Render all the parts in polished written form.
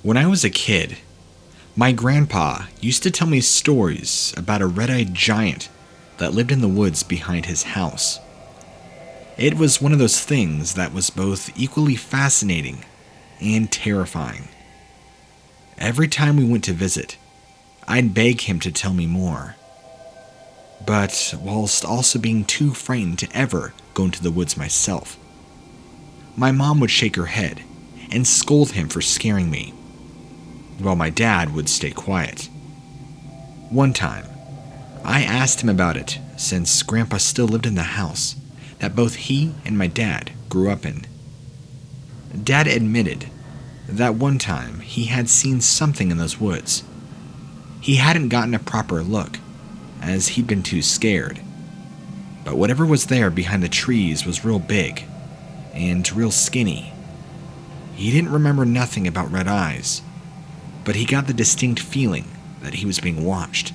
When I was a kid, my grandpa used to tell me stories about a red-eyed giant that lived in the woods behind his house. It was one of those things that was both equally fascinating and terrifying. Every time we went to visit, I'd beg him to tell me more. But whilst also being too frightened to ever go into the woods myself, my mom would shake her head and scold him for scaring me, while my dad would stay quiet. One time, I asked him about it since Grandpa still lived in the house that both he and my dad grew up in. Dad admitted that one time he had seen something in those woods. He hadn't gotten a proper look, as he'd been too scared. But whatever was there behind the trees was real big and real skinny. He didn't remember nothing about red eyes, but he got the distinct feeling that he was being watched.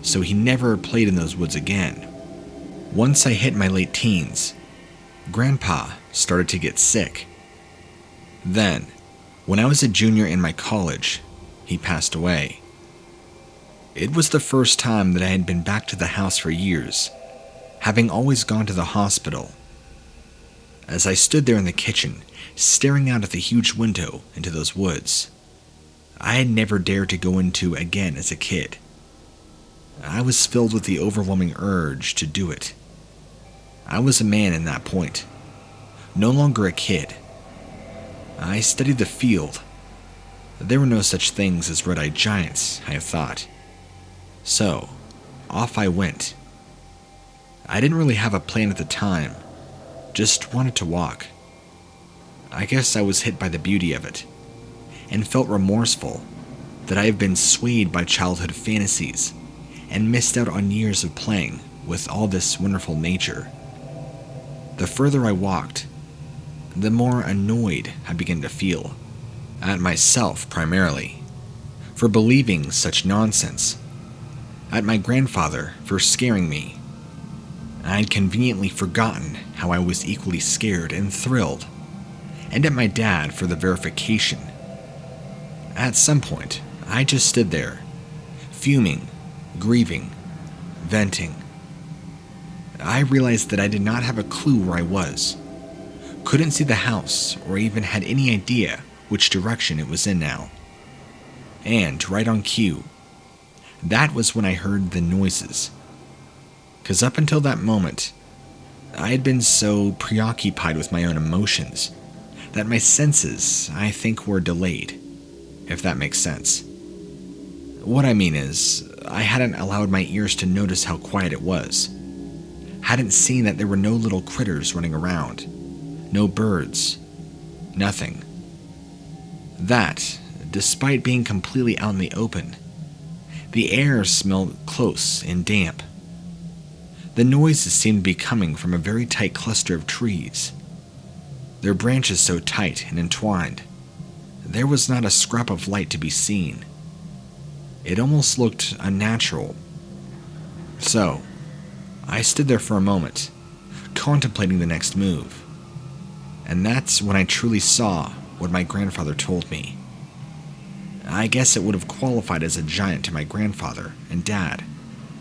So he never played in those woods again. Once I hit my late teens, Grandpa started to get sick. Then, when I was a junior in my college, he passed away. It was the first time that I had been back to the house for years, having always gone to the hospital. As I stood there in the kitchen, staring out at the huge window into those woods, I had never dared to go into again as a kid. I was filled with the overwhelming urge to do it. I was a man in that point, no longer a kid. I studied the field. There were no such things as red-eyed giants, I thought. So, off I went. I didn't really have a plan at the time, just wanted to walk. I guess I was hit by the beauty of it, and felt remorseful that I have been swayed by childhood fantasies and missed out on years of playing with all this wonderful nature. The further I walked, the more annoyed I began to feel, at myself primarily, for believing such nonsense, at my grandfather for scaring me. I'd conveniently forgotten how I was equally scared and thrilled, and at my dad for the verification. At some point, I just stood there, fuming, grieving, venting. I realized that I did not have a clue where I was, couldn't see the house or even had any idea which direction it was in now. And right on cue, that was when I heard the noises. 'Cause up until that moment, I had been so preoccupied with my own emotions that my senses, I think, were delayed, if that makes sense. What I mean is, I hadn't allowed my ears to notice how quiet it was. Hadn't seen that there were no little critters running around. No birds. Nothing. That, despite being completely out in the open, the air smelled close and damp. The noises seemed to be coming from a very tight cluster of trees. Their branches so tight and entwined, there was not a scrap of light to be seen. It almost looked unnatural. So, I stood there for a moment, contemplating the next move. And that's when I truly saw what my grandfather told me. I guess it would have qualified as a giant to my grandfather and dad,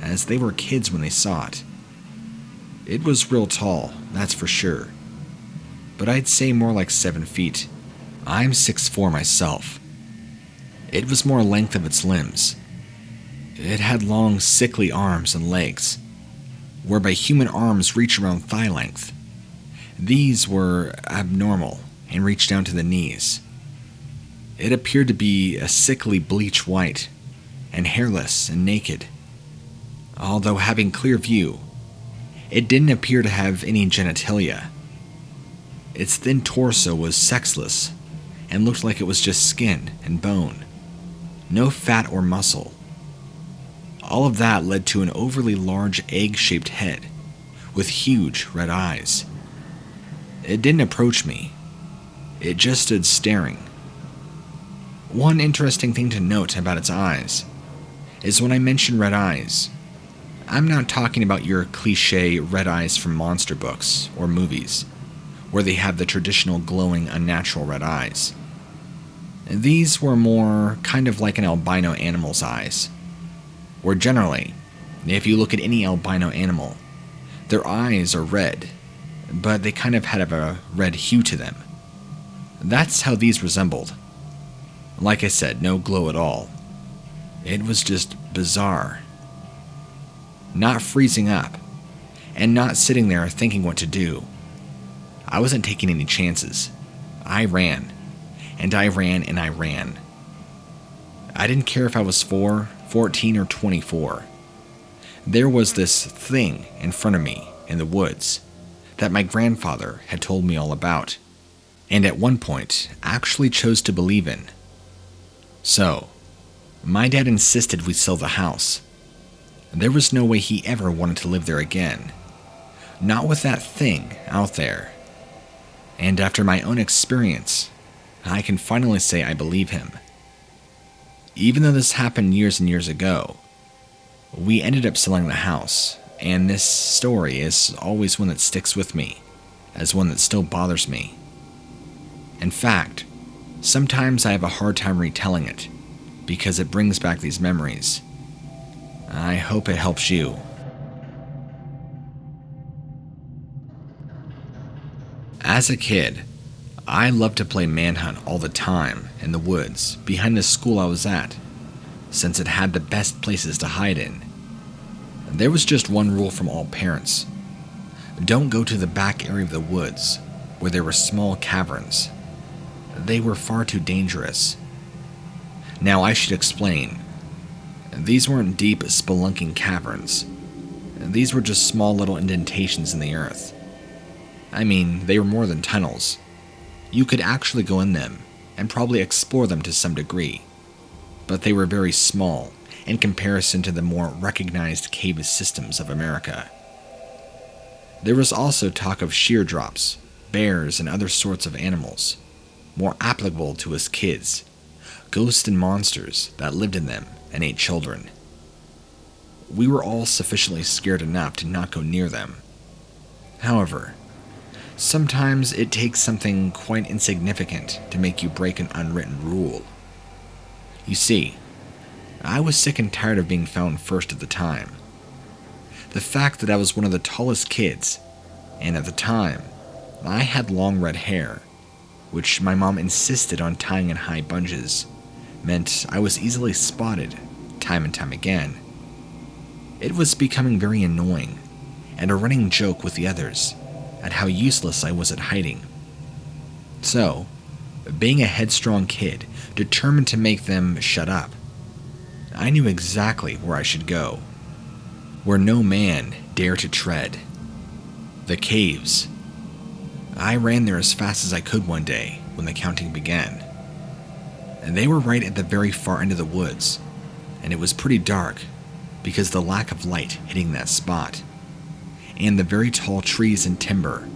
as they were kids when they saw it. It was real tall, that's for sure, but I'd say more like 7 feet. I'm 6'4" myself. It was more length of its limbs. It had long, sickly arms and legs, whereby human arms reach around thigh length. These were abnormal and reached down to the knees. It appeared to be a sickly bleach white, and hairless and naked. Although having clear view, it didn't appear to have any genitalia. Its thin torso was sexless, and looked like it was just skin and bone. No fat or muscle. All of that led to an overly large egg-shaped head, with huge red eyes. It didn't approach me. It just stood staring. One interesting thing to note about its eyes is when I mention red eyes, I'm not talking about your cliché red eyes from monster books or movies, where they have the traditional glowing, unnatural red eyes. These were more kind of like an albino animal's eyes. Or generally, if you look at any albino animal, their eyes are red, but they kind of have a red hue to them. That's how these resembled. Like I said, no glow at all. It was just bizarre. Not freezing up, and not sitting there thinking what to do. I wasn't taking any chances. I ran, and I ran, and I ran. I didn't care if I was 4, 14, or 24. There was this thing in front of me in the woods that my grandfather had told me all about, and at one point actually chose to believe in. So, my dad insisted we sell the house. There was no way he ever wanted to live there again. Not with that thing out there. And after my own experience, I can finally say I believe him. Even though this happened years and years ago, we ended up selling the house, and this story is always one that sticks with me, as one that still bothers me. In fact, sometimes I have a hard time retelling it, because it brings back these memories. I hope it helps you. As a kid, I loved to play manhunt all the time in the woods behind the school I was at, since it had the best places to hide in. There was just one rule from all parents. Don't go to the back area of the woods, where there were small caverns. They were far too dangerous. Now I should explain. These weren't deep, spelunking caverns. These were just small little indentations in the earth. I mean, they were more than tunnels. You could actually go in them, and probably explore them to some degree. But they were very small, in comparison to the more recognized cave systems of America. There was also talk of shear drops, bears, and other sorts of animals, more applicable to us kids, ghosts and monsters that lived in them and ate children. We were all sufficiently scared enough to not go near them. However, sometimes it takes something quite insignificant to make you break an unwritten rule. You see, I was sick and tired of being found first at the time. The fact that I was one of the tallest kids, and at the time, I had long red hair, which my mom insisted on tying in high bunches, meant I was easily spotted, time and time again. It was becoming very annoying, and a running joke with the others, at how useless I was at hiding. So, being a headstrong kid, determined to make them shut up, I knew exactly where I should go, where no man dare to tread. The caves. I ran there as fast as I could one day when the counting began. And they were right at the very far end of the woods, and it was pretty dark because the lack of light hitting that spot, and the very tall trees and timber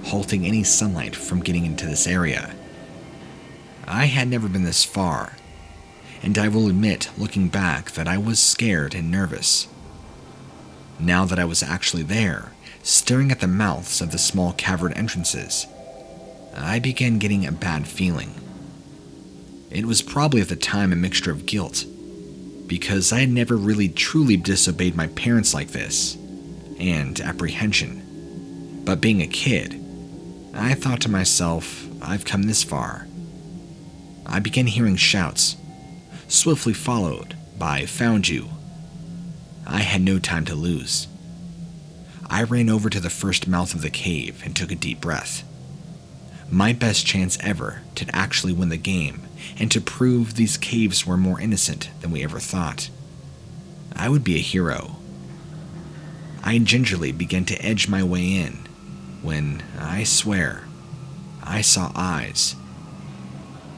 halting any sunlight from getting into this area. I had never been this far, and I will admit, looking back, that I was scared and nervous. Now that I was actually there, staring at the mouths of the small cavern entrances, I began getting a bad feeling. It was probably at the time a mixture of guilt, because I had never really truly disobeyed my parents like this, and apprehension. But being a kid, I thought to myself, I've come this far. I began hearing shouts, swiftly followed by "Found you." I had no time to lose. I ran over to the first mouth of the cave and took a deep breath. My best chance ever to actually win the game and to prove these caves were more innocent than we ever thought. I would be a hero. I gingerly began to edge my way in when, I swear, I saw eyes.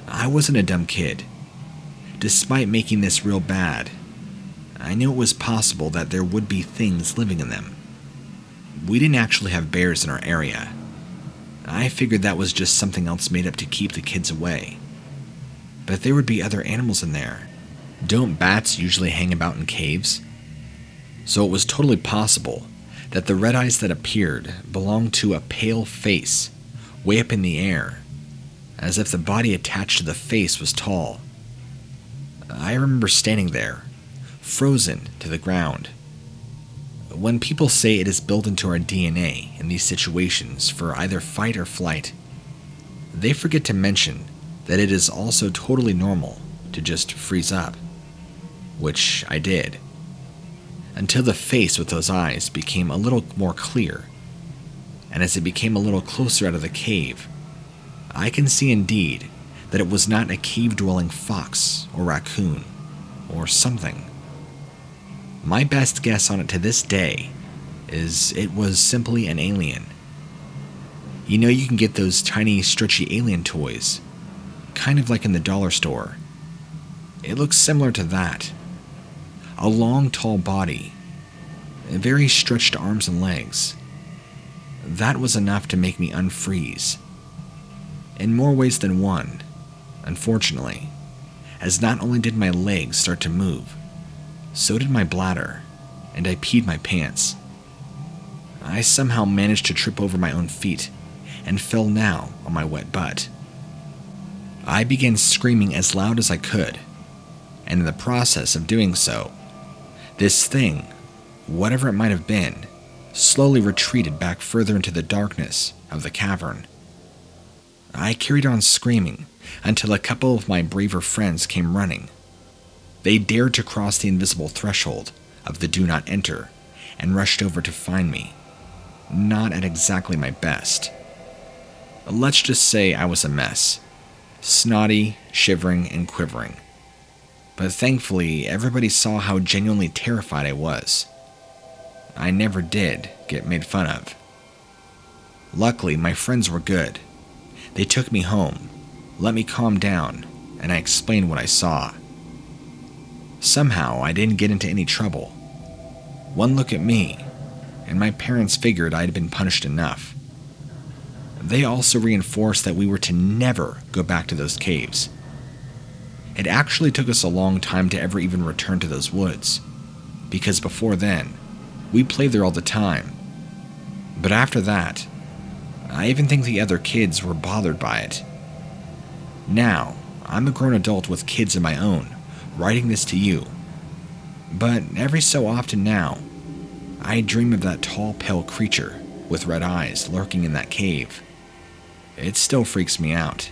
I wasn't a dumb kid. Despite making this real bad, I knew it was possible that there would be things living in them. We didn't actually have bears in our area. I figured that was just something else made up to keep the kids away. But there would be other animals in there. Don't bats usually hang about in caves? So it was totally possible that the red eyes that appeared belonged to a pale face way up in the air. as if the body attached to the face was tall. I remember standing there, frozen to the ground. When people say it is built into our DNA in these situations for either fight or flight, they forget to mention that it is also totally normal to just freeze up, which I did, until the face with those eyes became a little more clear, and as it became a little closer out of the cave, I can see indeed that it was not a cave-dwelling fox or raccoon or something. My best guess on it to this day is it was simply an alien. You know, you can get those tiny, stretchy alien toys, kind of like in the dollar store. It looks similar to that. A long, tall body, very stretched arms and legs. That was enough to make me unfreeze. In more ways than one, unfortunately, as not only did my legs start to move, so did my bladder, and I peed my pants. I somehow managed to trip over my own feet and fell now on my wet butt. I began screaming as loud as I could, and in the process of doing so, this thing, whatever it might have been, slowly retreated back further into the darkness of the cavern. I carried on screaming until a couple of my braver friends came running. They dared to cross the invisible threshold of the do not enter and rushed over to find me, not at exactly my best. Let's just say I was a mess, snotty, shivering, and quivering. But thankfully, everybody saw how genuinely terrified I was. I never did get made fun of. Luckily, my friends were good. They took me home, let me calm down, and I explained what I saw. Somehow, I didn't get into any trouble. One look at me, and my parents figured I had been punished enough. They also reinforced that we were to never go back to those caves. It actually took us a long time to ever even return to those woods, because before then, we played there all the time. But after that, I even think the other kids were bothered by it. Now, I'm a grown adult with kids of my own, writing this to you. But every so often now, I dream of that tall, pale creature with red eyes lurking in that cave. It still freaks me out.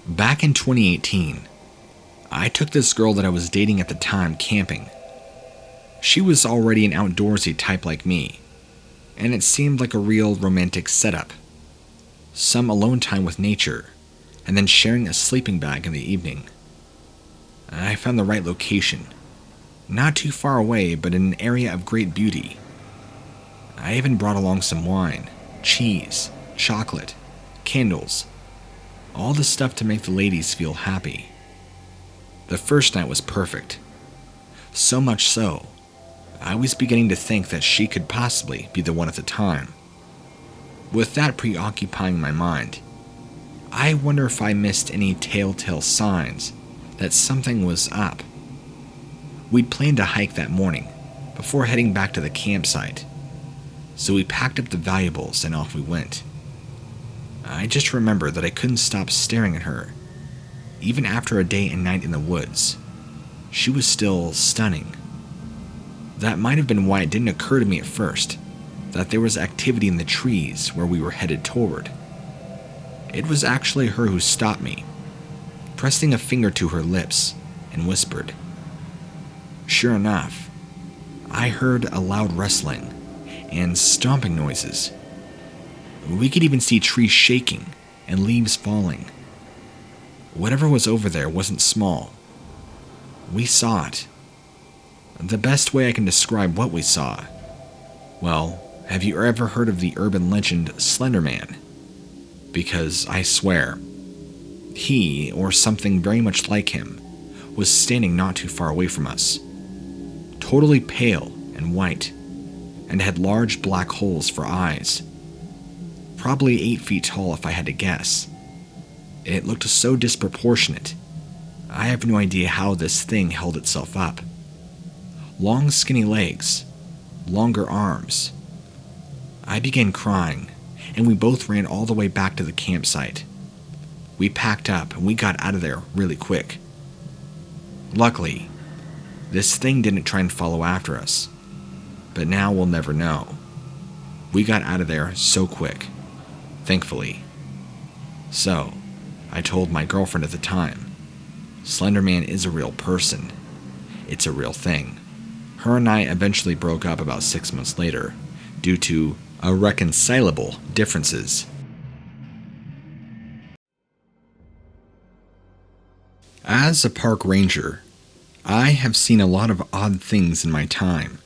Back in 2018, I took this girl that I was dating at the time camping. She was already an outdoorsy type like me, and it seemed like a real romantic setup. Some alone time with nature, and then sharing a sleeping bag in the evening. I found the right location, not too far away, but in an area of great beauty. I even brought along some wine, cheese, chocolate, candles, all the stuff to make the ladies feel happy. The first night was perfect. So much so, I was beginning to think that she could possibly be the one at the time. With that preoccupying my mind, I wonder if I missed any telltale signs that something was up. We'd planned to hike that morning before heading back to the campsite, so we packed up the valuables and off we went. I just remember that I couldn't stop staring at her. Even after a day and night in the woods, she was still stunning. That might have been why it didn't occur to me at first that there was activity in the trees where we were headed toward. It was actually her who stopped me, pressing a finger to her lips, and whispered. Sure enough, I heard a loud rustling and stomping noises. We could even see trees shaking and leaves falling. Whatever was over there wasn't small. We saw it. The best way I can describe what we saw, well, have you ever heard of the urban legend Slenderman? Because I swear, he, or something very much like him, was standing not too far away from us, totally pale and white, and had large black holes for eyes. Probably 8 feet tall if I had to guess. It looked so disproportionate. I have no idea how this thing held itself up. Long skinny legs, longer arms. I began crying, and we both ran all the way back to the campsite. We packed up and we got out of there really quick. Luckily, this thing didn't try and follow after us, but now we'll never know. We got out of there so quick, thankfully. So, I told my girlfriend at the time, Slenderman is a real person. It's a real thing. Her and I eventually broke up about 6 months later, due to irreconcilable differences. As a park ranger, I have seen a lot of odd things in my time.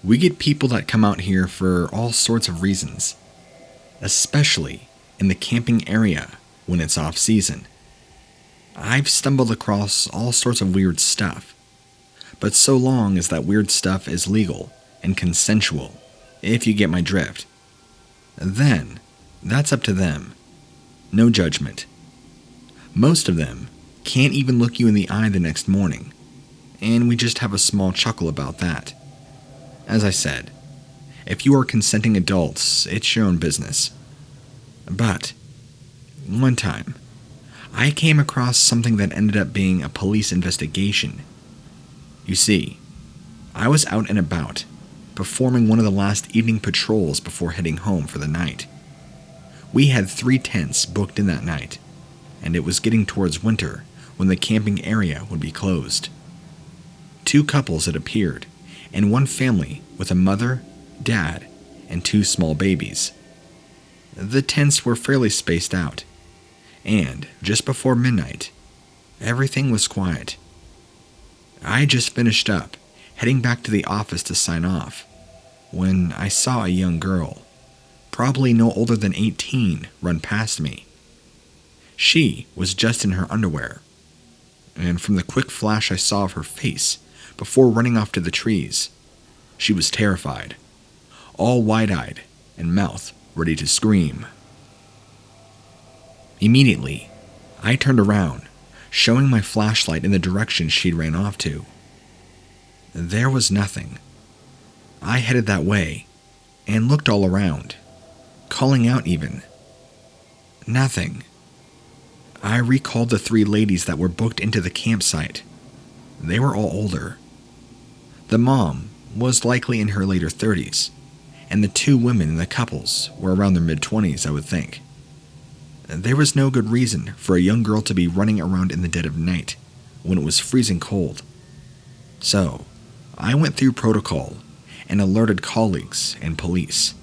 We get people that come out here for all sorts of reasons, especially in the camping area when it's off season. I've stumbled across all sorts of weird stuff, but so long as that weird stuff is legal and consensual, if you get my drift, then that's up to them. No judgment. Most of them can't even look you in the eye the next morning, and we just have a small chuckle about that. As I said, if you are consenting adults, it's your own business. But one time, I came across something that ended up being a police investigation. You see, I was out and about, performing one of the last evening patrols before heading home for the night. We had 3 tents booked in that night, and it was getting towards winter when the camping area would be closed. 2 couples had appeared, and 1 family with a mother, dad, and 2 small babies. The tents were fairly spaced out, and just before midnight, everything was quiet. I just finished up, heading back to the office to sign off, when I saw a young girl, probably no older than 18, run past me. She was just in her underwear, and from the quick flash I saw of her face before running off to the trees, she was terrified, all wide-eyed and mouth ready to scream. Immediately, I turned around, showing my flashlight in the direction she'd ran off to. There was nothing. I headed that way and looked all around, calling out even. Nothing. I recalled the 3 ladies that were booked into the campsite. They were all older. The mom was likely in her later 30s, and the 2 women in the couples were around their mid-20s, I would think. There was no good reason for a young girl to be running around in the dead of night when it was freezing cold. So, I went through protocol and alerted colleagues and police.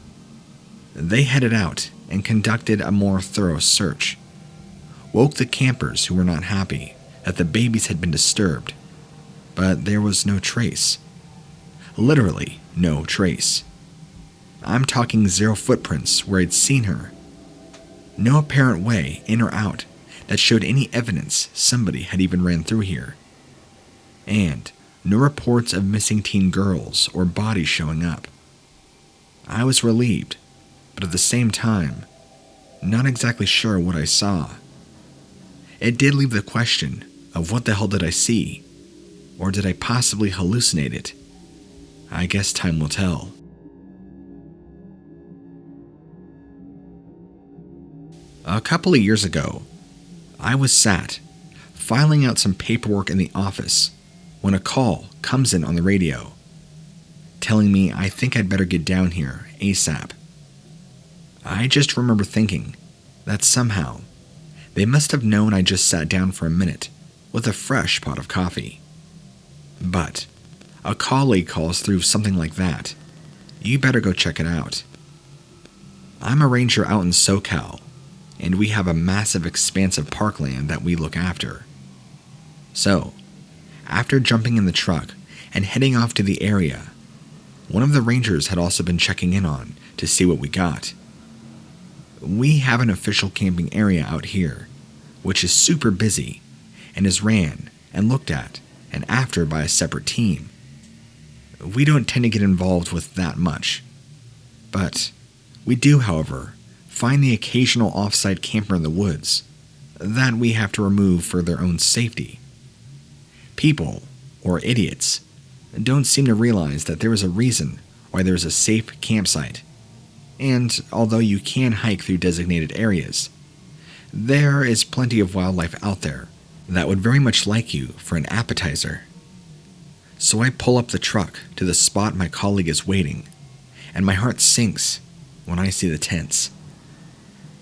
They headed out and conducted a more thorough search, woke the campers who were not happy that the babies had been disturbed, but there was no trace. Literally no trace. I'm talking 0 footprints where I'd seen her. No apparent way in or out that showed any evidence somebody had even ran through here. And no reports of missing teen girls or bodies showing up. I was relieved, but at the same time, not exactly sure what I saw. It did leave the question of what the hell did I see, or did I possibly hallucinate it? I guess time will tell. A couple of years ago, I was sat, filing out some paperwork in the office, when a call comes in on the radio, telling me I think I'd better get down here ASAP. I just remember thinking that somehow they must have known I just sat down for a minute with a fresh pot of coffee. But a colleague calls through something like that. You better go check it out. I'm a ranger out in SoCal, and we have a massive expanse of parkland that we look after. So, after jumping in the truck and heading off to the area, one of the rangers had also been checking in on to see what we got. We have an official camping area out here, which is super busy and is ran and looked at and after by a separate team. We don't tend to get involved with that much, but we do, however, find the occasional off-site camper in the woods that we have to remove for their own safety. People, or idiots, don't seem to realize that there is a reason why there is a safe campsite. and although you can hike through designated areas, there is plenty of wildlife out there that would very much like you for an appetizer. So I pull up the truck to the spot my colleague is waiting, and my heart sinks when I see the tents.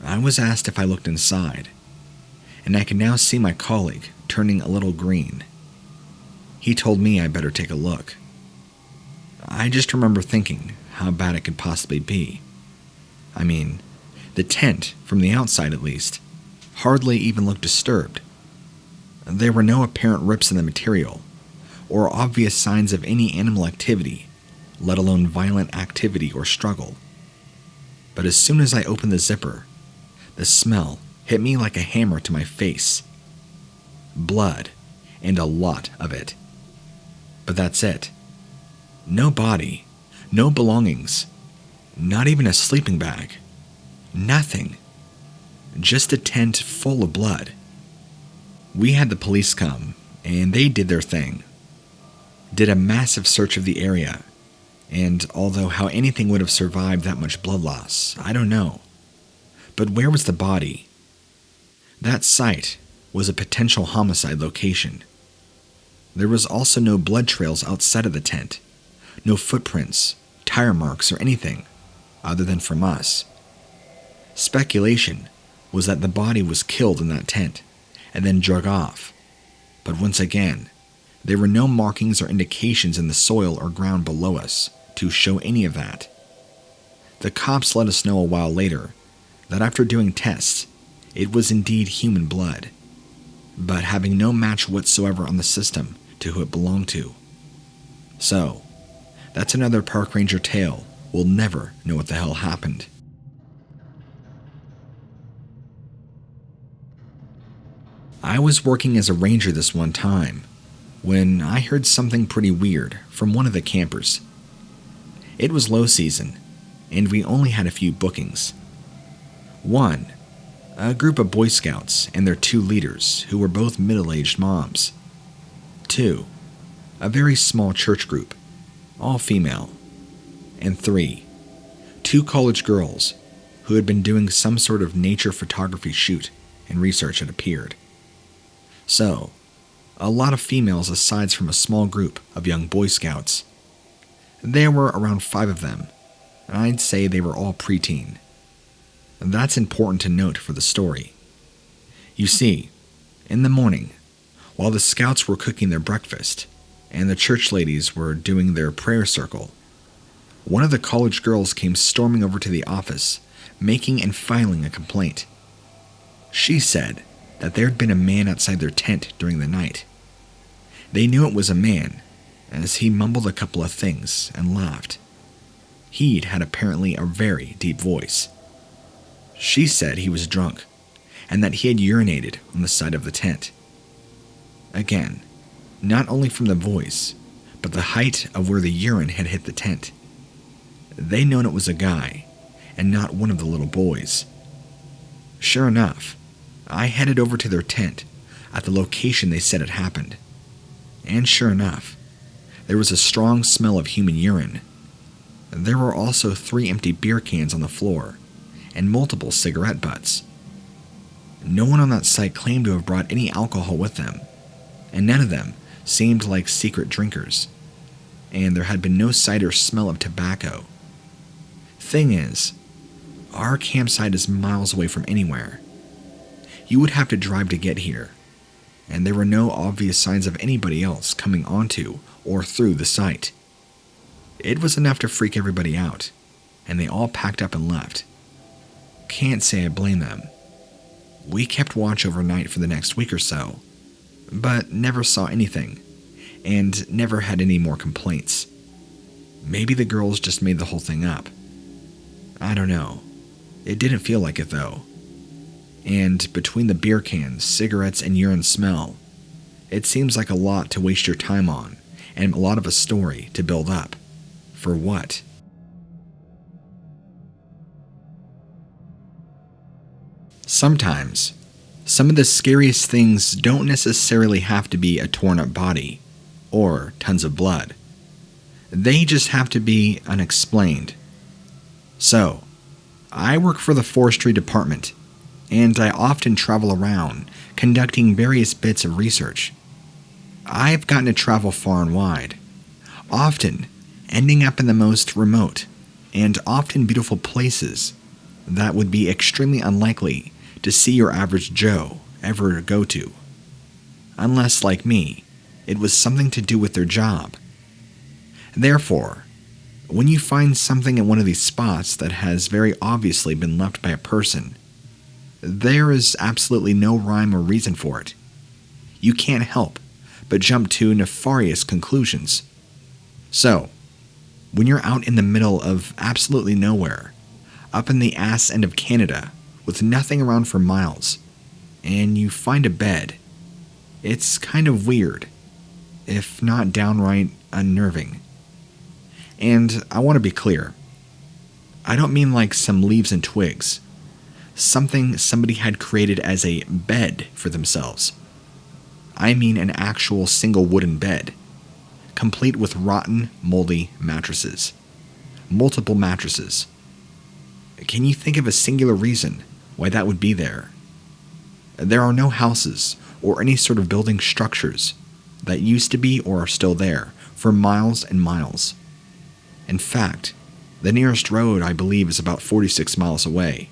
I was asked if I looked inside, and I can now see my colleague turning a little green. He told me I better take a look. I just remember thinking how bad it could possibly be. I mean, the tent, from the outside at least, hardly even looked disturbed. There were no apparent rips in the material, or obvious signs of any animal activity, let alone violent activity or struggle. But as soon as I opened the zipper, the smell hit me like a hammer to my face. Blood, and a lot of it. But that's it. No body, no belongings, not even a sleeping bag. Nothing. Just a tent full of blood. We had the police come, and they did their thing. Did a massive search of the area, and although how anything would have survived that much blood loss, I don't know. But where was the body? That site was a potential homicide location. There was also no blood trails outside of the tent, no footprints, tire marks, or anything other than from us. Speculation was that the body was killed in that tent and then drug off. But once again, there were no markings or indications in the soil or ground below us to show any of that. The cops let us know a while later that after doing tests, it was indeed human blood, but having no match whatsoever on the system to who it belonged to. So, that's another park ranger tale. We'll never know what the hell happened. I was working as a ranger this one time when I heard something pretty weird from one of the campers. It was low season, and we only had a few bookings. One, a group of Boy Scouts and their two leaders who were both middle-aged moms. Two, a very small church group, all female. And three, two college girls who had been doing some sort of nature photography shoot and research, it appeared. So, a lot of females aside from a small group of young Boy Scouts. There were around 5 of them, and I'd say they were all preteen. That's important to note for the story. You see, in the morning, while the scouts were cooking their breakfast, and the church ladies were doing their prayer circle, one of the college girls came storming over to the office, making and filing a complaint. She said that there had been a man outside their tent during the night. They knew it was a man, as he mumbled a couple of things and laughed. He'd had apparently a very deep voice. She said he was drunk, and that he had urinated on the side of the tent. Again, not only from the voice, but the height of where the urine had hit the tent. They known it was a guy, and not one of the little boys. Sure enough, I headed over to their tent at the location they said it happened. And sure enough, there was a strong smell of human urine. There were also 3 empty beer cans on the floor, and multiple cigarette butts. No one on that site claimed to have brought any alcohol with them, and none of them seemed like secret drinkers, and there had been no sight or smell of tobacco. Thing is, our campsite is miles away from anywhere. You would have to drive to get here, and there were no obvious signs of anybody else coming onto or through the site. It was enough to freak everybody out, and they all packed up and left. Can't say I blame them. We kept watch overnight for the next week or so, but never saw anything, and never had any more complaints. Maybe the girls just made the whole thing up. I don't know. It didn't feel like it though. And between the beer cans, cigarettes, and urine smell, it seems like a lot to waste your time on, and a lot of a story to build up. For what? Sometimes, some of the scariest things don't necessarily have to be a torn up body, or tons of blood. They just have to be unexplained. So, I work for the forestry department, and I often travel around conducting various bits of research. I've gotten to travel far and wide, often ending up in the most remote and often beautiful places that would be extremely unlikely to see your average Joe ever go to. Unless, like me, it was something to do with their job. Therefore, when you find something in one of these spots that has very obviously been left by a person, there is absolutely no rhyme or reason for it. You can't help but jump to nefarious conclusions. So, when you're out in the middle of absolutely nowhere, up in the ass end of Canada, with nothing around for miles, and you find a bed, it's kind of weird, if not downright unnerving. And I want to be clear. I don't mean like some leaves and twigs. Something somebody had created as a bed for themselves. I mean an actual single wooden bed, complete with rotten, moldy mattresses. Multiple mattresses. Can you think of a singular reason why that would be there? There are no houses or any sort of building structures that used to be or are still there for miles and miles. In fact, the nearest road I believe is about 46 miles away,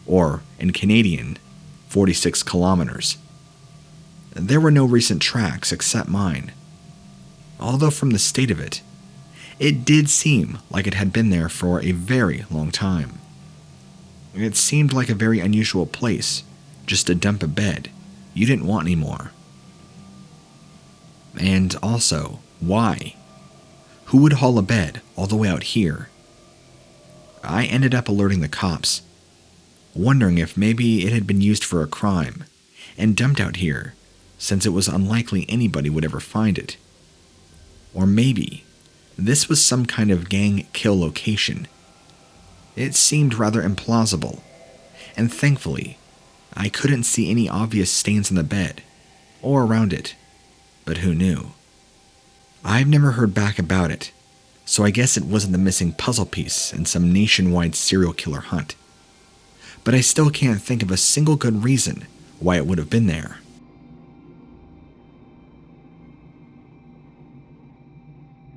or in Canadian, 46 kilometers. There were no recent tracks except mine, although from the state of it, it did seem like it had been there for a very long time. It seemed like a very unusual place, just to dump a bed you didn't want anymore. And also, why? Who would haul a bed all the way out here? I ended up alerting the cops, wondering if maybe it had been used for a crime and dumped out here, since it was unlikely anybody would ever find it. Or maybe this was some kind of gang kill location. It seemed rather implausible, and thankfully, I couldn't see any obvious stains on the bed or around it, but who knew? I've never heard back about it, so I guess it wasn't the missing puzzle piece in some nationwide serial killer hunt. But I still can't think of a single good reason why it would have been there.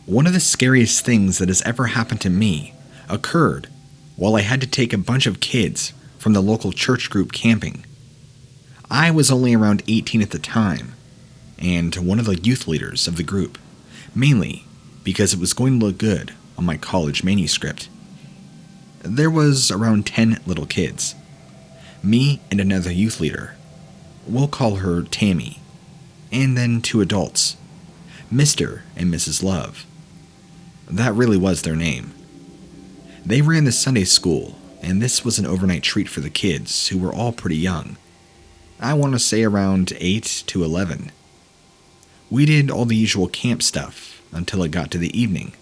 One of the scariest things that has ever happened to me occurred while I had to take a bunch of kids from the local church group camping. I was only around 18 at the time, and one of the youth leaders of the group, mainly because it was going to look good on my college manuscript. There was around 10 little kids, me and another youth leader, we'll call her Tammy, and then 2 adults, Mr. and Mrs. Love. That really was their name. They ran the Sunday school, and this was an overnight treat for the kids, who were all pretty young. I want to say around 8 to 11. We did all the usual camp stuff until it got to the evening.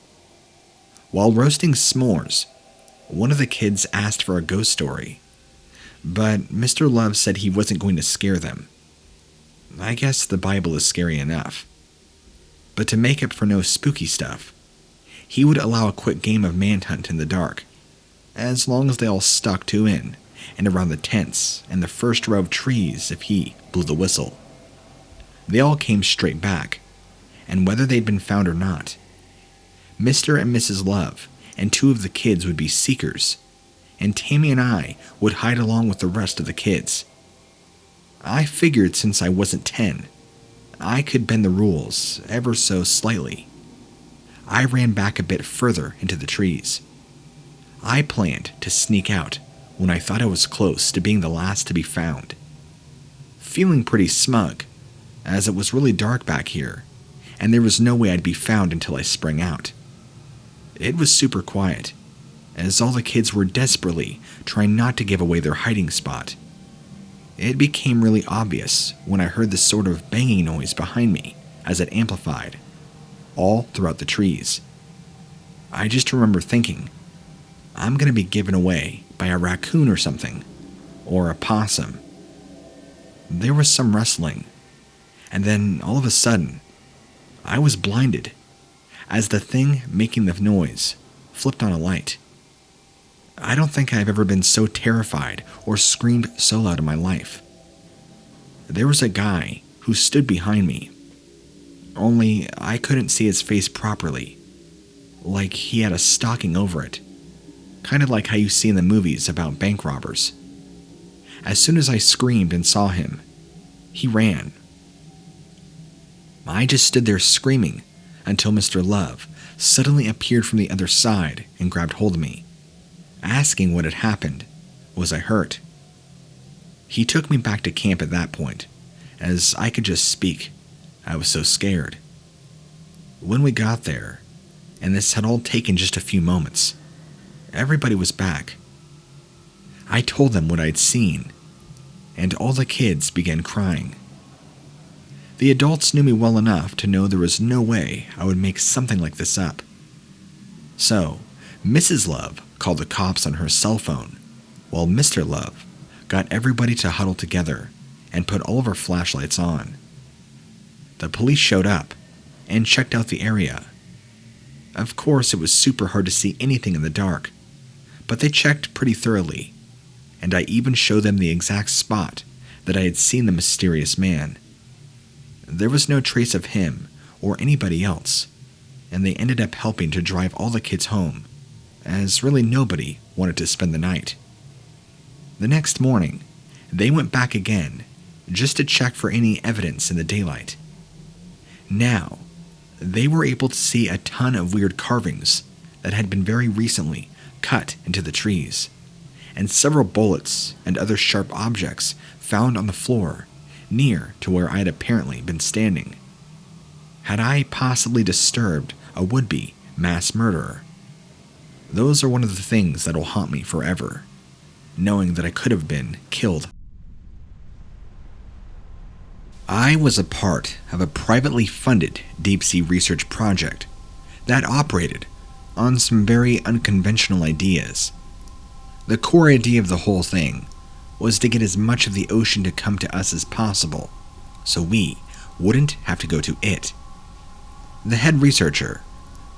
While roasting s'mores, one of the kids asked for a ghost story, but Mr. Love said he wasn't going to scare them. I guess the Bible is scary enough. But to make up for no spooky stuff, he would allow a quick game of manhunt in the dark, as long as they all stuck 2 in and around the tents and the first row of trees if he blew the whistle. They all came straight back, and whether they'd been found or not, Mr. and Mrs. Love and 2 of the kids would be seekers, and Tammy and I would hide along with the rest of the kids. I figured since I wasn't 10, I could bend the rules ever so slightly. I ran back a bit further into the trees. I planned to sneak out when I thought I was close to being the last to be found. Feeling pretty smug, as it was really dark back here, and there was no way I'd be found until I sprang out. It was super quiet, as all the kids were desperately trying not to give away their hiding spot. It became really obvious when I heard this sort of banging noise behind me as it amplified, all throughout the trees. I just remember thinking, I'm going to be given away by a raccoon or something, or a possum. There was some rustling, and then all of a sudden, I was blinded as the thing making the noise flipped on a light. I don't think I've ever been so terrified or screamed so loud in my life. There was a guy who stood behind me, only I couldn't see his face properly, like he had a stocking over it, kind of like how you see in the movies about bank robbers. As soon as I screamed and saw him, he ran. I just stood there screaming until Mr. Love suddenly appeared from the other side and grabbed hold of me, asking what had happened. Was I hurt? He took me back to camp at that point, as I could just speak. I was so scared. When we got there, and this had all taken just a few moments, everybody was back. I told them what I'd seen, and all the kids began crying. The adults knew me well enough to know there was no way I would make something like this up. So, Mrs. Love called the cops on her cell phone, while Mr. Love got everybody to huddle together and put all of our flashlights on. The police showed up and checked out the area. Of course, it was super hard to see anything in the dark, but they checked pretty thoroughly, and I even showed them the exact spot that I had seen the mysterious man. There was no trace of him or anybody else, and they ended up helping to drive all the kids home, as really nobody wanted to spend the night. The next morning, they went back again, just to check for any evidence in the daylight. Now, they were able to see a ton of weird carvings that had been very recently cut into the trees, and several bullets and other sharp objects found on the floor near to where I had apparently been standing. Had I possibly disturbed a would-be mass murderer? Those are one of the things that will haunt me forever, knowing that I could have been killed. I was a part of a privately funded deep-sea research project that operated on some very unconventional ideas. The core idea of the whole thing was to get as much of the ocean to come to us as possible, so we wouldn't have to go to it. The head researcher,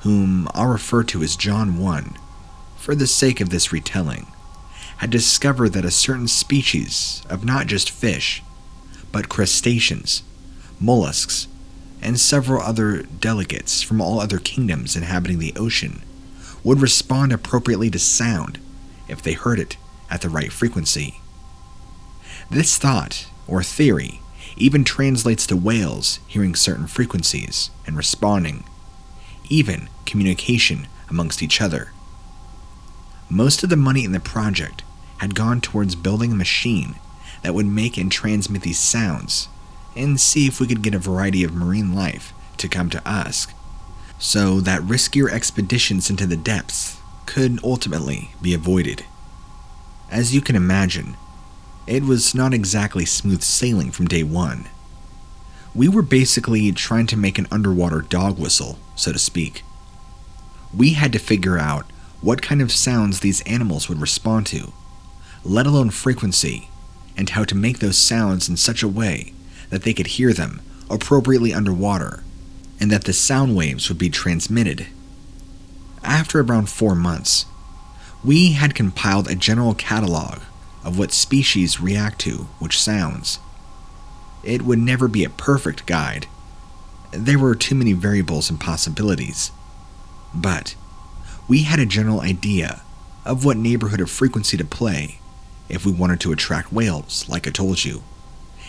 whom I'll refer to as John 1, for the sake of this retelling, had discovered that a certain species of not just fish, but crustaceans, mollusks, and several other delegates from all other kingdoms inhabiting the ocean would respond appropriately to sound if they heard it at the right frequency. This thought, or theory, even translates to whales hearing certain frequencies and responding, even communication amongst each other. Most of the money in the project had gone towards building a machine that would make and transmit these sounds, and see if we could get a variety of marine life to come to us, so that riskier expeditions into the depths could ultimately be avoided. As you can imagine, it was not exactly smooth sailing from day one. We were basically trying to make an underwater dog whistle, so to speak. We had to figure out what kind of sounds these animals would respond to, let alone frequency, and how to make those sounds in such a way that they could hear them appropriately underwater, and that the sound waves would be transmitted. After around 4 months, we had compiled a general catalog of what species react to which sounds. It would never be a perfect guide. There were too many variables and possibilities. But we had a general idea of what neighborhood of frequency to play if we wanted to attract whales, like I told you,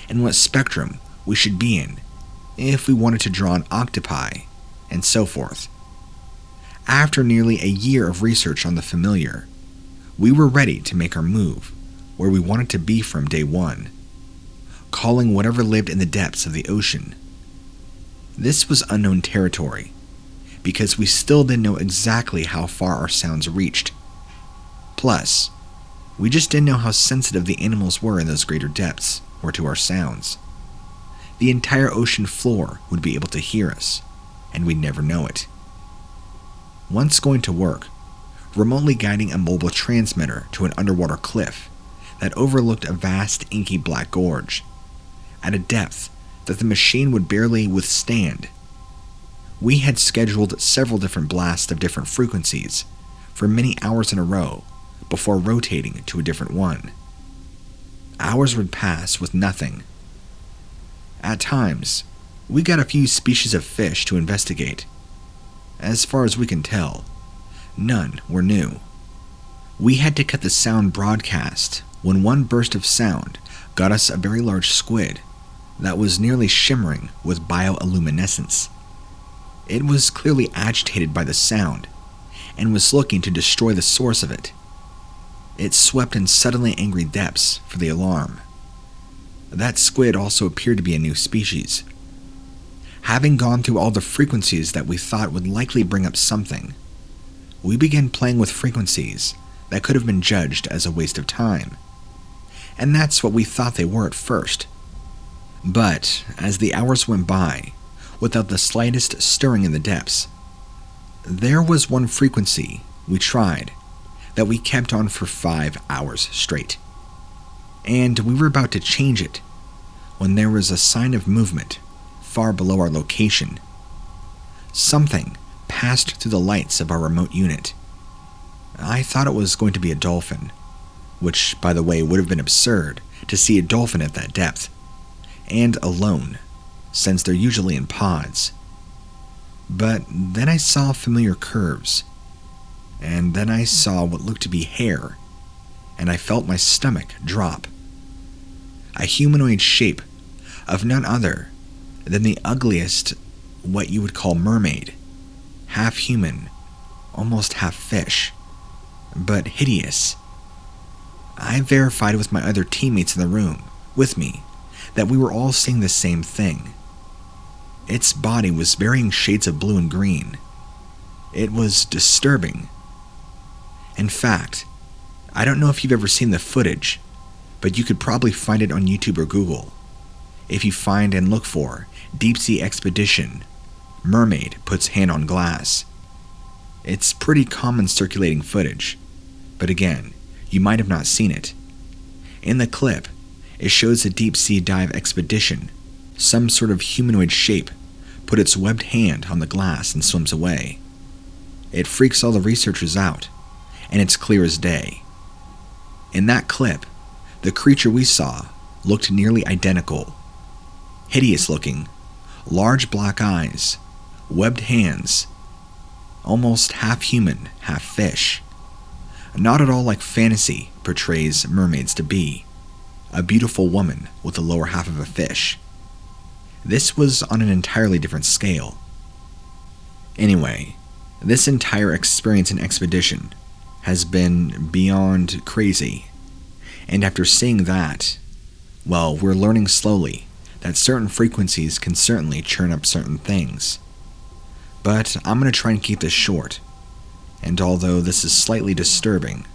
and what spectrum we should be in if we wanted to draw on octopi, and so forth. After nearly a year of research on the familiar, we were ready to make our move where we wanted to be from day one, calling whatever lived in the depths of the ocean. This was unknown territory, because we still didn't know exactly how far our sounds reached. Plus, we just didn't know how sensitive the animals were in those greater depths or to our sounds. The entire ocean floor would be able to hear us, and we'd never know it. Once going to work, remotely guiding a mobile transmitter to an underwater cliff that overlooked a vast inky black gorge, at a depth that the machine would barely withstand. We had scheduled several different blasts of different frequencies for many hours in a row before rotating to a different one. Hours would pass with nothing. At times, we got a few species of fish to investigate. As far as we can tell, none were new. We had to cut the sound broadcast when one burst of sound got us a very large squid that was nearly shimmering with bioluminescence. It was clearly agitated by the sound and was looking to destroy the source of it. It swept in suddenly angry depths for the alarm. That squid also appeared to be a new species. Having gone through all the frequencies that we thought would likely bring up something, we began playing with frequencies that could have been judged as a waste of time. And that's what we thought they were at first. But as the hours went by, without the slightest stirring in the depths, there was one frequency we tried that we kept on for 5 hours straight. And we were about to change it when there was a sign of movement far below our location. Something passed through the lights of our remote unit. I thought it was going to be a dolphin, which, by the way, would have been absurd to see a dolphin at that depth, and alone, since they're usually in pods. But then I saw familiar curves, and then I saw what looked to be hair, and I felt my stomach drop. A humanoid shape of none other than the ugliest, what you would call mermaid, half human, almost half fish, but hideous. I verified with my other teammates in the room with me that we were all seeing the same thing. Its body was varying shades of blue and green. It was disturbing. In fact, I don't know if you've ever seen the footage, but you could probably find it on YouTube or Google. If you find and look for Deep Sea Expedition, Mermaid Puts Hand on Glass. It's pretty common circulating footage, but again, you might have not seen it. In the clip, it shows a deep sea dive expedition. Some sort of humanoid shape put its webbed hand on the glass and swims away. It freaks all the researchers out, and it's clear as day. In that clip, the creature we saw looked nearly identical. Hideous looking, large black eyes, webbed hands, almost half human, half fish. Not at all like fantasy portrays mermaids to be, a beautiful woman with the lower half of a fish. This was on an entirely different scale. Anyway, this entire experience and expedition has been beyond crazy, and after seeing that, well, we're learning slowly that certain frequencies can certainly churn up certain things. But I'm going to try and keep this short, and although this is slightly disturbing,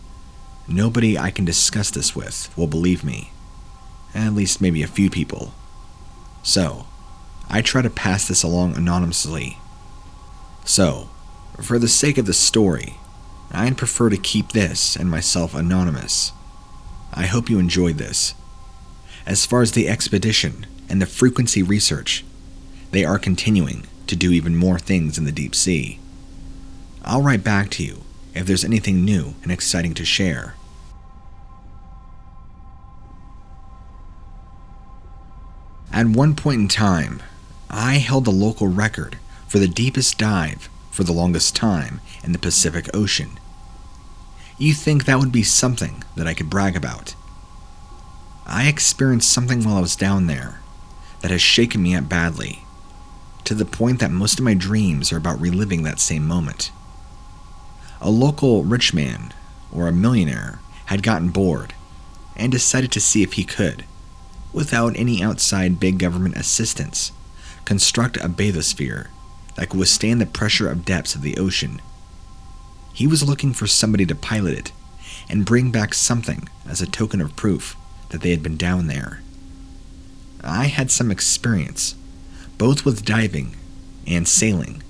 nobody I can discuss this with will believe me. At least maybe a few people. So, I try to pass this along anonymously. So, for the sake of the story, I'd prefer to keep this and myself anonymous. I hope you enjoyed this. As far as the expedition and the frequency research, they are continuing to do even more things in the deep sea. I'll write back to you if there's anything new and exciting to share. At one point in time, I held the local record for the deepest dive for the longest time in the Pacific Ocean. You think that would be something that I could brag about? I experienced something while I was down there that has shaken me up badly, to the point that most of my dreams are about reliving that same moment. A local rich man, or a millionaire, had gotten bored and decided to see if he could, without any outside big government assistance, construct a bathysphere that could withstand the pressure of depths of the ocean. He was looking for somebody to pilot it and bring back something as a token of proof that they had been down there. I had some experience, both with diving and sailing,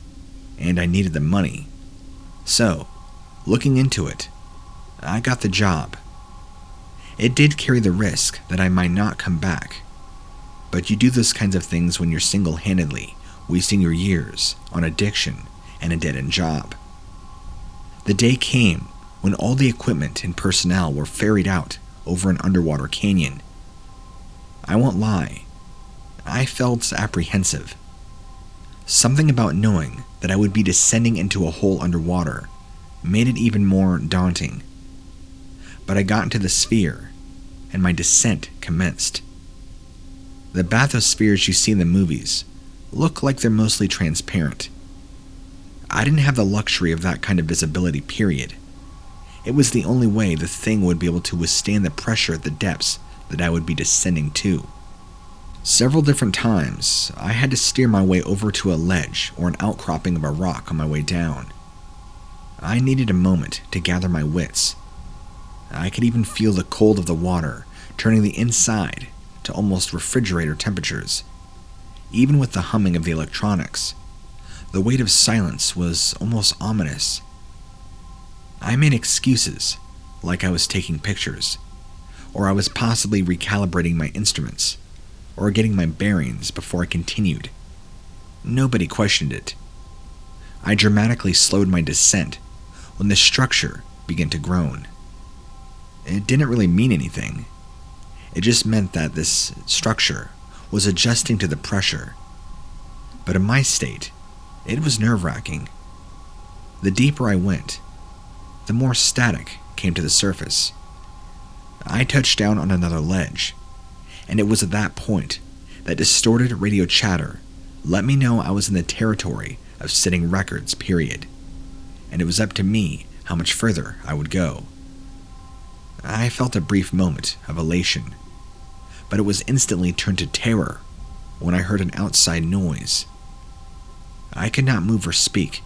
and I needed the money. So, looking into it, I got the job. It did carry the risk that I might not come back, but you do those kinds of things when you're single-handedly wasting your years on addiction and a dead-end job. The day came when all the equipment and personnel were ferried out over an underwater canyon. I won't lie, I felt apprehensive. Something about knowing that I would be descending into a hole underwater made it even more daunting. But I got into the sphere, and my descent commenced. The bathyspheres you see in the movies look like they're mostly transparent. I didn't have the luxury of that kind of visibility, period. It was the only way the thing would be able to withstand the pressure at the depths that I would be descending to. Several different times, I had to steer my way over to a ledge or an outcropping of a rock on my way down. I needed a moment to gather my wits. I could even feel the cold of the water turning the inside to almost refrigerator temperatures. Even with the humming of the electronics, the weight of silence was almost ominous. I made excuses, like I was taking pictures, or I was possibly recalibrating my instruments, or getting my bearings before I continued. Nobody questioned it. I dramatically slowed my descent when the structure began to groan. It didn't really mean anything. It just meant that this structure was adjusting to the pressure. But in my state, it was nerve-wracking. The deeper I went, the more static came to the surface. I touched down on another ledge, and it was at that point that distorted radio chatter let me know I was in the territory of setting records, period, and it was up to me how much further I would go. I felt a brief moment of elation, but it was instantly turned to terror when I heard an outside noise. I could not move or speak,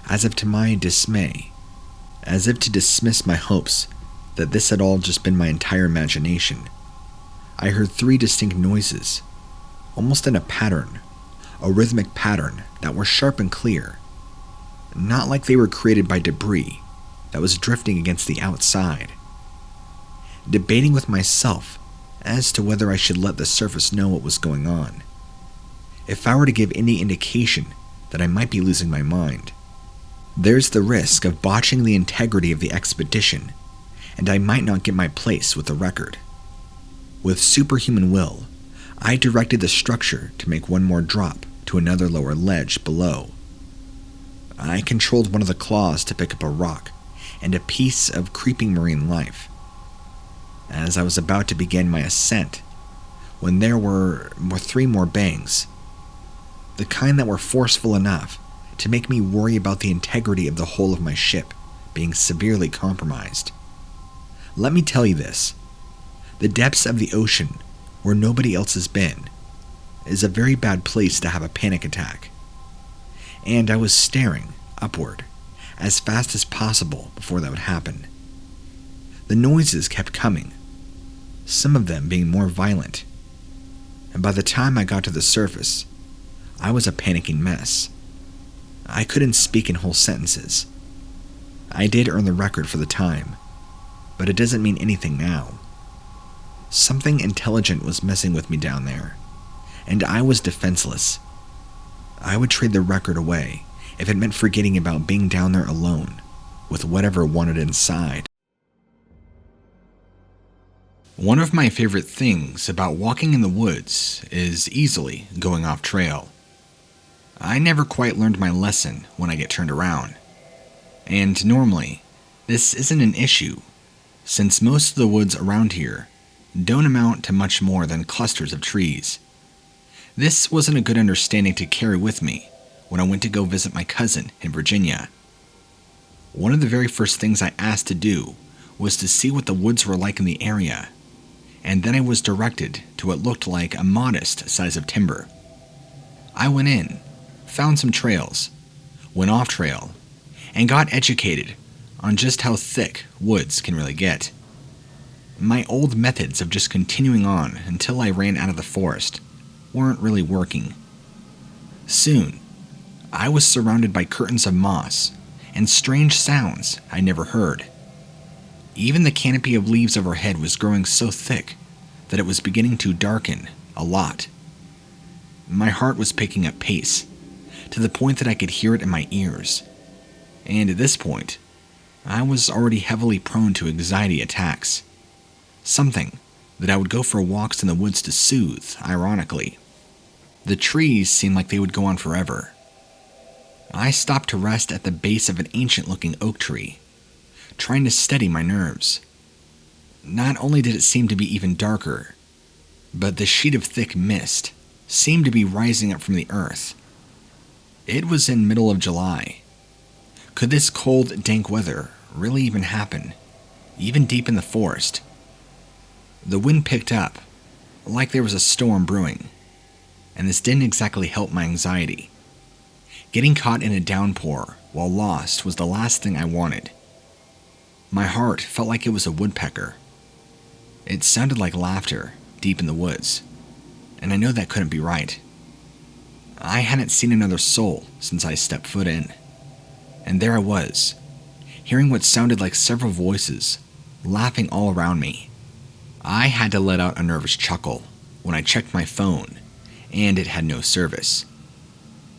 as if to my dismay, as if to dismiss my hopes that this had all just been my entire imagination. I heard 3 distinct noises, almost in a pattern, a rhythmic pattern that were sharp and clear, not like they were created by debris that was drifting against the outside. Debating with myself as to whether I should let the surface know what was going on. If I were to give any indication that I might be losing my mind, there's the risk of botching the integrity of the expedition, and I might not get my place with the record. With superhuman will, I directed the structure to make one more drop to another lower ledge below. I controlled one of the claws to pick up a rock and a piece of creeping marine life. As I was about to begin my ascent, when there were 3 more bangs, the kind that were forceful enough to make me worry about the integrity of the hull of my ship being severely compromised. Let me tell you this, the depths of the ocean, where nobody else has been, is a very bad place to have a panic attack. And I was staring upward as fast as possible before that would happen. The noises kept coming, some of them being more violent, and by the time I got to the surface, I was a panicking mess. I couldn't speak in whole sentences. I did earn the record for the time, but it doesn't mean anything now. Something intelligent was messing with me down there, and I was defenseless. I would trade the record away if it meant forgetting about being down there alone with whatever wanted inside. One of my favorite things about walking in the woods is easily going off trail. I never quite learned my lesson when I get turned around. And normally, this isn't an issue, since most of the woods around here don't amount to much more than clusters of trees. This wasn't a good understanding to carry with me when I went to go visit my cousin in Virginia. One of the very first things I asked to do was to see what the woods were like in the area, and then I was directed to what looked like a modest size of timber. I went in, found some trails, went off trail, and got educated on just how thick woods can really get. My old methods of just continuing on until I ran out of the forest weren't really working. Soon, I was surrounded by curtains of moss and strange sounds I never heard. Even the canopy of leaves overhead was growing so thick that it was beginning to darken a lot. My heart was picking up pace, to the point that I could hear it in my ears. And at this point, I was already heavily prone to anxiety attacks. Something that I would go for walks in the woods to soothe, ironically. The trees seemed like they would go on forever. I stopped to rest at the base of an ancient-looking oak tree, trying to steady my nerves. Not only did it seem to be even darker, but the sheet of thick mist seemed to be rising up from the earth. It was in middle of July. Could this cold, dank weather really even happen, even deep in the forest? The wind picked up, like there was a storm brewing, and this didn't exactly help my anxiety. Getting caught in a downpour while lost was the last thing I wanted. My heart felt like it was a woodpecker. It sounded like laughter deep in the woods, and I know that couldn't be right. I hadn't seen another soul since I stepped foot in, and there I was, hearing what sounded like several voices, laughing all around me. I had to let out a nervous chuckle when I checked my phone, and it had no service.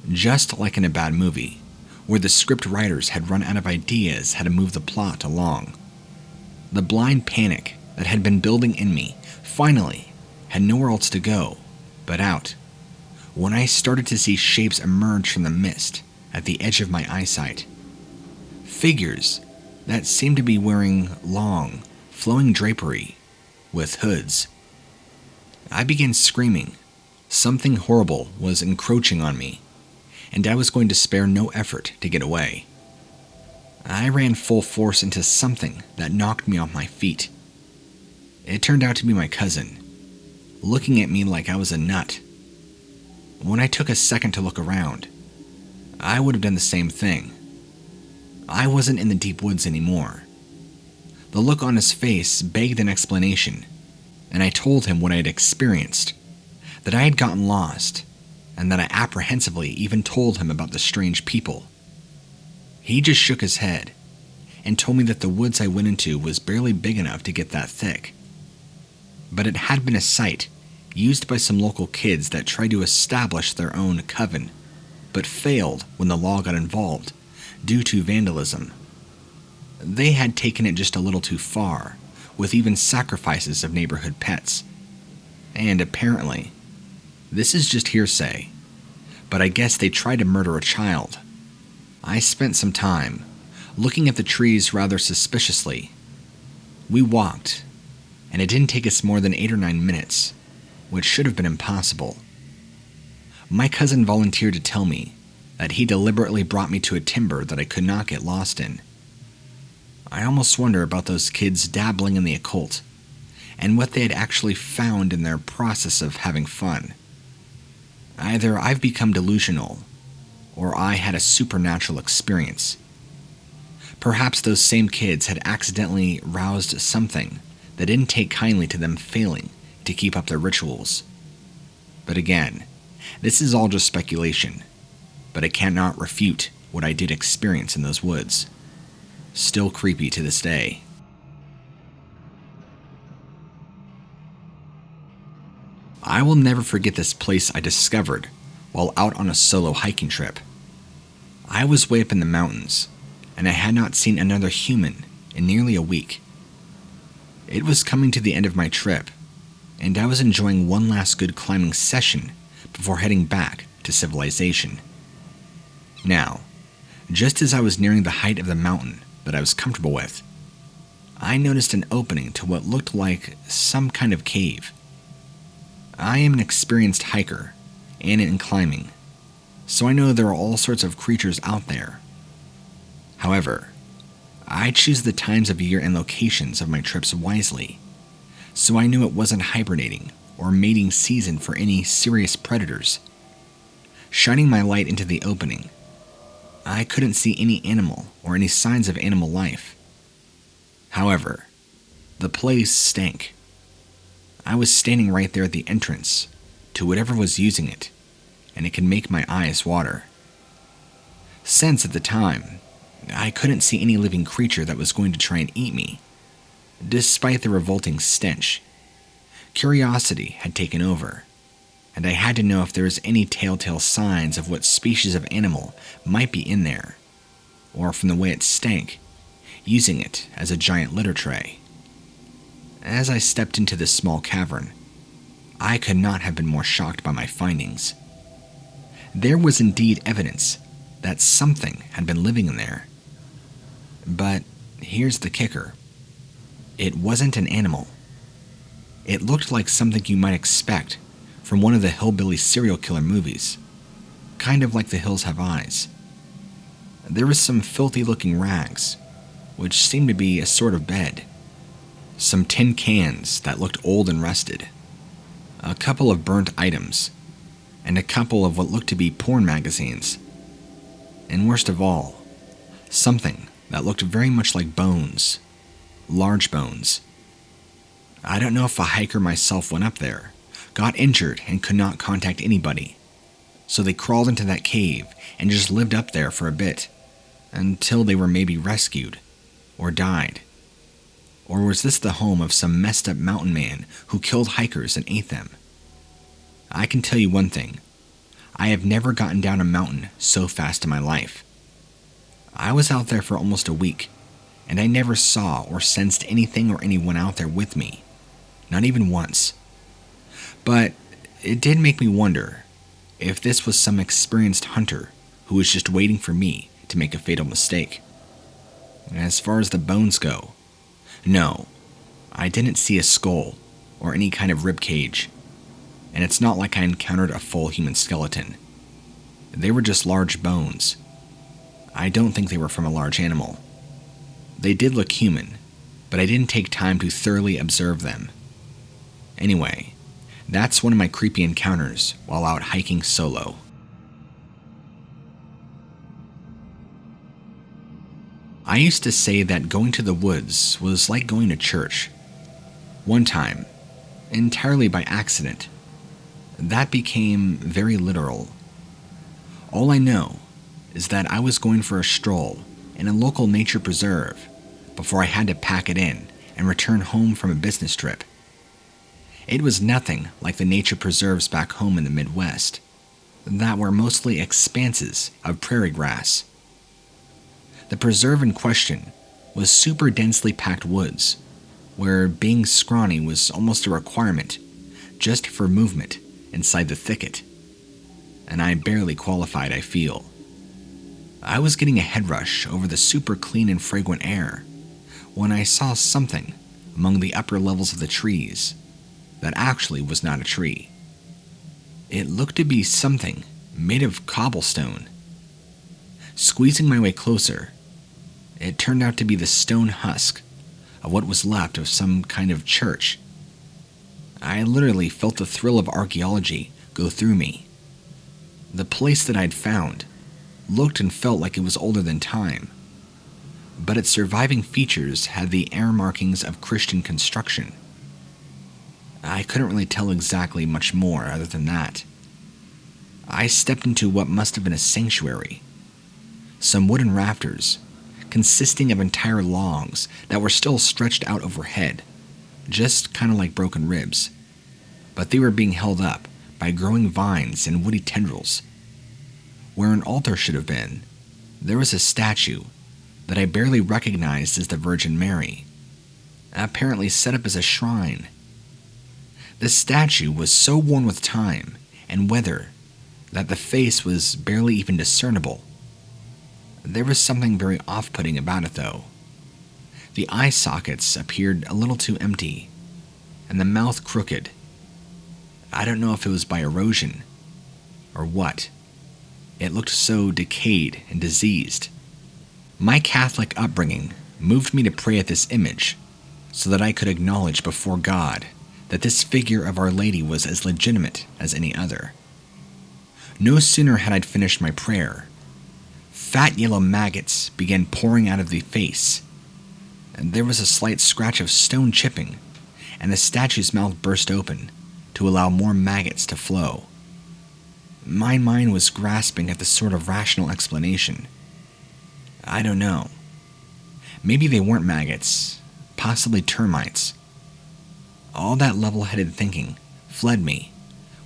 Just like in a bad movie, where the script writers had run out of ideas how to move the plot along. The blind panic that had been building in me finally had nowhere else to go but out, when I started to see shapes emerge from the mist at the edge of my eyesight. Figures that seemed to be wearing long, flowing drapery with hoods. I began screaming. Something horrible was encroaching on me, and I was going to spare no effort to get away. I ran full force into something that knocked me off my feet. It turned out to be my cousin, looking at me like I was a nut. When I took a second to look around, I would have done the same thing. I wasn't in the deep woods anymore. The look on his face begged an explanation, and I told him what I had experienced, that I had gotten lost, and that I apprehensively even told him about the strange people. He just shook his head and told me that the woods I went into was barely big enough to get that thick. But it had been a site used by some local kids that tried to establish their own coven, but failed when the law got involved due to vandalism. They had taken it just a little too far, with even sacrifices of neighborhood pets. And apparently, this is just hearsay, but I guess they tried to murder a child. I spent some time looking at the trees rather suspiciously. We walked, and it didn't take us more than 8 or 9 minutes, which should have been impossible. My cousin volunteered to tell me that he deliberately brought me to a timber that I could not get lost in. I almost wonder about those kids dabbling in the occult, and what they had actually found in their process of having fun. Either I've become delusional, or I had a supernatural experience. Perhaps those same kids had accidentally roused something that didn't take kindly to them failing to keep up their rituals. But again, this is all just speculation, but I cannot refute what I did experience in those woods. Still creepy to this day. I will never forget this place I discovered while out on a solo hiking trip. I was way up in the mountains, and I had not seen another human in nearly a week. It was coming to the end of my trip, and I was enjoying one last good climbing session before heading back to civilization. Now, just as I was nearing the height of the mountain that I was comfortable with, I noticed an opening to what looked like some kind of cave. I am an experienced hiker and in climbing, so I know there are all sorts of creatures out there. However, I choose the times of year and locations of my trips wisely, so I knew it wasn't hibernating or mating season for any serious predators. Shining my light into the opening, I couldn't see any animal or any signs of animal life. However, the place stank. I was standing right there at the entrance to whatever was using it, and it could make my eyes water. Since at the time, I couldn't see any living creature that was going to try and eat me, despite the revolting stench. Curiosity had taken over, and I had to know if there was any telltale signs of what species of animal might be in there, or from the way it stank, using it as a giant litter tray. As I stepped into this small cavern, I could not have been more shocked by my findings. There was indeed evidence that something had been living in there. But here's the kicker. It wasn't an animal. It looked like something you might expect from one of the hillbilly serial killer movies, kind of like The Hills Have Eyes. There was some filthy-looking rags, which seemed to be a sort of bed, some tin cans that looked old and rusted, a couple of burnt items, and a couple of what looked to be porn magazines. And worst of all, something that looked very much like bones, large bones. I don't know if a hiker myself went up there, got injured and could not contact anybody, so they crawled into that cave and just lived up there for a bit, until they were maybe rescued, or died. Or was this the home of some messed up mountain man who killed hikers and ate them? I can tell you one thing. I have never gotten down a mountain so fast in my life. I was out there for almost a week, and I never saw or sensed anything or anyone out there with me. Not even once. But it did make me wonder if this was some experienced hunter who was just waiting for me to make a fatal mistake. As far as the bones go, no, I didn't see a skull or any kind of rib cage, and it's not like I encountered a full human skeleton. They were just large bones. I don't think they were from a large animal. They did look human, but I didn't take time to thoroughly observe them. Anyway, that's one of my creepy encounters while out hiking solo. I used to say that going to the woods was like going to church. One time, entirely by accident, that became very literal. All I know is that I was going for a stroll in a local nature preserve before I had to pack it in and return home from a business trip. It was nothing like the nature preserves back home in the Midwest, that were mostly expanses of prairie grass. The preserve in question was super densely packed woods, where being scrawny was almost a requirement, just for movement inside the thicket. And I barely qualified, I feel. I was getting a head rush over the super clean and fragrant air when I saw something among the upper levels of the trees that actually was not a tree. It looked to be something made of cobblestone. Squeezing my way closer, it turned out to be the stone husk of what was left of some kind of church. I literally felt the thrill of archaeology go through me. The place that I'd found looked and felt like it was older than time, but its surviving features had the air markings of Christian construction. I couldn't really tell exactly much more other than that. I stepped into what must have been a sanctuary. Some wooden rafters, consisting of entire logs that were still stretched out overhead, just kind of like broken ribs, but they were being held up by growing vines and woody tendrils. Where an altar should have been, there was a statue that I barely recognized as the Virgin Mary, apparently set up as a shrine. The statue was so worn with time and weather that the face was barely even discernible. There was something very off-putting about it, though. The eye sockets appeared a little too empty, and the mouth crooked. I don't know if it was by erosion or what. It looked so decayed and diseased. My Catholic upbringing moved me to pray at this image so that I could acknowledge before God that this figure of Our Lady was as legitimate as any other. No sooner had I finished my prayer, fat yellow maggots began pouring out of the face, and there was a slight scratch of stone chipping, and the statue's mouth burst open to allow more maggots to flow. My mind was grasping at the sort of rational explanation. I don't know. Maybe they weren't maggots, possibly termites. All that level-headed thinking fled me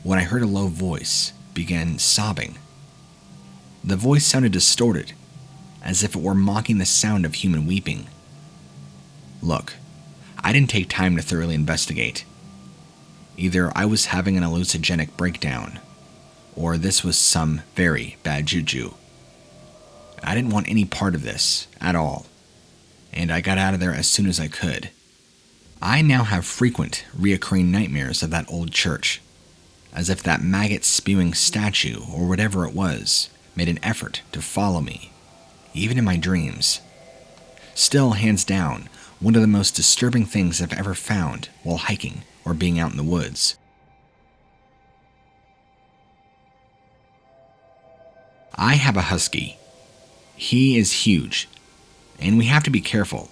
when I heard a low voice begin sobbing. The voice sounded distorted, as if it were mocking the sound of human weeping, Look, I didn't take time to thoroughly investigate. Either I was having an hallucinogenic breakdown, or this was some very bad juju. I didn't want any part of this at all, and I got out of there as soon as I could. I now have frequent, reoccurring nightmares of that old church, as if that maggot-spewing statue, or whatever it was, made an effort to follow me, even in my dreams. Still, hands down, one of the most disturbing things I've ever found while hiking or being out in the woods. I have a husky. He is huge, and we have to be careful,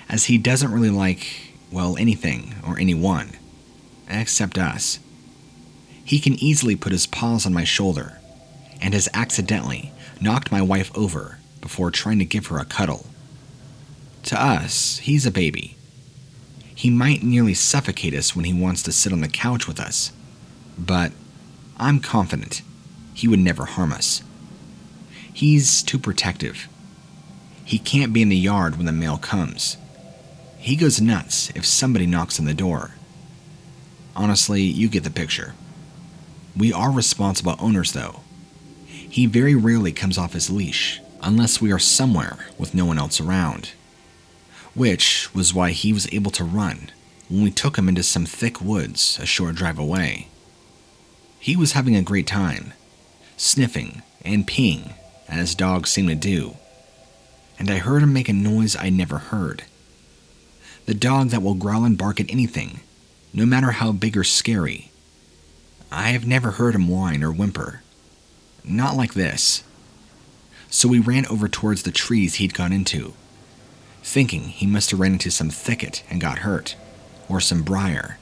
as he doesn't really like, well, anything or anyone, except us. He can easily put his paws on my shoulder, and has accidentally knocked my wife over before trying to give her a cuddle. To us, he's a baby. He might nearly suffocate us when he wants to sit on the couch with us, but I'm confident he would never harm us. He's too protective. He can't be in the yard when the mail comes. He goes nuts if somebody knocks on the door. Honestly, you get the picture. We are responsible owners, though. He very rarely comes off his leash, unless we are somewhere with no one else around. Which was why he was able to run when we took him into some thick woods a short drive away. He was having a great time, sniffing and peeing, as dogs seem to do, and I heard him make a noise I never heard. The dog that will growl and bark at anything, no matter how big or scary. I have never heard him whine or whimper. Not like this. So we ran over towards the trees he'd gone into, thinking he must have ran into some thicket and got hurt, or some briar.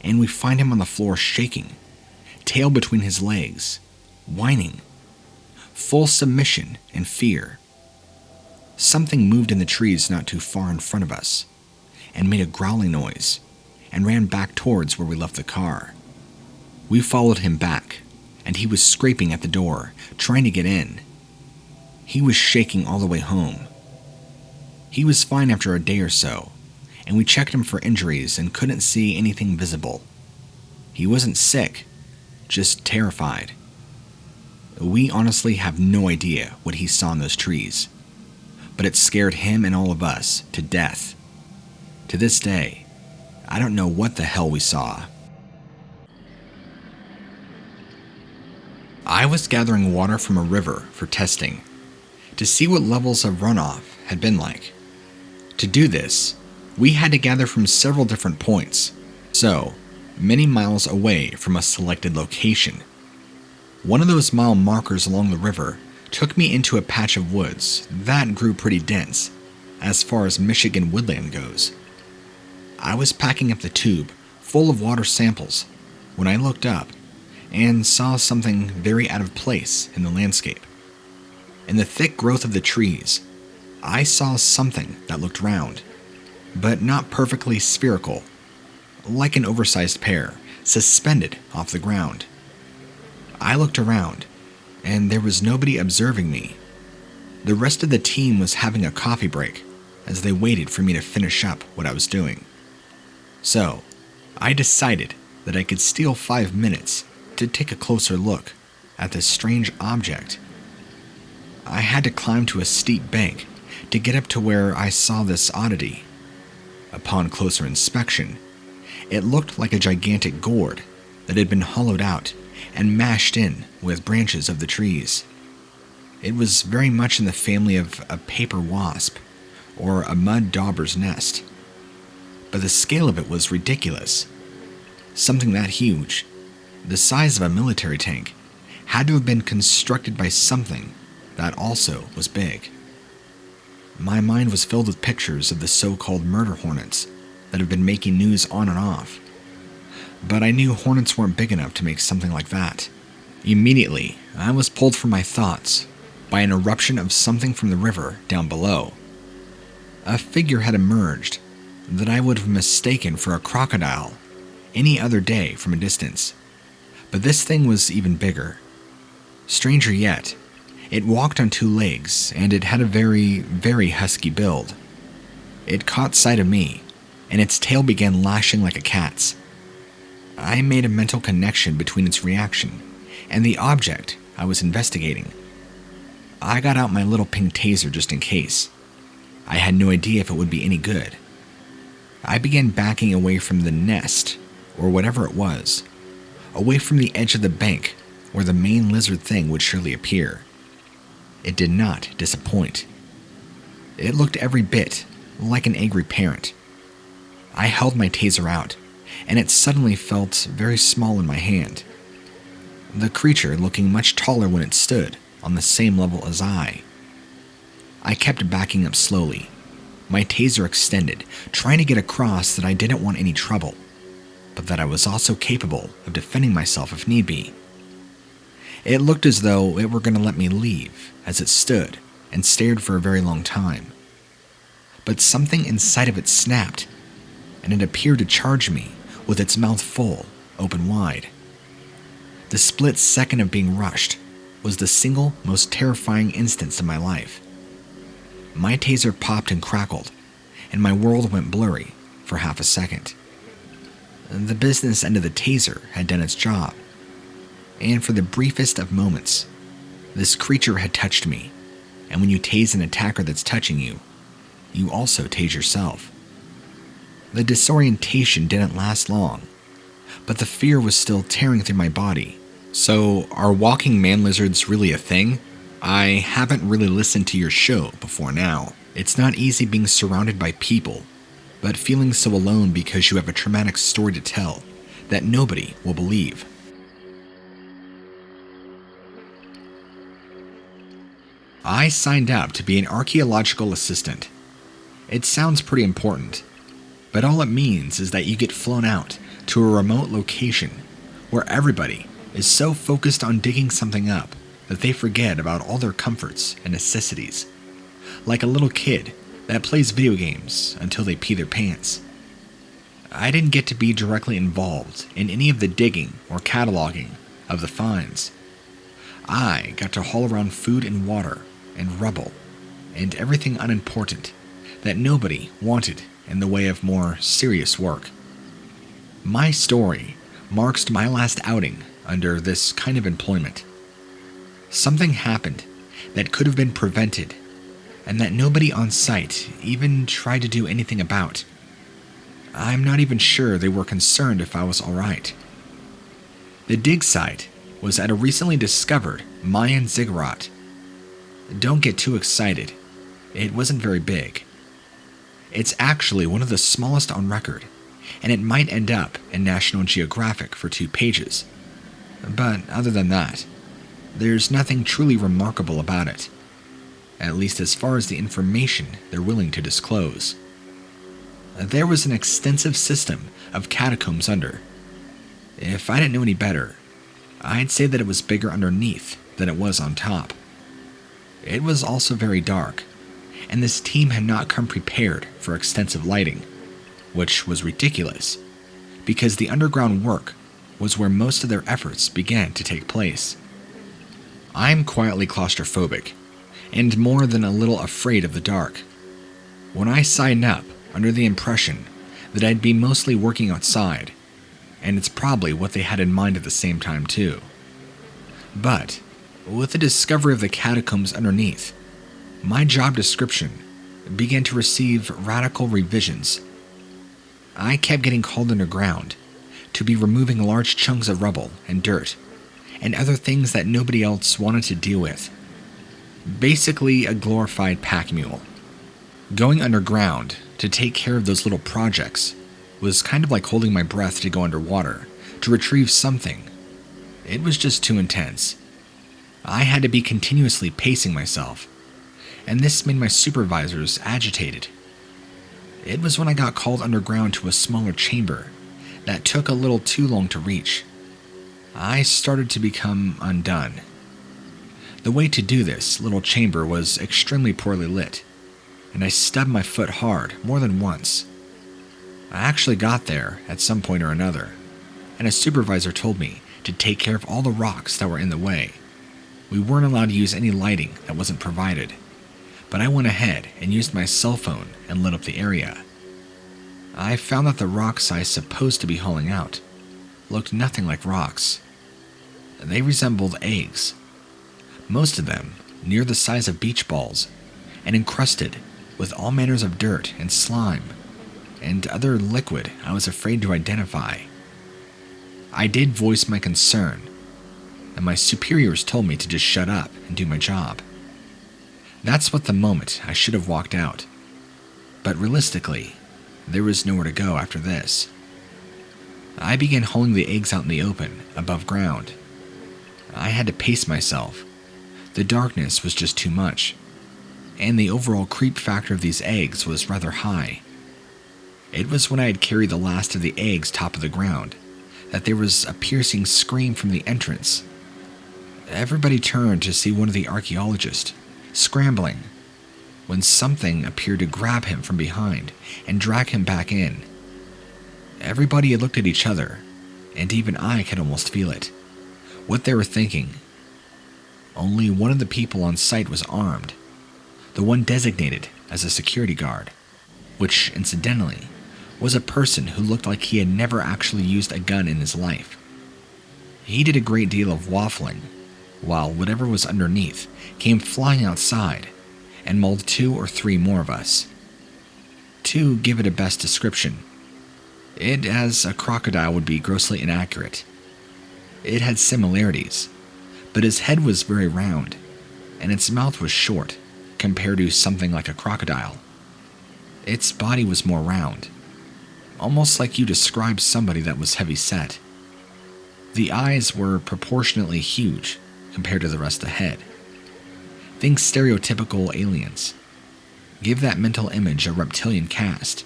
And we find him on the floor shaking, tail between his legs, whining, full submission and fear. Something moved in the trees not too far in front of us, and made a growling noise, and ran back towards where we left the car. We followed him back, and he was scraping at the door, trying to get in. He was shaking all the way home. He was fine after a day or so, and we checked him for injuries and couldn't see anything visible. He wasn't sick, just terrified. We honestly have no idea what he saw in those trees, but it scared him and all of us to death. To this day, I don't know what the hell we saw. I was gathering water from a river for testing, to see what levels of runoff had been like. To do this, we had to gather from several different points, so many miles away from a selected location. One of those mile markers along the river took me into a patch of woods that grew pretty dense, as far as Michigan woodland goes. I was packing up the tube full of water samples when I looked up and saw something very out of place in the landscape. In the thick growth of the trees, I saw something that looked round, but not perfectly spherical, like an oversized pear suspended off the ground. I looked around, and there was nobody observing me. The rest of the team was having a coffee break as they waited for me to finish up what I was doing. So, I decided that I could steal 5 minutes to take a closer look at this strange object. I had to climb to a steep bank to get up to where I saw this oddity. Upon closer inspection, it looked like a gigantic gourd that had been hollowed out and mashed in with branches of the trees. It was very much in the family of a paper wasp or a mud dauber's nest, but the scale of it was ridiculous. Something that huge, the size of a military tank, had to have been constructed by something that also was big. My mind was filled with pictures of the so-called murder hornets that have been making news on and off, but I knew hornets weren't big enough to make something like that. Immediately, I was pulled from my thoughts by an eruption of something from the river down below. A figure had emerged that I would have mistaken for a crocodile any other day from a distance, but this thing was even bigger. Stranger yet, it walked on 2 legs, and it had a very, very husky build. It caught sight of me, and its tail began lashing like a cat's. I made a mental connection between its reaction and the object I was investigating. I got out my little pink taser just in case. I had no idea if it would be any good. I began backing away from the nest, or whatever it was, away from the edge of the bank where the main lizard thing would surely appear. It did not disappoint. It looked every bit like an angry parent. I held my taser out, and it suddenly felt very small in my hand. The creature looking much taller when it stood on the same level as I. I kept backing up slowly, my taser extended, trying to get across that I didn't want any trouble, but that I was also capable of defending myself if need be. It looked as though it were going to let me leave as it stood and stared for a very long time. But something inside of it snapped, and it appeared to charge me with its mouth full, open wide. The split second of being rushed was the single most terrifying instance of my life. My taser popped and crackled, and my world went blurry for half a second. The business end of the taser had done its job, and for the briefest of moments, this creature had touched me, and when you tase an attacker that's touching you, you also tase yourself. The disorientation didn't last long, but the fear was still tearing through my body. So, are walking man lizards really a thing? I haven't really listened to your show before now. It's not easy being surrounded by people, but feeling so alone because you have a traumatic story to tell that nobody will believe. I signed up to be an archaeological assistant. It sounds pretty important, but all it means is that you get flown out to a remote location where everybody is so focused on digging something up that they forget about all their comforts and necessities, like a little kid that plays video games until they pee their pants. I didn't get to be directly involved in any of the digging or cataloging of the finds. I got to haul around food and water and rubble and everything unimportant that nobody wanted in the way of more serious work. My story marks my last outing under this kind of employment. Something happened that could have been prevented, and that nobody on site even tried to do anything about. I'm not even sure they were concerned if I was alright. The dig site was at a recently discovered Mayan ziggurat. Don't get too excited. It wasn't very big. It's actually one of the smallest on record, and it might end up in National Geographic for 2 pages. But other than that, there's nothing truly remarkable about it, at least as far as the information they're willing to disclose. There was an extensive system of catacombs under. If I didn't know any better, I'd say that it was bigger underneath than it was on top. It was also very dark, and this team had not come prepared for extensive lighting, which was ridiculous, because the underground work was where most of their efforts began to take place. I'm quietly claustrophobic, and more than a little afraid of the dark. When I signed up under the impression that I'd be mostly working outside, and it's probably what they had in mind at the same time too. But with the discovery of the catacombs underneath, my job description began to receive radical revisions. I kept getting called underground to be removing large chunks of rubble and dirt, and other things that nobody else wanted to deal with. Basically a glorified pack mule. Going underground to take care of those little projects was kind of like holding my breath to go underwater to retrieve something. It was just too intense. I had to be continuously pacing myself, and this made my supervisors agitated. It was when I got called underground to a smaller chamber that took a little too long to reach. I started to become undone. The way to do this little chamber was extremely poorly lit, and I stubbed my foot hard more than once. I actually got there at some point or another, and a supervisor told me to take care of all the rocks that were in the way. We weren't allowed to use any lighting that wasn't provided, but I went ahead and used my cell phone and lit up the area. I found that the rocks I supposed to be hauling out looked nothing like rocks. They resembled eggs, most of them near the size of beach balls and encrusted with all manners of dirt and slime and other liquid I was afraid to identify. I did voice my concern, and my superiors told me to just shut up and do my job. That's what the moment I should have walked out, but realistically, there was nowhere to go after this. I began hauling the eggs out in the open, above ground. I had to pace myself. The darkness was just too much, and the overall creep factor of these eggs was rather high. It was when I had carried the last of the eggs top of the ground that there was a piercing scream from the entrance. Everybody turned to see one of the archaeologists, scrambling, when something appeared to grab him from behind and drag him back in. Everybody had looked at each other, and even I could almost feel it, what they were thinking. Only one of the people on site was armed, the one designated as a security guard, which, incidentally, was a person who looked like he had never actually used a gun in his life. He did a great deal of waffling, while whatever was underneath came flying outside and mauled 2 or 3 more of us. To give it a best description, it as a crocodile would be grossly inaccurate. It had similarities, but his head was very round, and its mouth was short compared to something like a crocodile. Its body was more round, almost like you described somebody that was heavy set. The eyes were proportionately huge compared to the rest of the head. Think stereotypical aliens. Give that mental image a reptilian cast,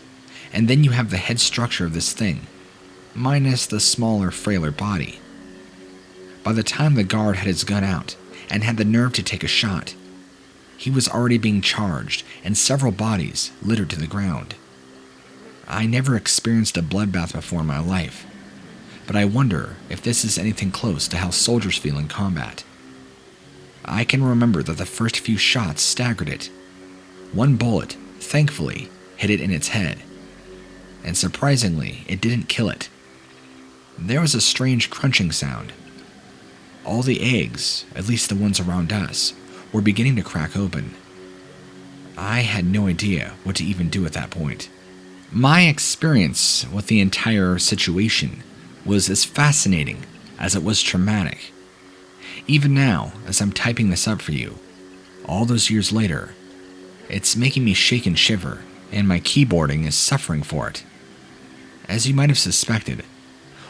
and then you have the head structure of this thing, minus the smaller, frailer body. By the time the guard had his gun out and had the nerve to take a shot, he was already being charged and several bodies littered to the ground. I never experienced a bloodbath before in my life, but I wonder if this is anything close to how soldiers feel in combat. I can remember that the first few shots staggered it. One bullet, thankfully, hit it in its head, and surprisingly, it didn't kill it. There was a strange crunching sound. All the eggs, at least the ones around us, were beginning to crack open. I had no idea what to even do at that point. My experience with the entire situation was as fascinating as it was traumatic. Even now, as I'm typing this up for you, all those years later, it's making me shake and shiver, and my keyboarding is suffering for it. As you might have suspected,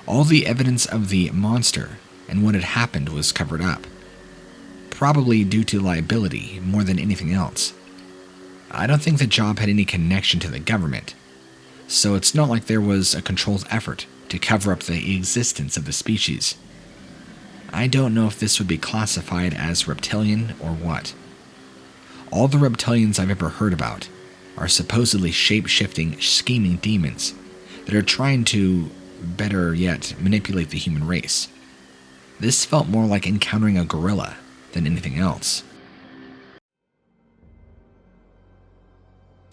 all the evidence of the monster and what had happened was covered up, probably due to liability more than anything else. I don't think the job had any connection to the government, so it's not like there was a controlled effort to cover up the existence of the species. I don't know if this would be classified as reptilian or what. All the reptilians I've ever heard about are supposedly shape-shifting, scheming demons that are trying to, better yet, manipulate the human race. This felt more like encountering a gorilla than anything else.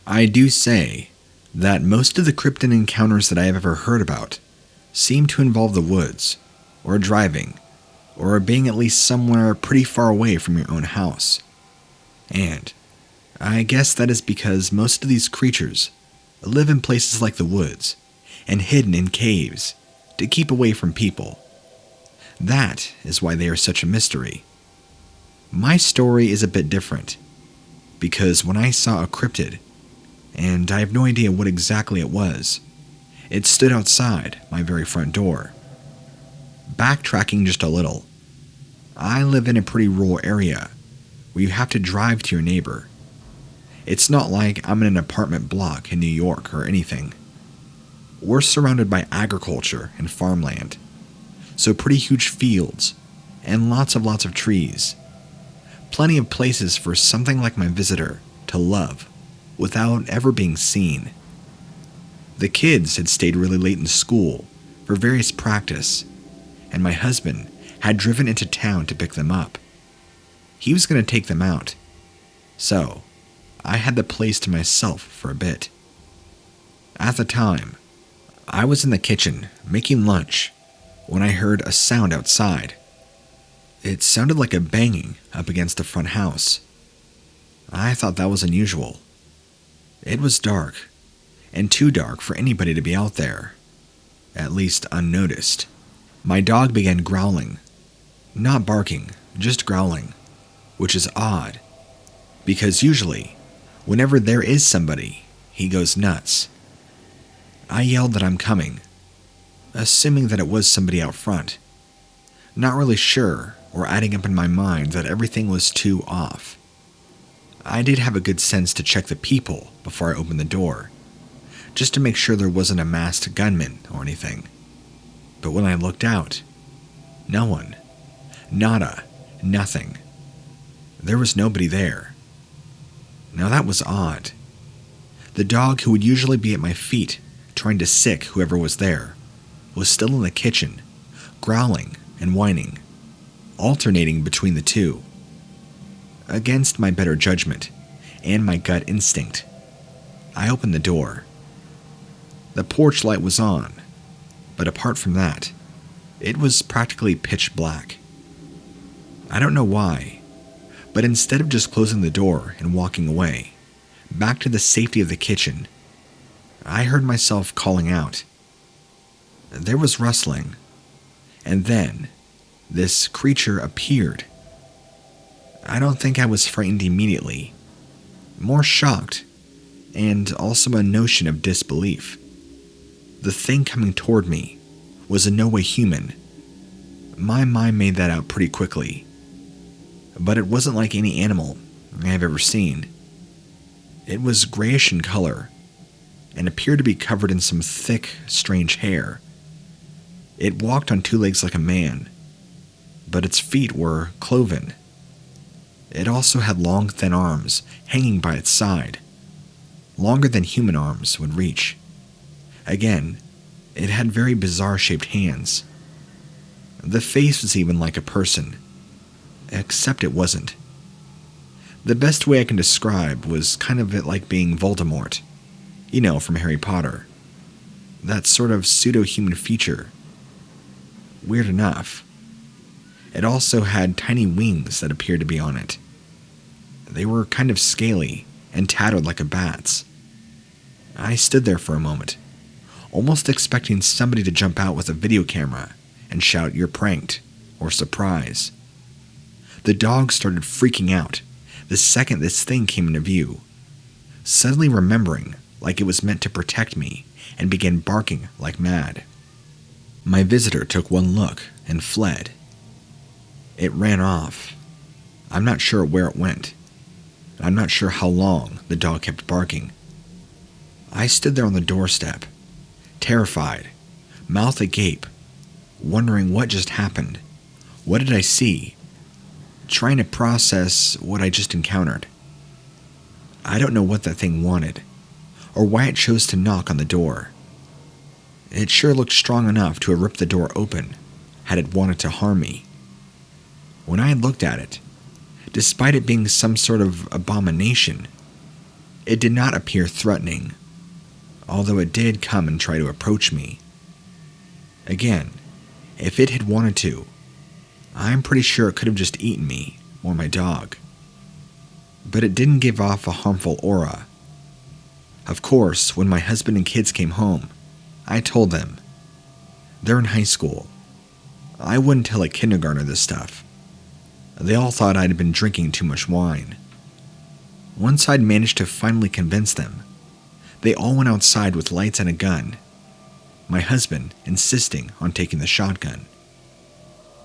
I do say that most of the cryptid encounters that I have ever heard about seem to involve the woods, or driving, or being at least somewhere pretty far away from your own house. And I guess that is because most of these creatures live in places like the woods and hidden in caves to keep away from people. That is why they are such a mystery. My story is a bit different, because when I saw a cryptid, and I have no idea what exactly it was, it stood outside my very front door. Backtracking just a little, I live in a pretty rural area where you have to drive to your neighbor. It's not like I'm in an apartment block in New York or anything. We're surrounded by agriculture and farmland, so pretty huge fields and lots of trees. Plenty of places for something like my visitor to love without ever being seen. The kids had stayed really late in school for various practice, and my husband had driven into town to pick them up. He was going to take them out, so I had the place to myself for a bit. At the time, I was in the kitchen making lunch when I heard a sound outside. It sounded like a banging up against the front house. I thought that was unusual. It was dark, and too dark for anybody to be out there, at least unnoticed. My dog began growling. Not barking, just growling, which is odd, because usually, whenever there is somebody, he goes nuts. I yelled that I'm coming, assuming that it was somebody out front. Not really sure, or adding up in my mind that everything was too off. I did have a good sense to check the people before I opened the door, just to make sure there wasn't a masked gunman or anything. But when I looked out, no one. Nada. Nothing. There was nobody there. Now that was odd. The dog who would usually be at my feet, trying to sick whoever was there, was still in the kitchen, growling and whining, alternating between the two. Against my better judgment and my gut instinct, I opened the door. The porch light was on, but apart from that, it was practically pitch black. I don't know why, but instead of just closing the door and walking away, back to the safety of the kitchen, I heard myself calling out. There was rustling, and then this creature appeared. I don't think I was frightened immediately, more shocked, and also a notion of disbelief. The thing coming toward me was in no way human. My mind made that out pretty quickly, but it wasn't like any animal I have ever seen. It was grayish in color, and appeared to be covered in some thick, strange hair. It walked on two legs like a man, but its feet were cloven. It also had long, thin arms hanging by its side, longer than human arms would reach. Again, it had very bizarre-shaped hands. The face was even like a person, except it wasn't. The best way I can describe was kind of it like being Voldemort, you know, from Harry Potter. That sort of pseudo-human feature. Weird enough. It also had tiny wings that appeared to be on it. They were kind of scaly and tattered like a bat's. I stood there for a moment, almost expecting somebody to jump out with a video camera and shout, "You're pranked," or "Surprise." The dog started freaking out the second this thing came into view, suddenly remembering like it was meant to protect me, and began barking like mad. My visitor took one look and fled. It ran off. I'm not sure where it went. I'm not sure how long the dog kept barking. I stood there on the doorstep, terrified, mouth agape, wondering what just happened. What did I see? Trying to process what I just encountered. I don't know what that thing wanted, or why it chose to knock on the door. It sure looked strong enough to have ripped the door open, had it wanted to harm me. When I looked at it, despite it being some sort of abomination, it did not appear threatening, although it did come and try to approach me. Again, if it had wanted to, I'm pretty sure it could have just eaten me, or my dog. But it didn't give off a harmful aura. Of course, when my husband and kids came home, I told them. They're in high school. I wouldn't tell a kindergartner this stuff. They all thought I'd been drinking too much wine. Once I'd managed to finally convince them, they all went outside with lights and a gun, my husband insisting on taking the shotgun.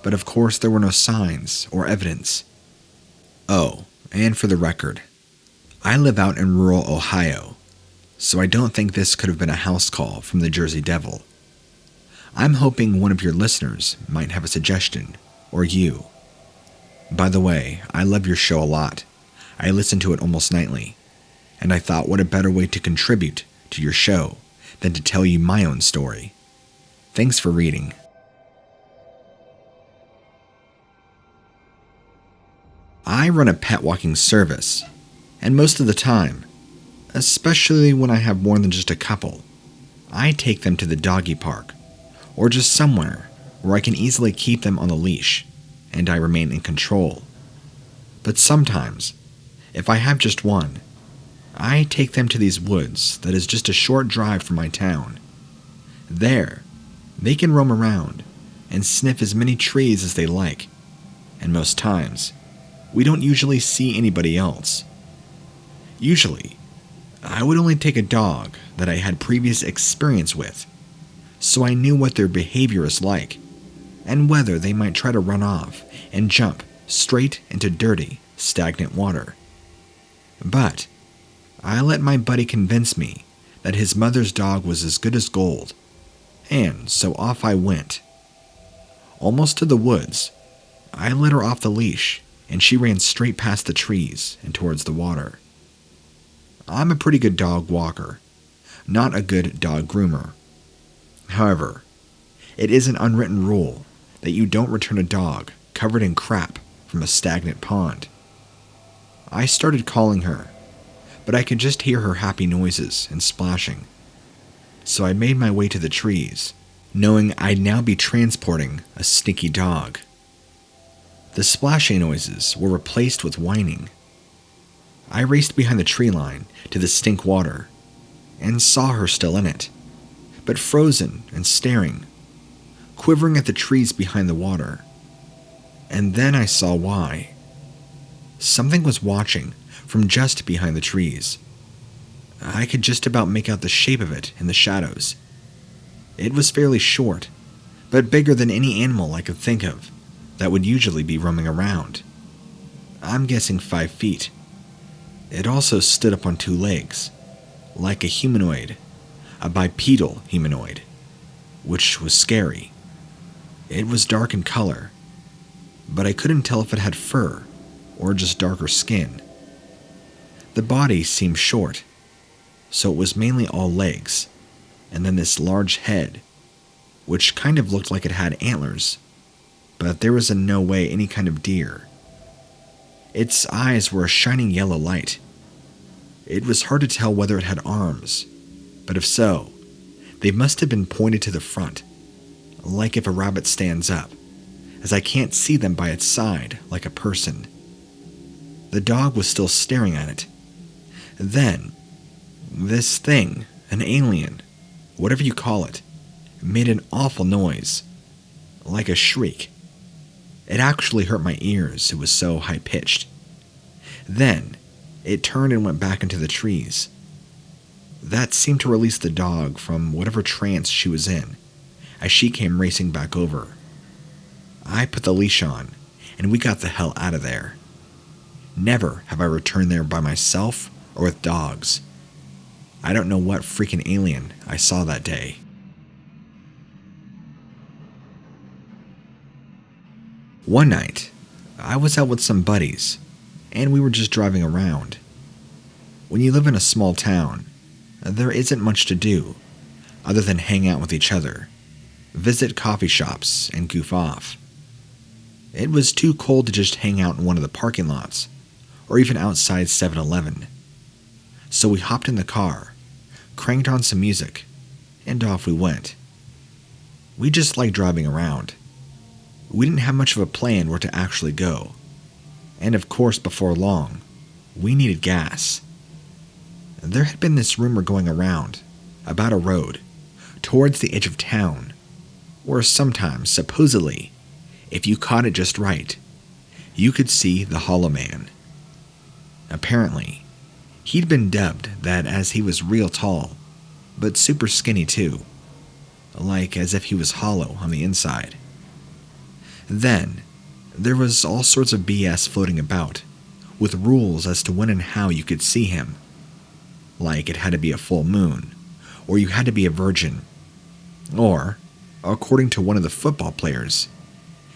But of course there were no signs or evidence. Oh, and for the record, I live out in rural Ohio, so I don't think this could have been a house call from the Jersey Devil. I'm hoping one of your listeners might have a suggestion, or you. By the way, I love your show a lot. I listen to it almost nightly, and I thought what a better way to contribute to your show than to tell you my own story. Thanks for reading. I run a pet walking service, And most of the time, especially when I have more than just a couple, I take them to the doggy park, or just somewhere where I can easily keep them on the leash, and I remain in control. But sometimes, if I have just one, I take them to these woods that is just a short drive from my town. There, they can roam around and sniff as many trees as they like, and most times, we don't usually see anybody else. Usually, I would only take a dog that I had previous experience with, so I knew what their behavior is like, and whether they might try to run off and jump straight into dirty, stagnant water. But I let my buddy convince me that his mother's dog was as good as gold, and so off I went. Almost to the woods, I let her off the leash, and she ran straight past the trees and towards the water. I'm a pretty good dog walker, not a good dog groomer. However, it is an unwritten rule that you don't return a dog covered in crap from a stagnant pond. I started calling her, but I could just hear her happy noises and splashing. So I made my way to the trees, knowing I'd now be transporting a stinky dog. The splashing noises were replaced with whining. I raced behind the tree line to the stink water, and saw her still in it, but frozen and staring, quivering at the trees behind the water. And then I saw why. Something was watching from just behind the trees. I could just about make out the shape of it in the shadows. It was fairly short, but bigger than any animal I could think of that would usually be roaming around. I'm guessing 5 feet. It also stood up on 2 legs, like a humanoid, a bipedal humanoid, which was scary. It was dark in color, but I couldn't tell if it had fur or just darker skin. The body seemed short, so it was mainly all legs, and then this large head, which kind of looked like it had antlers, but there was in no way any kind of deer. Its eyes were a shining yellow light. It was hard to tell whether it had arms, but if so, they must have been pointed to the front, like if a rabbit stands up, as I can't see them by its side like a person. The dog was still staring at it. Then, this thing, an alien, whatever you call it, made an awful noise, like a shriek. It actually hurt my ears, it was so high-pitched. Then, it turned and went back into the trees. That seemed to release the dog from whatever trance she was in, as she came racing back over. I put the leash on, and we got the hell out of there. Never have I returned there by myself or with dogs. I don't know what freaking alien I saw that day. One night, I was out with some buddies, and we were just driving around. When you live in a small town, there isn't much to do other than hang out with each other, visit coffee shops, and goof off. It was too cold to just hang out in one of the parking lots, or even outside 7-Eleven. So we hopped in the car, cranked on some music, and off we went. We just liked driving around. We didn't have much of a plan where to actually go, and of course before long, we needed gas. There had been this rumor going around about a road towards the edge of town, where sometimes, supposedly, if you caught it just right, you could see the Hollow Man. Apparently, he'd been dubbed that as he was real tall, but super skinny too, like as if he was hollow on the inside. Then, there was all sorts of BS floating about, with rules as to when and how you could see him. Like it had to be a full moon, or you had to be a virgin, or, according to one of the football players,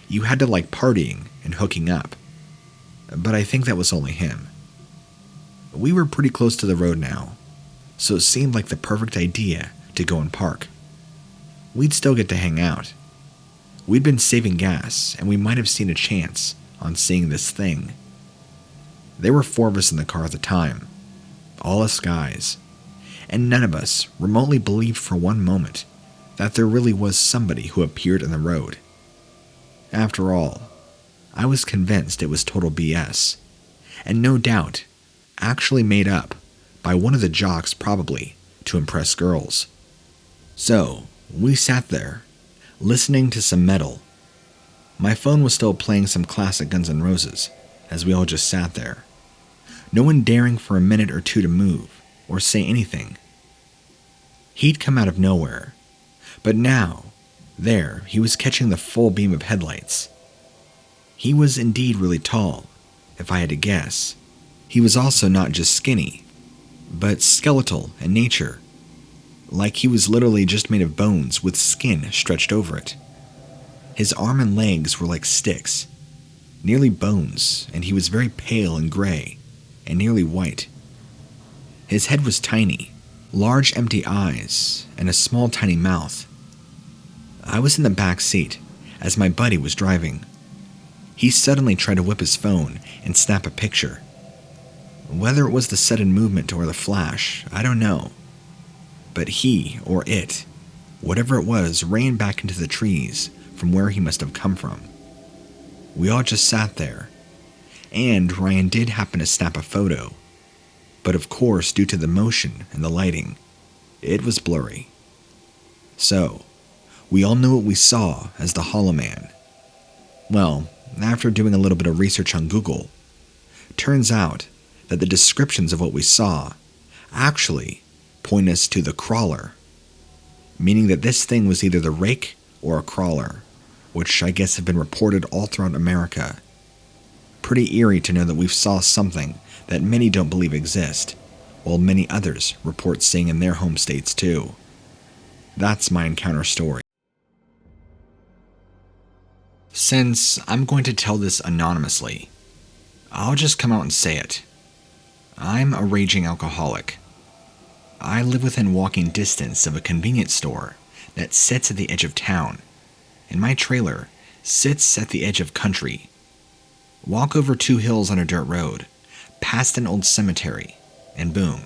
you had to like partying and hooking up. But I think that was only him. We were pretty close to the road now, so it seemed like the perfect idea to go and park. We'd still get to hang out. We'd been saving gas, and we might have seen a chance on seeing this thing. There were 4 of us in the car at the time, all us guys, and none of us remotely believed for one moment that there really was somebody who appeared in the road. After all, I was convinced it was total BS, and no doubt actually made up by one of the jocks, probably to impress girls. So we sat there, listening to some metal. My phone was still playing some classic Guns N' Roses, as we all just sat there, no one daring for a minute or two to move or say anything. He'd come out of nowhere, but now, there, he was catching the full beam of headlights. He was indeed really tall, if I had to guess. He was also not just skinny, but skeletal in nature, like he was literally just made of bones with skin stretched over it. His arm and legs were like sticks, nearly bones, and he was very pale and gray, and nearly white. His head was tiny, large empty eyes, and a small tiny mouth. I was in the back seat, as my buddy was driving. He suddenly tried to whip his phone and snap a picture. Whether it was the sudden movement or the flash, I don't know. But he, or it, whatever it was, ran back into the trees from where he must have come from. We all just sat there, and Ryan did happen to snap a photo, but of course, due to the motion and the lighting, it was blurry. So, we all knew what we saw as the Hollow Man. Well, after doing a little bit of research on Google, turns out that the descriptions of what we saw actually point us to the crawler, meaning that this thing was either the rake or a crawler, which I guess have been reported all throughout America. Pretty eerie to know that we've saw something that many don't believe exist, while many others report seeing in their home states too. That's my encounter story. Since I'm going to tell this anonymously, I'll just come out and say it. I'm a raging alcoholic. I live within walking distance of a convenience store that sits at the edge of town, and my trailer sits at the edge of country. Walk over 2 hills on a dirt road, past an old cemetery, and boom,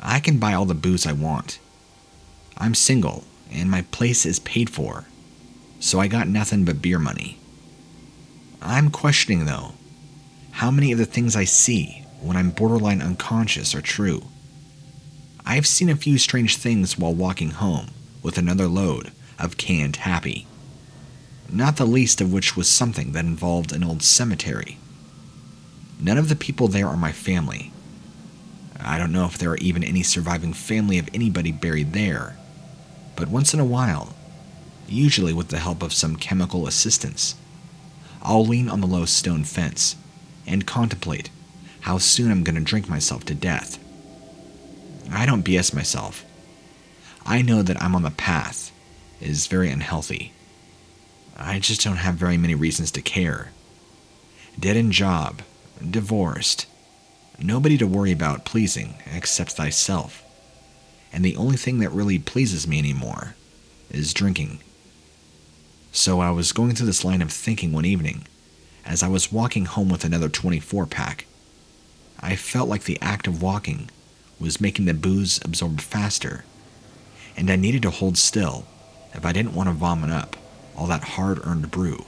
I can buy all the booze I want. I'm single, and my place is paid for, so I got nothing but beer money. I'm questioning, though, how many of the things I see when I'm borderline unconscious are true. I've seen a few strange things while walking home with another load of canned happy, not the least of which was something that involved an old cemetery. None of the people there are my family. I don't know if there are even any surviving family of anybody buried there, but once in a while, usually with the help of some chemical assistance, I'll lean on the low stone fence and contemplate how soon I'm going to drink myself to death. I don't BS myself. I know that I'm on the path is very unhealthy. I just don't have very many reasons to care. Dead-end job, divorced, nobody to worry about pleasing except thyself. And the only thing that really pleases me anymore is drinking. So I was going through this line of thinking one evening as I was walking home with another 24-pack. I felt like the act of walking was making the booze absorb faster, and I needed to hold still if I didn't want to vomit up all that hard-earned brew.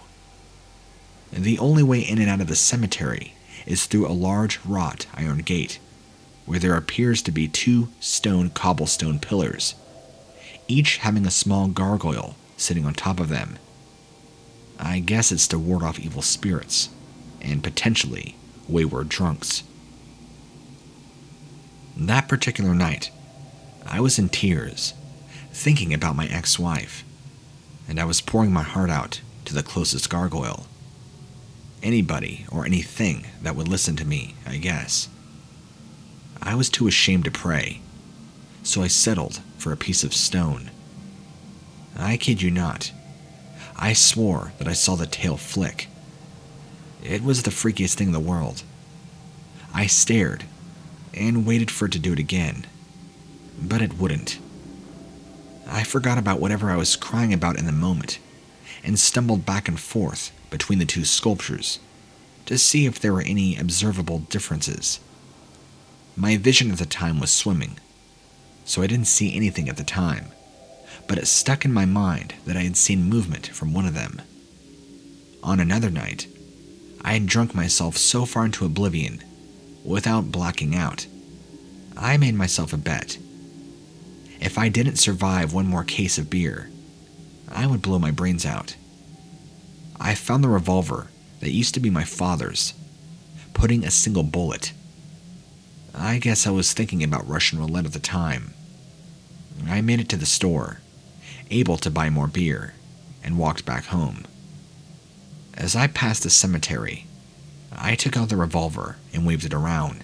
The only way in and out of the cemetery is through a large wrought iron gate, where there appears to be 2 stone cobblestone pillars, each having a small gargoyle sitting on top of them. I guess it's to ward off evil spirits, and potentially wayward drunks. That particular night, I was in tears, thinking about my ex-wife, and I was pouring my heart out to the closest gargoyle. Anybody or anything that would listen to me, I guess. I was too ashamed to pray, so I settled for a piece of stone. I kid you not, I swore that I saw the tail flick. It was the freakiest thing in the world. I stared and waited for it to do it again, but it wouldn't. I forgot about whatever I was crying about in the moment and stumbled back and forth between the 2 sculptures, to see if there were any observable differences. My vision at the time was swimming, so I didn't see anything at the time, but it stuck in my mind that I had seen movement from one of them. On another night, I had drunk myself so far into oblivion, without blacking out, I made myself a bet. If I didn't survive one more case of beer, I would blow my brains out. I found the revolver that used to be my father's, putting a single bullet. I guess I was thinking about Russian roulette at the time. I made it to the store, able to buy more beer, and walked back home. As I passed the cemetery, I took out the revolver and waved it around.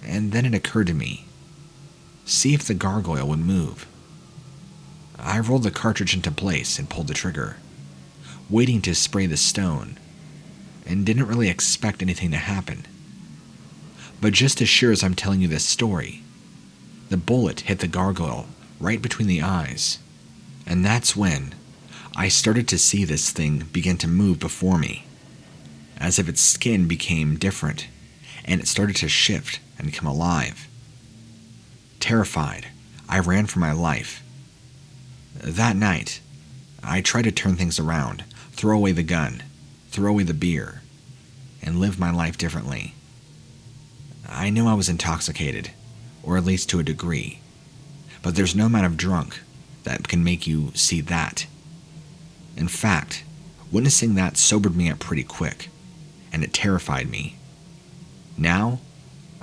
And then it occurred to me, see if the gargoyle would move. I rolled the cartridge into place and pulled the trigger, waiting to spray the stone, and didn't really expect anything to happen. But just as sure as I'm telling you this story, the bullet hit the gargoyle right between the eyes, and that's when I started to see this thing begin to move before me, as if its skin became different, and it started to shift and come alive. Terrified, I ran for my life. That night, I tried to turn things around, throw away the gun, throw away the beer, and live my life differently. I knew I was intoxicated, or at least to a degree, but there's no amount of drunk that can make you see that. In fact, witnessing that sobered me up pretty quick, and it terrified me. Now,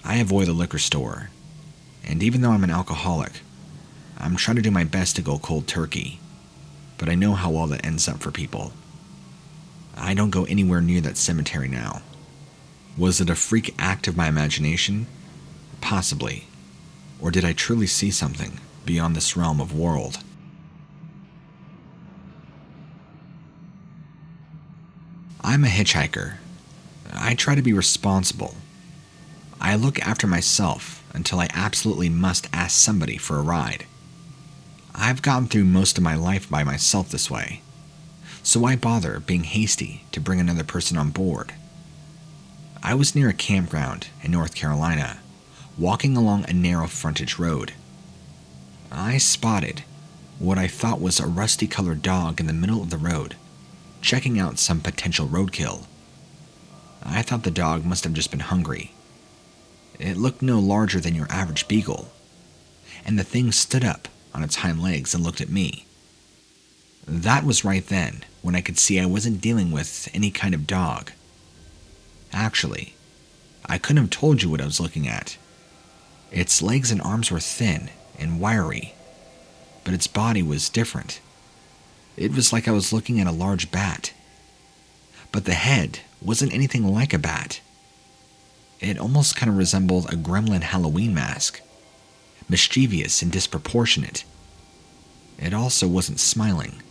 I avoid the liquor store, and even though I'm an alcoholic, I'm trying to do my best to go cold turkey, but I know how well that ends up for people. I don't go anywhere near that cemetery now. Was it a freak act of my imagination? Possibly. Or did I truly see something beyond this realm of world? I'm a hitchhiker. I try to be responsible. I look after myself until I absolutely must ask somebody for a ride. I've gotten through most of my life by myself this way, so why bother being hasty to bring another person on board? I was near a campground in North Carolina, walking along a narrow frontage road. I spotted what I thought was a rusty-colored dog in the middle of the road, checking out some potential roadkill. I thought the dog must have just been hungry. It looked no larger than your average beagle, and the thing stood up on its hind legs and looked at me. That was right then when I could see I wasn't dealing with any kind of dog. Actually, I couldn't have told you what I was looking at. Its legs and arms were thin and wiry, but its body was different. It was like I was looking at a large bat. But the head wasn't anything like a bat. It almost kind of resembled a gremlin Halloween mask, mischievous and disproportionate. It also wasn't smiling.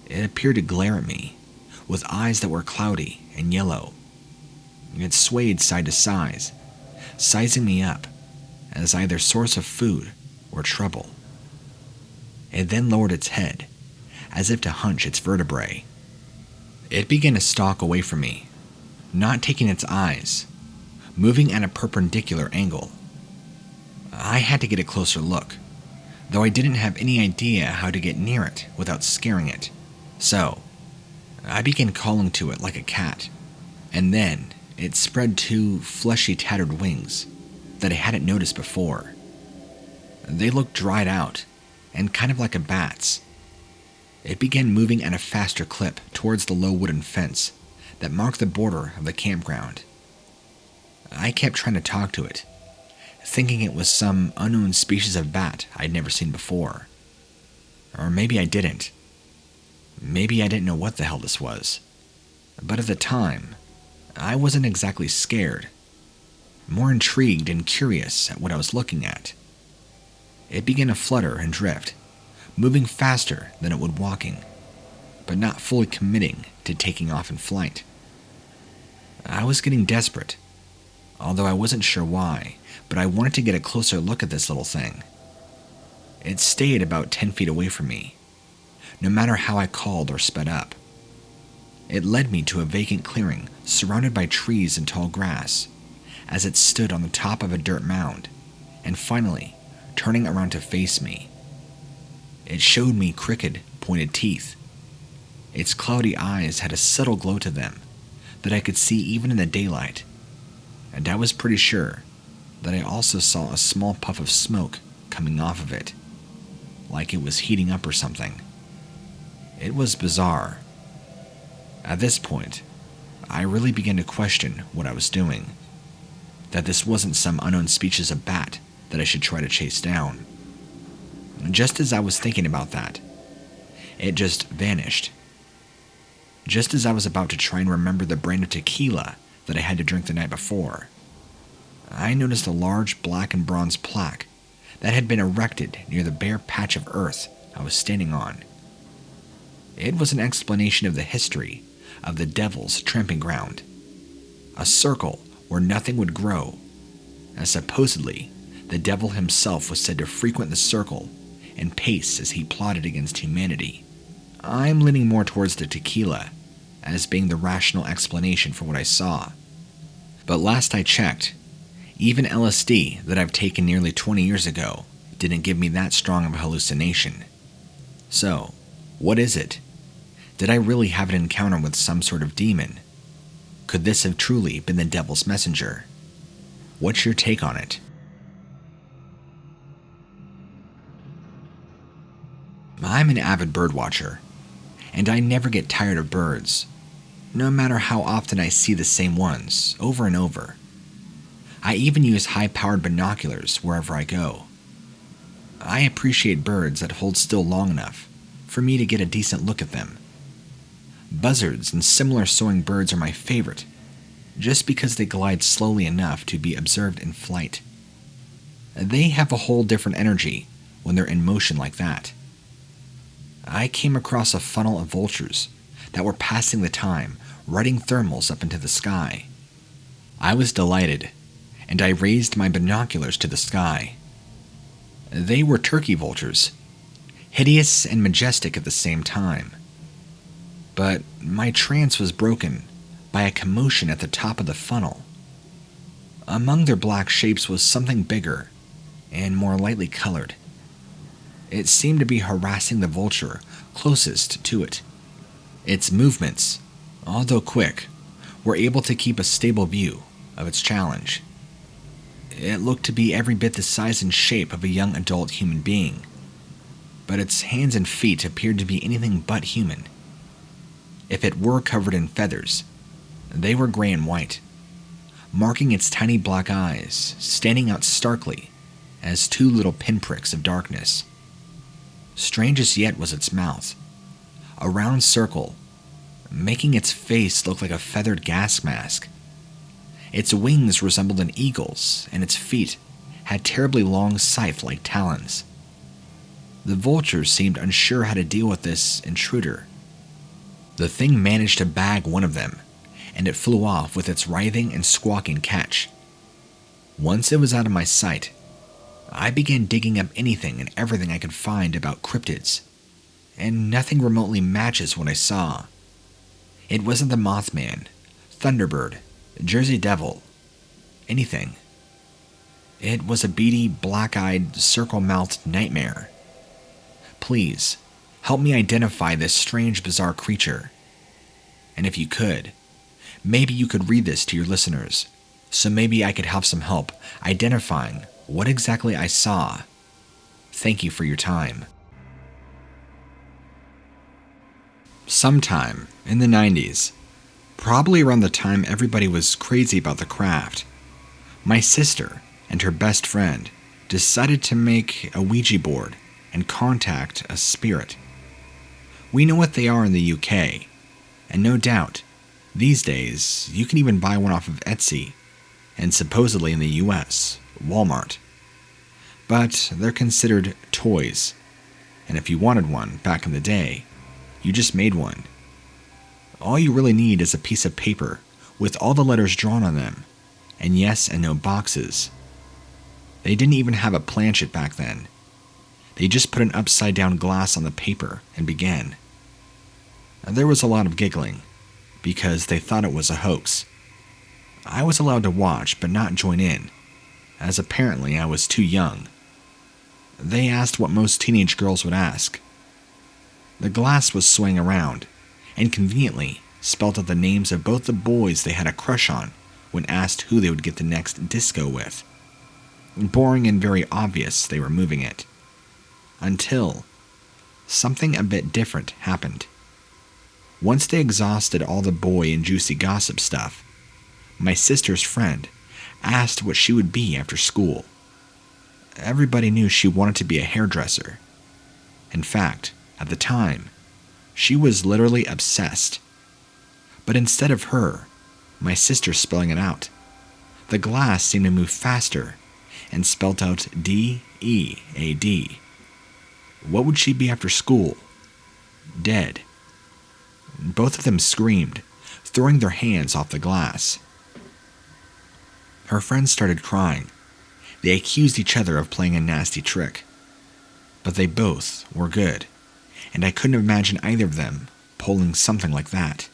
It appeared to glare at me, with eyes that were cloudy and yellow. It swayed side to side, sizing me up as either source of food or trouble. It then lowered its head, as if to hunch its vertebrae. It began to stalk away from me, not taking its eyes, moving at a perpendicular angle. I had to get a closer look, though I didn't have any idea how to get near it without scaring it. So, I began calling to it like a cat, and then it spread two fleshy tattered wings that I hadn't noticed before. They looked dried out and kind of like a bat's. It began moving at a faster clip towards the low wooden fence that marked the border of the campground. I kept trying to talk to it, thinking it was some unknown species of bat I'd never seen before. Or maybe I didn't. Maybe I didn't know what the hell this was. But at the time, I wasn't exactly scared, more intrigued and curious at what I was looking at. It began to flutter and drift, moving faster than it would walking, but not fully committing to taking off in flight. I was getting desperate, although I wasn't sure why, but I wanted to get a closer look at this little thing. It stayed about 10 feet away from me, no matter how I called or sped up. It led me to a vacant clearing surrounded by trees and tall grass, as it stood on the top of a dirt mound, and finally, turning around to face me. It showed me crooked, pointed teeth. Its cloudy eyes had a subtle glow to them that I could see even in the daylight, and I was pretty sure that I also saw a small puff of smoke coming off of it, like it was heating up or something. It was bizarre. At this point, I really began to question what I was doing, that this wasn't some unknown species of bat that I should try to chase down. Just as I was thinking about that, it just vanished. Just as I was about to try and remember the brand of tequila that I had to drink the night before, I noticed a large black and bronze plaque that had been erected near the bare patch of earth I was standing on. It was an explanation of the history of the devil's tramping ground, a circle where nothing would grow, as supposedly the devil himself was said to frequent the circle and pace as he plotted against humanity. I'm leaning more towards the tequila as being the rational explanation for what I saw. But last I checked, even LSD that I've taken nearly 20 years ago didn't give me that strong of a hallucination. So, what is it? Did I really have an encounter with some sort of demon? Could this have truly been the devil's messenger? What's your take on it? I'm an avid bird watcher, and I never get tired of birds, no matter how often I see the same ones over and over. I even use high-powered binoculars wherever I go. I appreciate birds that hold still long enough for me to get a decent look at them. Buzzards and similar soaring birds are my favorite, just because they glide slowly enough to be observed in flight. They have a whole different energy when they're in motion like that. I came across a funnel of vultures that were passing the time riding thermals up into the sky. I was delighted, and I raised my binoculars to the sky. They were turkey vultures, hideous and majestic at the same time. But my trance was broken by a commotion at the top of the funnel. Among their black shapes was something bigger and more lightly colored. It seemed to be harassing the vulture closest to it. Its movements, although quick, were able to keep a stable view of its challenge. It looked to be every bit the size and shape of a young adult human being, but its hands and feet appeared to be anything but human. If it were covered in feathers, they were gray and white, marking its tiny black eyes, standing out starkly as two little pinpricks of darkness. Strangest yet was its mouth, a round circle, making its face look like a feathered gas mask. Its wings resembled an eagle's, and its feet had terribly long scythe-like talons. The vultures seemed unsure how to deal with this intruder. The thing managed to bag one of them, and it flew off with its writhing and squawking catch. Once it was out of my sight, I began digging up anything and everything I could find about cryptids, and nothing remotely matches what I saw. It wasn't the Mothman, Thunderbird, Jersey Devil, anything. It was a beady, black-eyed, circle-mouthed nightmare. Please, help me identify this strange, bizarre creature. And if you could, maybe you could read this to your listeners, so maybe I could have some help identifying what exactly I saw. Thank you for your time. Sometime in the 90s, probably around the time everybody was crazy about the craft, my sister and her best friend decided to make a Ouija board and contact a spirit. We know what they are in the UK, and no doubt, these days, you can even buy one off of Etsy, and supposedly in the U.S., Walmart. But they're considered toys, and if you wanted one back in the day, you just made one. All you really need is a piece of paper with all the letters drawn on them, and yes and no boxes. They didn't even have a planchet back then. They just put an upside-down glass on the paper and began. There was a lot of giggling, because they thought it was a hoax. I was allowed to watch but not join in, as apparently I was too young. They asked what most teenage girls would ask. The glass was swaying around, and conveniently spelled out the names of both the boys they had a crush on when asked who they would get the next disco with. Boring and very obvious they were moving it. Until something a bit different happened. Once they exhausted all the boy and juicy gossip stuff, my sister's friend asked what she would be after school. Everybody knew she wanted to be a hairdresser. In fact, at the time, she was literally obsessed. But instead of her, my sister spelling it out, the glass seemed to move faster and spelt out D-E-A-D. What would she be after school? Dead. Both of them screamed, throwing their hands off the glass. Her friends started crying. They accused each other of playing a nasty trick. But they both were good, and I couldn't imagine either of them pulling something like that.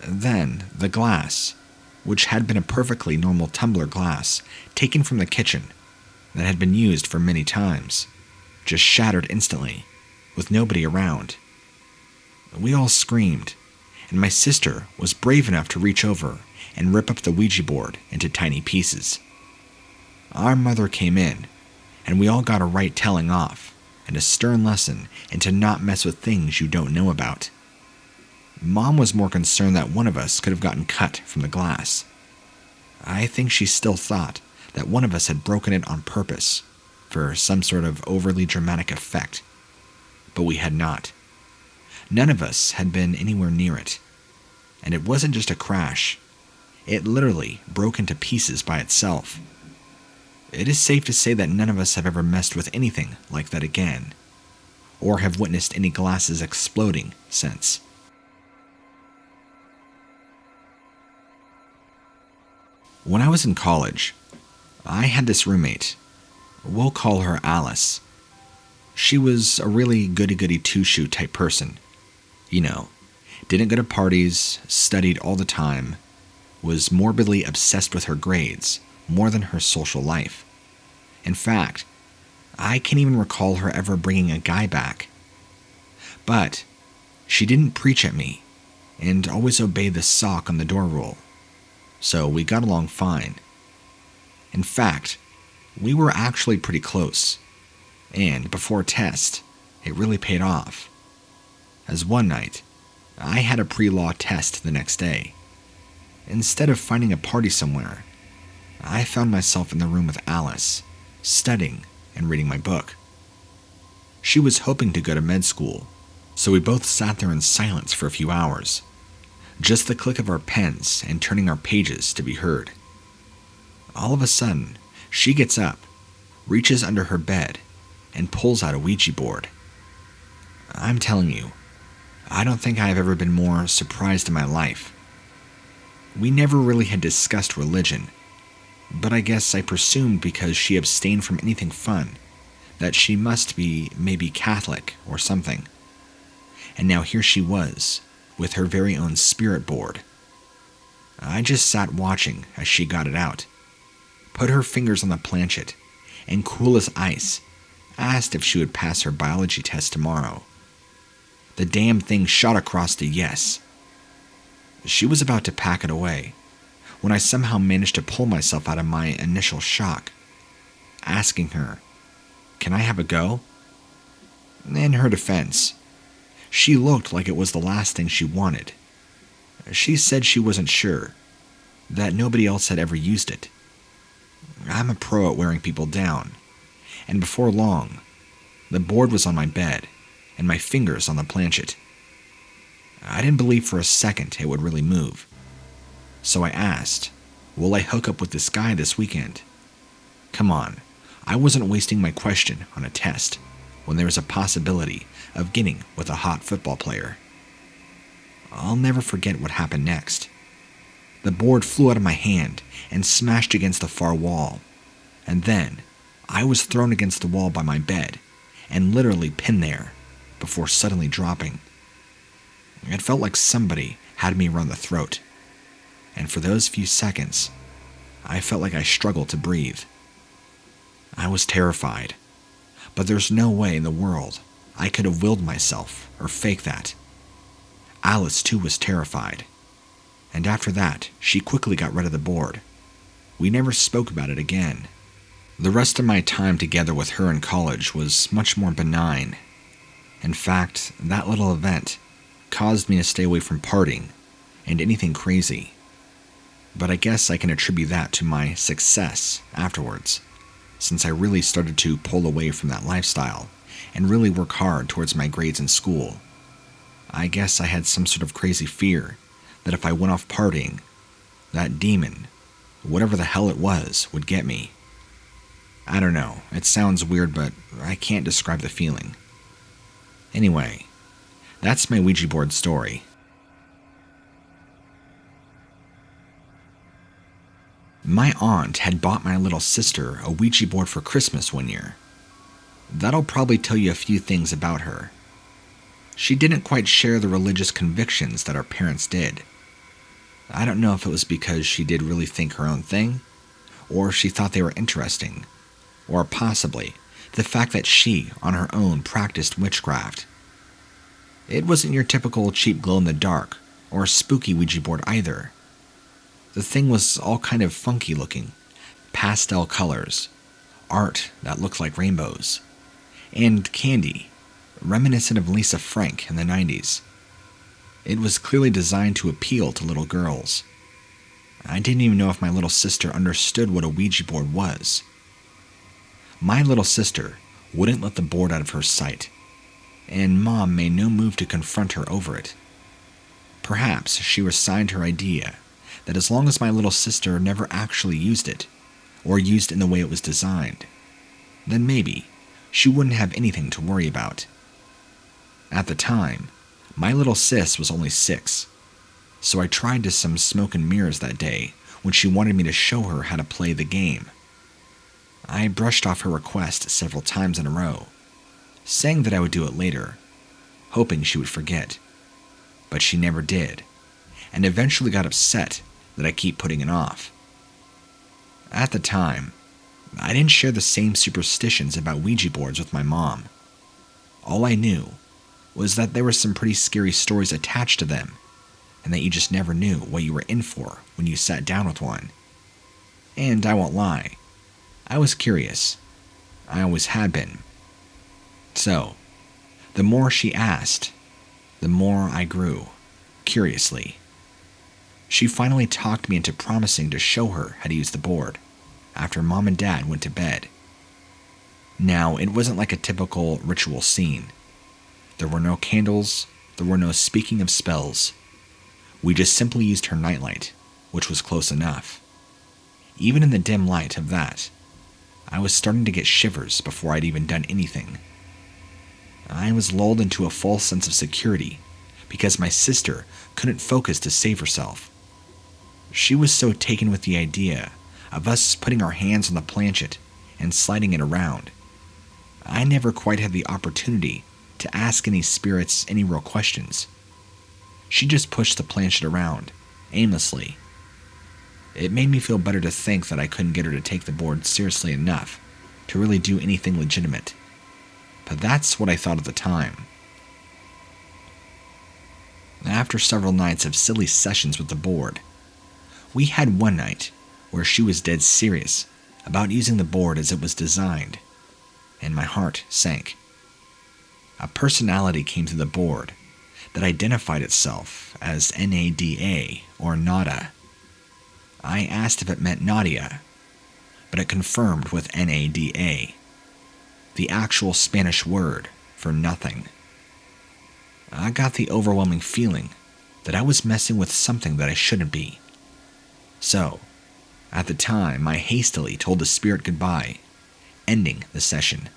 Then, the glass, which had been a perfectly normal tumbler glass taken from the kitchen that had been used for many times, just shattered instantly, with nobody around. We all screamed, and my sister was brave enough to reach over and rip up the Ouija board into tiny pieces. Our mother came in, and we all got a right telling off and a stern lesson into not mess with things you don't know about. Mom was more concerned that one of us could have gotten cut from the glass. I think she still thought that one of us had broken it on purpose for some sort of overly dramatic effect, but we had not. None of us had been anywhere near it, and it wasn't just a crash. It literally broke into pieces by itself. It is safe to say that none of us have ever messed with anything like that again, or have witnessed any glasses exploding since. When I was in college, I had this roommate. We'll call her Alice. She was a really goody-goody two-shoe type person. You know, didn't go to parties, studied all the time, was morbidly obsessed with her grades more than her social life. In fact, I can't even recall her ever bringing a guy back. But she didn't preach at me and always obeyed the sock on the door rule, so we got along fine. In fact, we were actually pretty close, and before a test, it really paid off. As one night, I had a pre-law test the next day. Instead of finding a party somewhere, I found myself in the room with Alice, studying and reading my book. She was hoping to go to med school, so we both sat there in silence for a few hours, just the click of our pens and turning our pages to be heard. All of a sudden, she gets up, reaches under her bed, and pulls out a Ouija board. I'm telling you, I don't think I have ever been more surprised in my life. We never really had discussed religion, but I guess I presumed because she abstained from anything fun, that she must be maybe Catholic or something. And now here she was, with her very own spirit board. I just sat watching as she got it out, put her fingers on the planchet, and cool as ice, asked if she would pass her biology test tomorrow. The damn thing shot across to yes. She was about to pack it away, when I somehow managed to pull myself out of my initial shock, asking her, "Can I have a go?" In her defense, she looked like it was the last thing she wanted. She said she wasn't sure, that nobody else had ever used it. I'm a pro at wearing people down, and before long, the board was on my bed, and my fingers on the planchet. I didn't believe for a second it would really move. So I asked, will I hook up with this guy this weekend? Come on, I wasn't wasting my question on a test when there was a possibility of getting with a hot football player. I'll never forget what happened next. The board flew out of my hand and smashed against the far wall, and then I was thrown against the wall by my bed and literally pinned there before suddenly dropping. It felt like somebody had me run the throat, and for those few seconds, I felt like I struggled to breathe. I was terrified, but there's no way in the world I could have willed myself or faked that. Alice too was terrified, and after that, she quickly got rid of the board. We never spoke about it again. The rest of my time together with her in college was much more benign. In fact, that little event caused me to stay away from partying and anything crazy. But I guess I can attribute that to my success afterwards, since I really started to pull away from that lifestyle and really work hard towards my grades in school. I guess I had some sort of crazy fear that if I went off partying, that demon, whatever the hell it was, would get me. I don't know, it sounds weird, but I can't describe the feeling. Anyway, that's my Ouija board story. My aunt had bought my little sister a Ouija board for Christmas one year. That'll probably tell you a few things about her. She didn't quite share the religious convictions that our parents did. I don't know if it was because she did really think her own thing, or she thought they were interesting, or possibly the fact that she, on her own, practiced witchcraft. It wasn't your typical cheap glow-in-the-dark or spooky Ouija board either. The thing was all kind of funky looking, pastel colors, art that looked like rainbows, and candy, reminiscent of Lisa Frank in the 90s. It was clearly designed to appeal to little girls. I didn't even know if my little sister understood what a Ouija board was. My little sister wouldn't let the board out of her sight, and Mom made no move to confront her over it. Perhaps she resigned her idea that as long as my little sister never actually used it, or used it in the way it was designed, then maybe she wouldn't have anything to worry about. At the time, my little sis was only 6, so I tried to some smoke and mirrors that day when she wanted me to show her how to play the game. I brushed off her request several times in a row, saying that I would do it later, hoping she would forget. But she never did, and eventually got upset that I keep putting it off. At the time, I didn't share the same superstitions about Ouija boards with my mom. All I knew was that there were some pretty scary stories attached to them, and that you just never knew what you were in for when you sat down with one. And I won't lie, I was curious. I always had been. So, the more she asked, the more I grew, curiously. She finally talked me into promising to show her how to use the board, after Mom and Dad went to bed. Now, it wasn't like a typical ritual scene. There were no candles, there were no speaking of spells. We just simply used her nightlight, which was close enough. Even in the dim light of that, I was starting to get shivers before I'd even done anything. I was lulled into a false sense of security because my sister couldn't focus to save herself. She was so taken with the idea of us putting our hands on the planchet and sliding it around. I never quite had the opportunity to ask any spirits any real questions. She just pushed the planchet around, aimlessly. It made me feel better to think that I couldn't get her to take the board seriously enough to really do anything legitimate. But that's what I thought at the time. After several nights of silly sessions with the board, we had one night where she was dead serious about using the board as it was designed, and my heart sank. A personality came to the board that identified itself as NADA or Nada. I asked if it meant Nadia, but it confirmed with NADA, the actual Spanish word for nothing. I got the overwhelming feeling that I was messing with something that I shouldn't be. So, at the time, I hastily told the spirit goodbye, ending the session.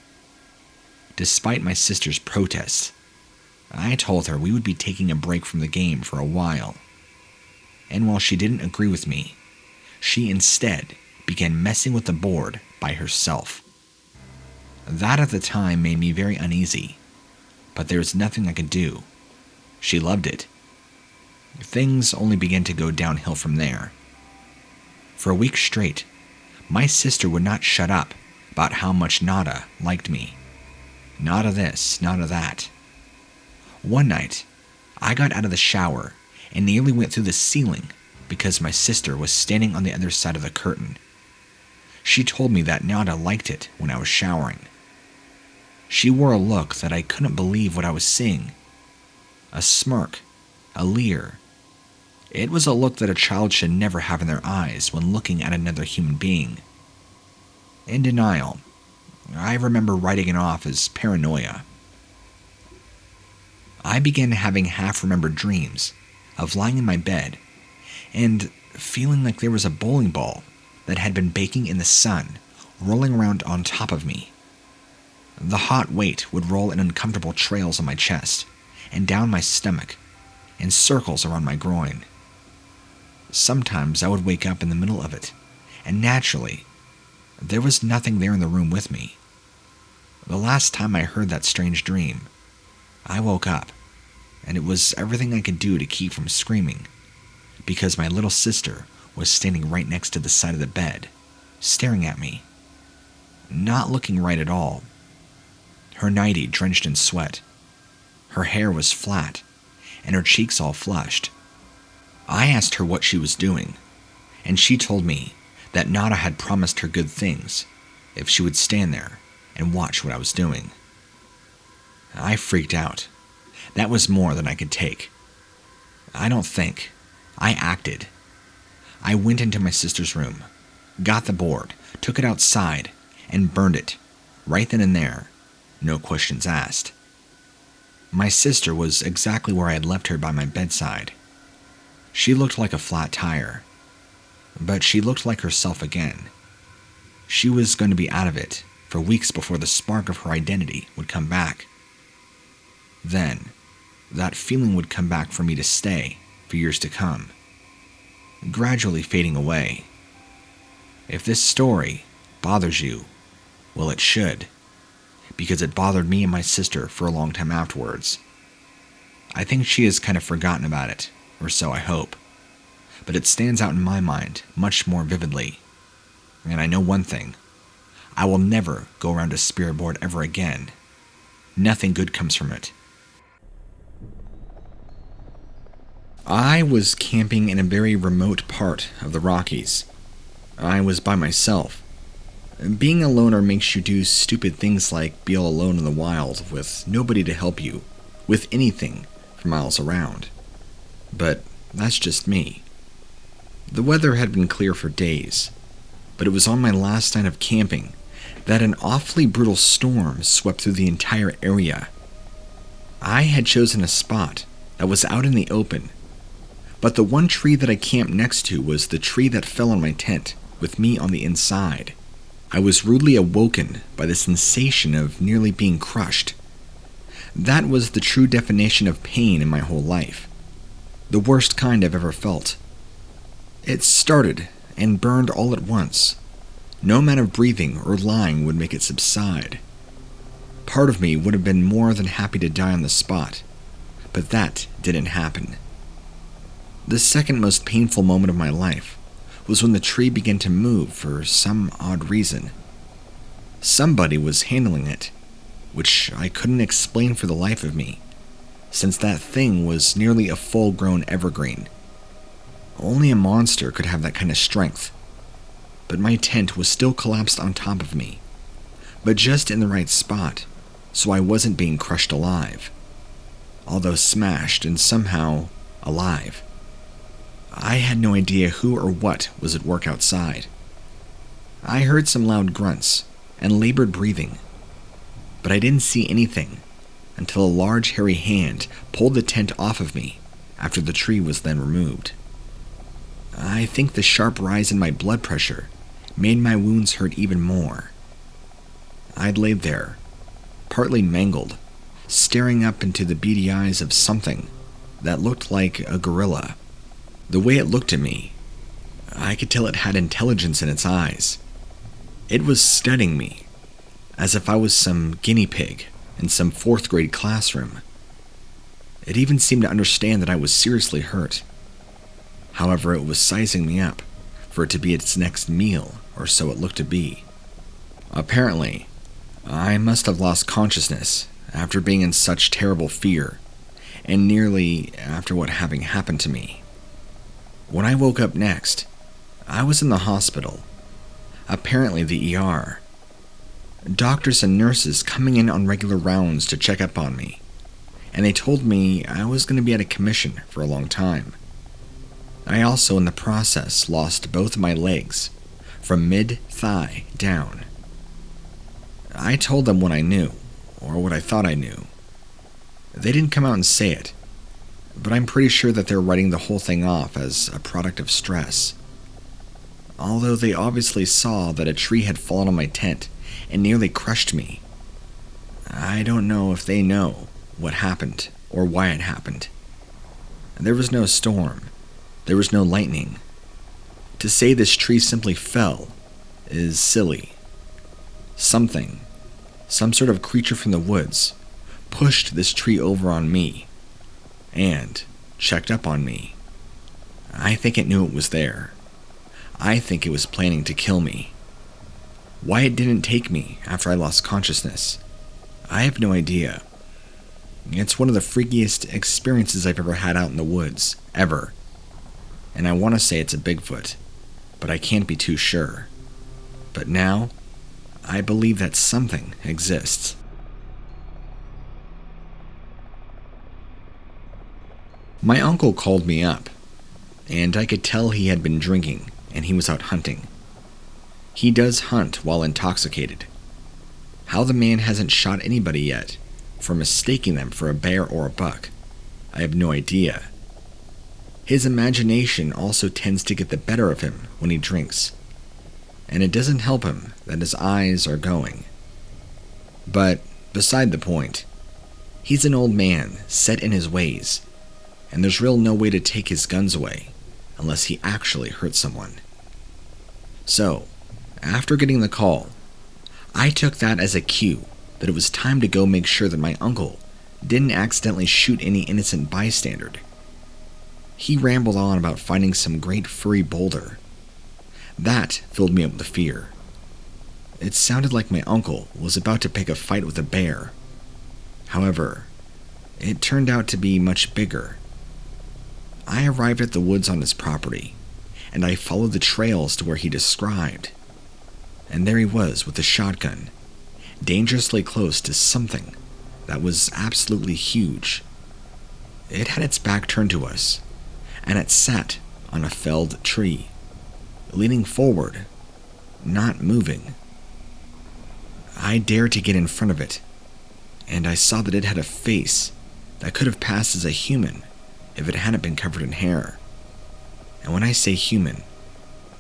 Despite my sister's protests, I told her we would be taking a break from the game for a while. And while she didn't agree with me, she instead began messing with the board by herself. That at the time made me very uneasy, but there was nothing I could do. She loved it. Things only began to go downhill from there. For a week straight, my sister would not shut up about how much Nada liked me. Nada this, nada that. One night, I got out of the shower and nearly went through the ceiling because my sister was standing on the other side of the curtain. She told me that Nada liked it when I was showering. She wore a look that I couldn't believe what I was seeing. A smirk, a leer. It was a look that a child should never have in their eyes when looking at another human being. In denial, I remember writing it off as paranoia. I began having half-remembered dreams of lying in my bed and feeling like there was a bowling ball that had been baking in the sun rolling around on top of me. The hot weight would roll in uncomfortable trails on my chest and down my stomach, in circles around my groin. Sometimes I would wake up in the middle of it, and naturally, there was nothing there in the room with me. The last time I heard that strange dream, I woke up, and it was everything I could do to keep from screaming, because my little sister was standing right next to the side of the bed, staring at me. Not looking right at all. Her nightie drenched in sweat. Her hair was flat, and her cheeks all flushed. I asked her what she was doing, and she told me that Nada had promised her good things if she would stand there and watch what I was doing. I freaked out. That was more than I could take. I acted. I went into my sister's room, got the board, took it outside, and burned it, right then and there, no questions asked. My sister was exactly where I had left her by my bedside. She looked like a flat tire, but she looked like herself again. She was going to be out of it for weeks before the spark of her identity would come back. Then, that feeling would come back for me to stay for years to come, gradually fading away. If this story bothers you, well, it should, because it bothered me and my sister for a long time afterwards. I think she has kind of forgotten about it, or so I hope, but it stands out in my mind much more vividly. And I know one thing: I will never go around a spirit board ever again. Nothing good comes from it. I was camping in a very remote part of the Rockies. I was by myself. Being a loner makes you do stupid things like be all alone in the wild with nobody to help you with anything for miles around. But that's just me. The weather had been clear for days, but it was on my last night of camping that an awfully brutal storm swept through the entire area. I had chosen a spot that was out in the open, but the one tree that I camped next to was the tree that fell on my tent, with me on the inside. I was rudely awoken by the sensation of nearly being crushed. That was the true definition of pain in my whole life. The worst kind I've ever felt. It started and burned all at once. No amount of breathing or lying would make it subside. Part of me would have been more than happy to die on the spot, but that didn't happen. The second most painful moment of my life was when the tree began to move for some odd reason. Somebody was handling it, which I couldn't explain for the life of me, since that thing was nearly a full-grown evergreen. Only a monster could have that kind of strength. But my tent was still collapsed on top of me, but just in the right spot, so I wasn't being crushed alive, although smashed and somehow alive. I had no idea who or what was at work outside. I heard some loud grunts and labored breathing, but I didn't see anything until a large hairy hand pulled the tent off of me after the tree was then removed. I think the sharp rise in my blood pressure made my wounds hurt even more. I'd laid there, partly mangled, staring up into the beady eyes of something that looked like a gorilla. The way it looked at me, I could tell it had intelligence in its eyes. It was studying me, as if I was some guinea pig in some 4th grade classroom. It even seemed to understand that I was seriously hurt. However, it was sizing me up for it to be its next meal, or so it looked to be. Apparently, I must have lost consciousness after being in such terrible fear, and nearly after what having happened to me. When I woke up next, I was in the hospital, apparently the ER. Doctors and nurses coming in on regular rounds to check up on me, and they told me I was going to be out of commission for a long time. I also, in the process, lost both of my legs, from mid-thigh down. I told them what I knew, or what I thought I knew. They didn't come out and say it, but I'm pretty sure that they're writing the whole thing off as a product of stress. Although they obviously saw that a tree had fallen on my tent and nearly crushed me. I don't know if they know what happened or why it happened. There was no storm. There was no lightning. To say this tree simply fell is silly. Something, some sort of creature from the woods, pushed this tree over on me and checked up on me. I think it knew it was there. I think it was planning to kill me. Why it didn't take me after I lost consciousness, I have no idea. It's one of the freakiest experiences I've ever had out in the woods, ever. And I want to say it's a Bigfoot, but I can't be too sure. But now, I believe that something exists. My uncle called me up, and I could tell he had been drinking and he was out hunting. He does hunt while intoxicated. How the man hasn't shot anybody yet for mistaking them for a bear or a buck, I have no idea. His imagination also tends to get the better of him when he drinks, and it doesn't help him that his eyes are going. But beside the point, he's an old man set in his ways, and there's real no way to take his guns away unless he actually hurts someone. So, after getting the call, I took that as a cue that it was time to go make sure that my uncle didn't accidentally shoot any innocent bystander. He rambled on about finding some great furry boulder. That filled me up with fear. It sounded like my uncle was about to pick a fight with a bear. However, it turned out to be much bigger. I arrived at the woods on his property, and I followed the trails to where he described. And there he was with a shotgun, dangerously close to something that was absolutely huge. It had its back turned to us, and it sat on a felled tree, leaning forward, not moving. I dared to get in front of it, and I saw that it had a face that could have passed as a human if it hadn't been covered in hair. And when I say human,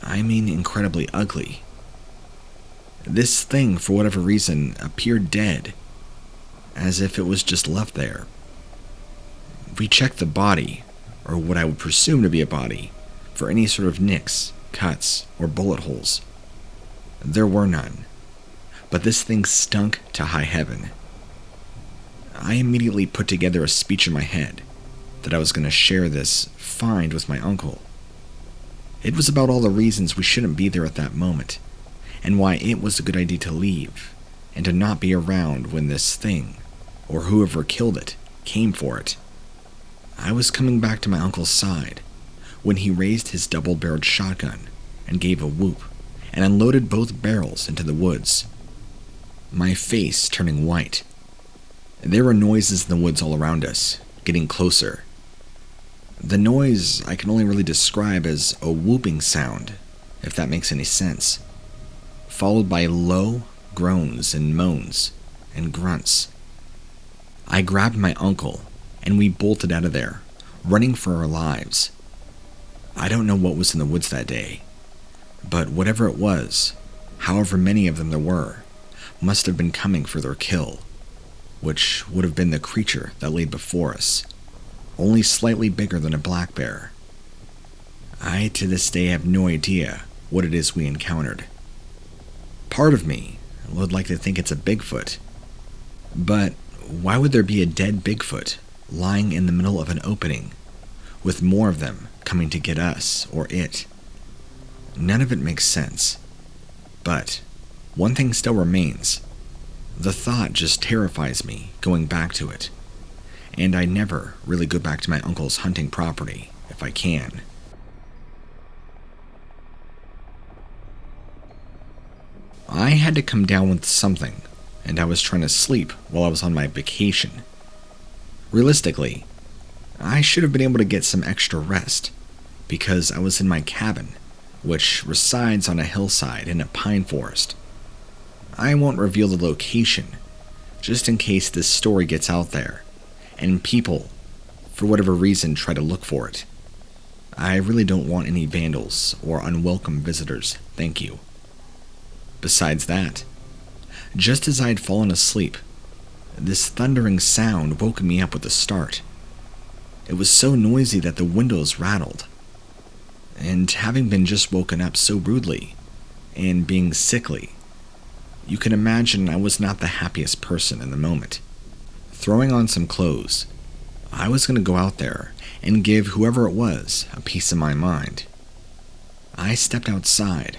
I mean incredibly ugly. This thing, for whatever reason, appeared dead, as if it was just left there. We checked the body, or what I would presume to be a body, for any sort of nicks, cuts, or bullet holes. There were none, but this thing stunk to high heaven. I immediately put together a speech in my head that I was going to share this find with my uncle. It was about all the reasons we shouldn't be there at that moment, and why it was a good idea to leave, and to not be around when this thing, or whoever killed it, came for it. I was coming back to my uncle's side when he raised his double-barreled shotgun and gave a whoop and unloaded both barrels into the woods. My face turning white. There were noises in the woods all around us, getting closer. The noise I can only really describe as a whooping sound, if that makes any sense, followed by low groans and moans and grunts. I grabbed my uncle and we bolted out of there, running for our lives. I don't know what was in the woods that day, but whatever it was, however many of them there were, must have been coming for their kill, which would have been the creature that lay before us, only slightly bigger than a black bear. I to this day have no idea what it is we encountered. Part of me would like to think it's a Bigfoot, but why would there be a dead Bigfoot lying in the middle of an opening, with more of them coming to get us or it. None of it makes sense. But one thing still remains. The thought just terrifies me going back to it, and I never really go back to my uncle's hunting property if I can. I had to come down with something, and I was trying to sleep while I was on my vacation. Realistically, I should have been able to get some extra rest, because I was in my cabin, which resides on a hillside in a pine forest. I won't reveal the location, just in case this story gets out there, and people, for whatever reason, try to look for it. I really don't want any vandals or unwelcome visitors, thank you. Besides that, just as I had fallen asleep, this thundering sound woke me up with a start. It was so noisy that the windows rattled. And having been just woken up so rudely, and being sickly, you can imagine I was not the happiest person in the moment. Throwing on some clothes, I was going to go out there and give whoever it was a piece of my mind. I stepped outside,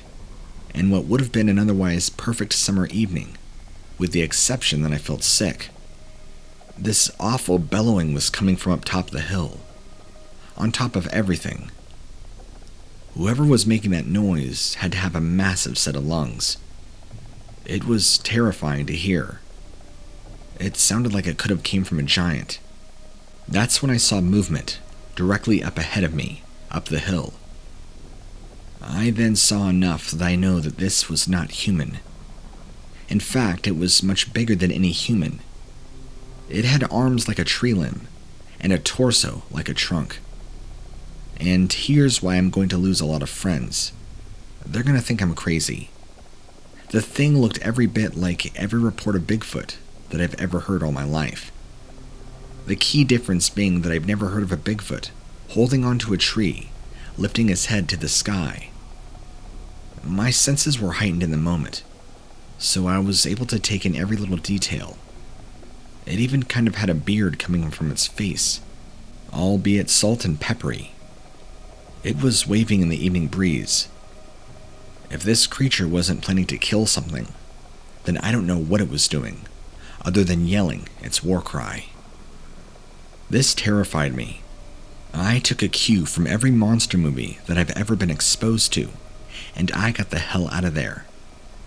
and what would have been an otherwise perfect summer evening, with the exception that I felt sick. This awful bellowing was coming from up top of the hill, on top of everything. Whoever was making that noise had to have a massive set of lungs. It was terrifying to hear. It sounded like it could have came from a giant. That's when I saw movement directly up ahead of me, up the hill. I then saw enough that I know that this was not human. In fact, it was much bigger than any human. It had arms like a tree limb, and a torso like a trunk. And here's why I'm going to lose a lot of friends. They're going to think I'm crazy. The thing looked every bit like every report of Bigfoot that I've ever heard all my life. The key difference being that I've never heard of a Bigfoot holding onto a tree, lifting his head to the sky. My senses were heightened in the moment, so I was able to take in every little detail. It even kind of had a beard coming from its face, albeit salt and peppery. It was waving in the evening breeze. If this creature wasn't planning to kill something, then I don't know what it was doing, other than yelling its war cry. This terrified me. I took a cue from every monster movie that I've ever been exposed to, and I got the hell out of there,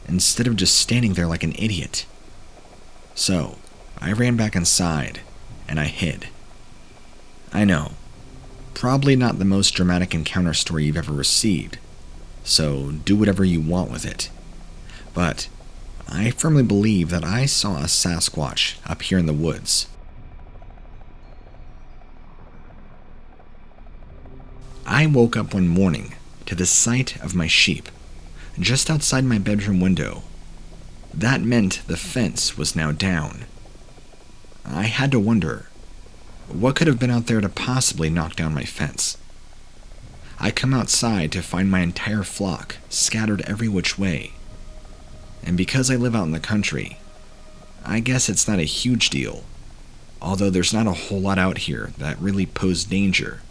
instead of just standing there like an idiot. So, I ran back inside, and I hid. I know, probably not the most dramatic encounter story you've ever received, so do whatever you want with it. But I firmly believe that I saw a Sasquatch up here in the woods. I woke up one morning to the sight of my sheep, just outside my bedroom window. That meant the fence was now down. I had to wonder, what could have been out there to possibly knock down my fence? I come outside to find my entire flock scattered every which way. And because I live out in the country, I guess it's not a huge deal, although there's not a whole lot out here that really pose danger,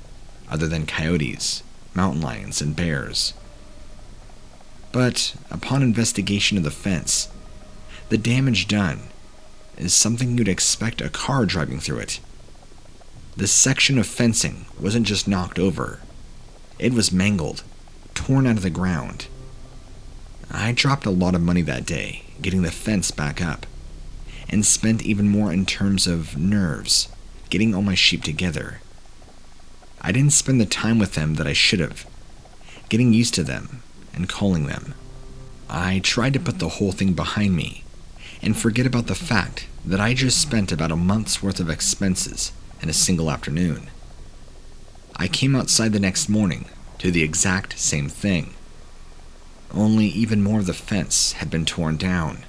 other than coyotes, mountain lions, and bears. But upon investigation of the fence, the damage done is something you'd expect a car driving through it. This section of fencing wasn't just knocked over, it was mangled, torn out of the ground. I dropped a lot of money that day getting the fence back up, and spent even more in terms of nerves getting all my sheep together. I didn't spend the time with them that I should have, getting used to them and calling them. I tried to put the whole thing behind me and forget about the fact that I just spent about a month's worth of expenses in a single afternoon. I came outside the next morning to the exact same thing, only even more of the fence had been torn down.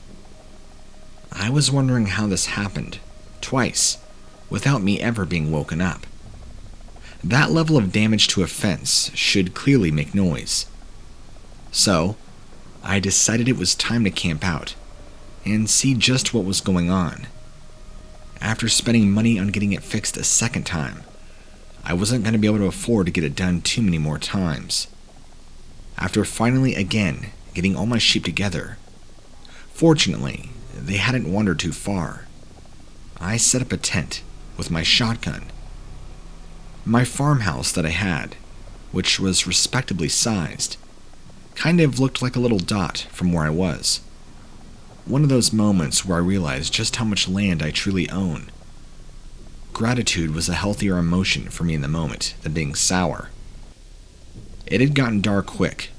I was wondering how this happened, twice, without me ever being woken up. That level of damage to a fence should clearly make noise. So, I decided it was time to camp out and see just what was going on. After spending money on getting it fixed a second time, I wasn't going to be able to afford to get it done too many more times. After finally again getting all my sheep together, fortunately, they hadn't wandered too far, I set up a tent with my shotgun. My farmhouse that I had, which was respectably sized, kind of looked like a little dot from where I was. One of those moments where I realized just how much land I truly own. Gratitude was a healthier emotion for me in the moment than being sour. It had gotten dark quick,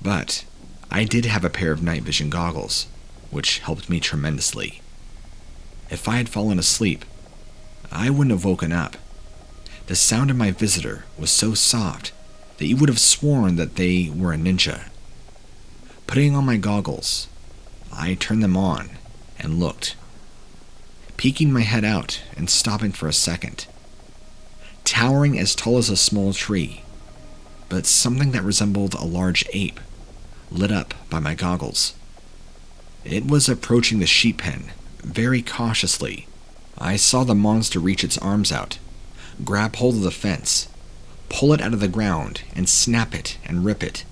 but I did have a pair of night vision goggles, which helped me tremendously. If I had fallen asleep, I wouldn't have woken up. The sound of my visitor was so soft that you would have sworn that they were a ninja. Putting on my goggles, I turned them on and looked, peeking my head out and stopping for a second. Towering as tall as a small tree, but something that resembled a large ape, lit up by my goggles. It was approaching the sheep pen very cautiously. I saw the monster reach its arms out, grab hold of the fence, pull it out of the ground, and snap it and rip it,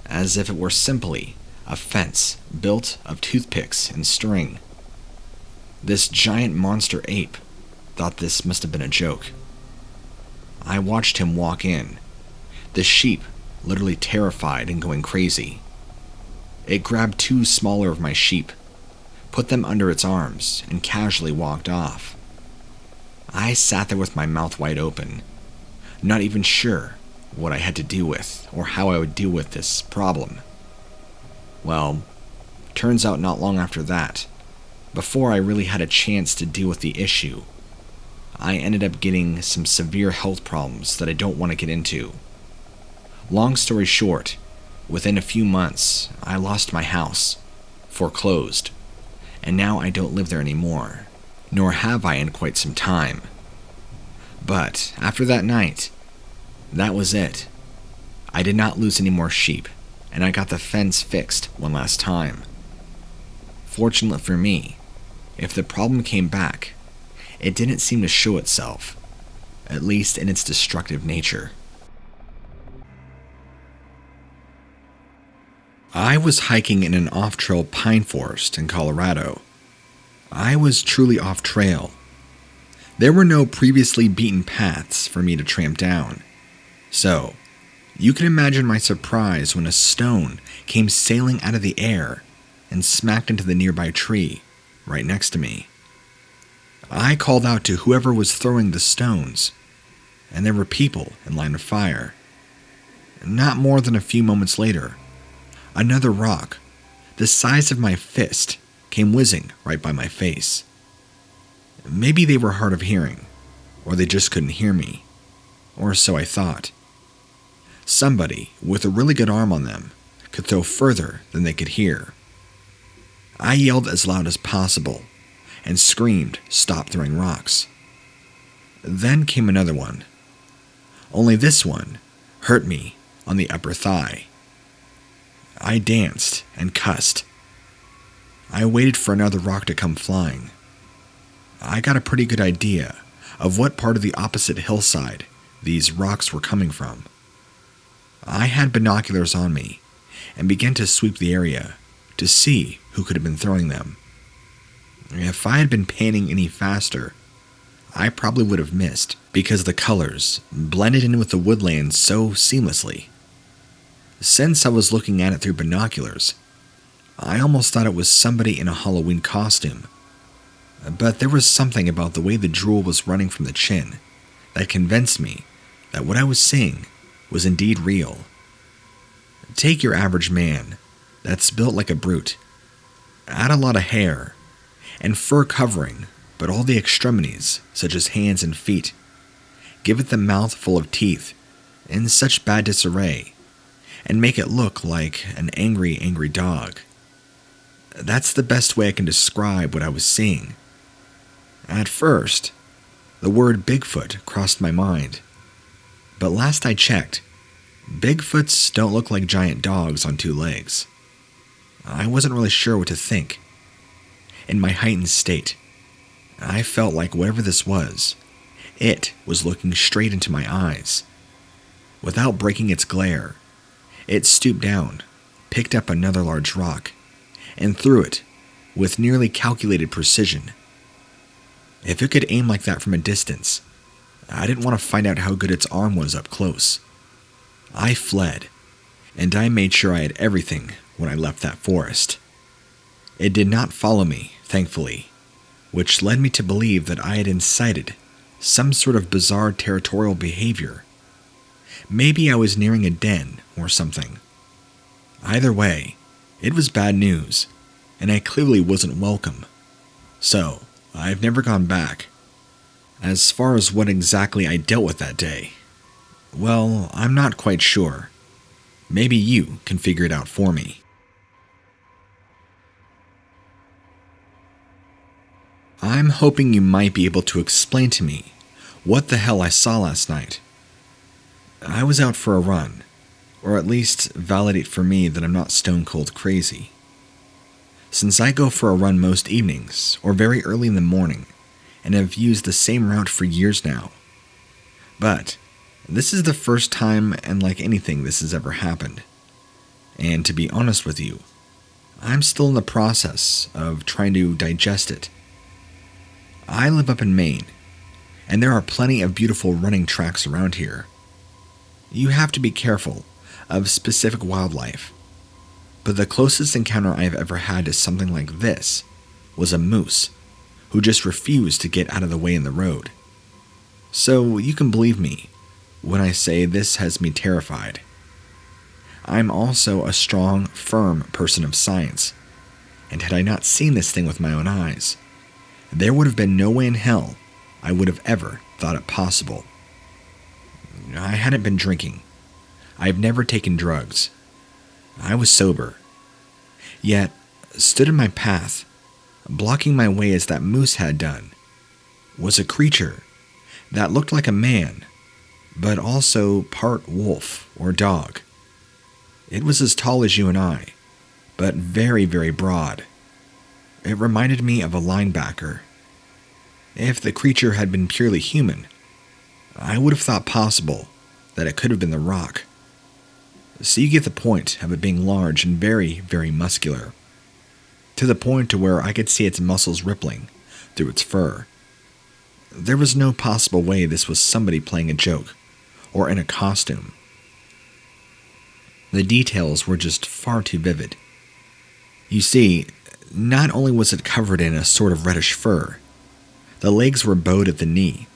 as if it were simply a fence built of toothpicks and string. This giant monster ape thought this must have been a joke. I watched him walk in, the sheep literally terrified and going crazy. It grabbed two smaller of my sheep, put them under its arms, and casually walked off. I sat there with my mouth wide open, not even sure what I had to deal with or how I would deal with this problem. Well, turns out not long after that, before I really had a chance to deal with the issue, I ended up getting some severe health problems that I don't want to get into. Long story short, within a few months, I lost my house, foreclosed, and now I don't live there anymore, nor have I in quite some time. But after that night, that was it. I did not lose any more sheep, and I got the fence fixed one last time. Fortunately for me, if the problem came back, it didn't seem to show itself, at least in its destructive nature. I was hiking in an off-trail pine forest in Colorado. I was truly off-trail. There were no previously beaten paths for me to tramp down. So, you can imagine my surprise when a stone came sailing out of the air and smacked into the nearby tree right next to me. I called out to whoever was throwing the stones, and there were people in line of fire. Not more than a few moments later, another rock, the size of my fist, came whizzing right by my face. Maybe they were hard of hearing, or they just couldn't hear me, or so I thought. Somebody with a really good arm on them could throw further than they could hear. I yelled as loud as possible and screamed, "Stop throwing rocks." Then came another one. Only this one hurt me on the upper thigh. I danced and cussed. I waited for another rock to come flying. I got a pretty good idea of what part of the opposite hillside these rocks were coming from. I had binoculars on me and began to sweep the area to see who could have been throwing them. If I had been panning any faster, I probably would have missed because the colors blended in with the woodland so seamlessly. Since I was looking at it through binoculars, I almost thought it was somebody in a Halloween costume. But there was something about the way the drool was running from the chin that convinced me that what I was seeing was indeed real. Take your average man that's built like a brute, add a lot of hair and fur covering, but all the extremities, such as hands and feet, give it the mouth full of teeth in such bad disarray, and make it look like an angry, angry dog. That's the best way I can describe what I was seeing. At first, the word Bigfoot crossed my mind, but last I checked, Bigfoots don't look like giant dogs on two legs. I wasn't really sure what to think. In my heightened state, I felt like whatever this was, it was looking straight into my eyes. Without breaking its glare, it stooped down, picked up another large rock, and threw it with nearly calculated precision. If it could aim like that from a distance, I didn't want to find out how good its arm was up close. I fled, and I made sure I had everything when I left that forest. It did not follow me, thankfully, which led me to believe that I had incited some sort of bizarre territorial behavior. Maybe I was nearing a den or something. Either way, it was bad news, and I clearly wasn't welcome. So, I've never gone back. As far as what exactly I dealt with that day, well, I'm not quite sure. Maybe you can figure it out for me. I'm hoping you might be able to explain to me what the hell I saw last night. I was out for a run, or at least validate for me that I'm not stone cold crazy. Since I go for a run most evenings, or very early in the morning, and have used the same route for years now. But this is the first time and like anything this has ever happened. And to be honest with you, I'm still in the process of trying to digest it. I live up in Maine, and there are plenty of beautiful running tracks around here. You have to be careful of specific wildlife, but the closest encounter I have ever had to something like this was a moose who just refused to get out of the way in the road. So you can believe me when I say this has me terrified. I'm also a strong, firm person of science, and had I not seen this thing with my own eyes, there would have been no way in hell I would have ever thought it possible. I hadn't been drinking. I've never taken drugs. I was sober. Yet, stood in my path, blocking my way as that moose had done, was a creature that looked like a man, but also part wolf or dog. It was as tall as you and I, but very, very broad. It reminded me of a linebacker. If the creature had been purely human, I would have thought possible that it could have been the Rock. So you get the point of it being large and very, very muscular, to the point to where I could see its muscles rippling through its fur. There was no possible way this was somebody playing a joke, or in a costume. The details were just far too vivid. You see, not only was it covered in a sort of reddish fur, the legs were bowed at the knee,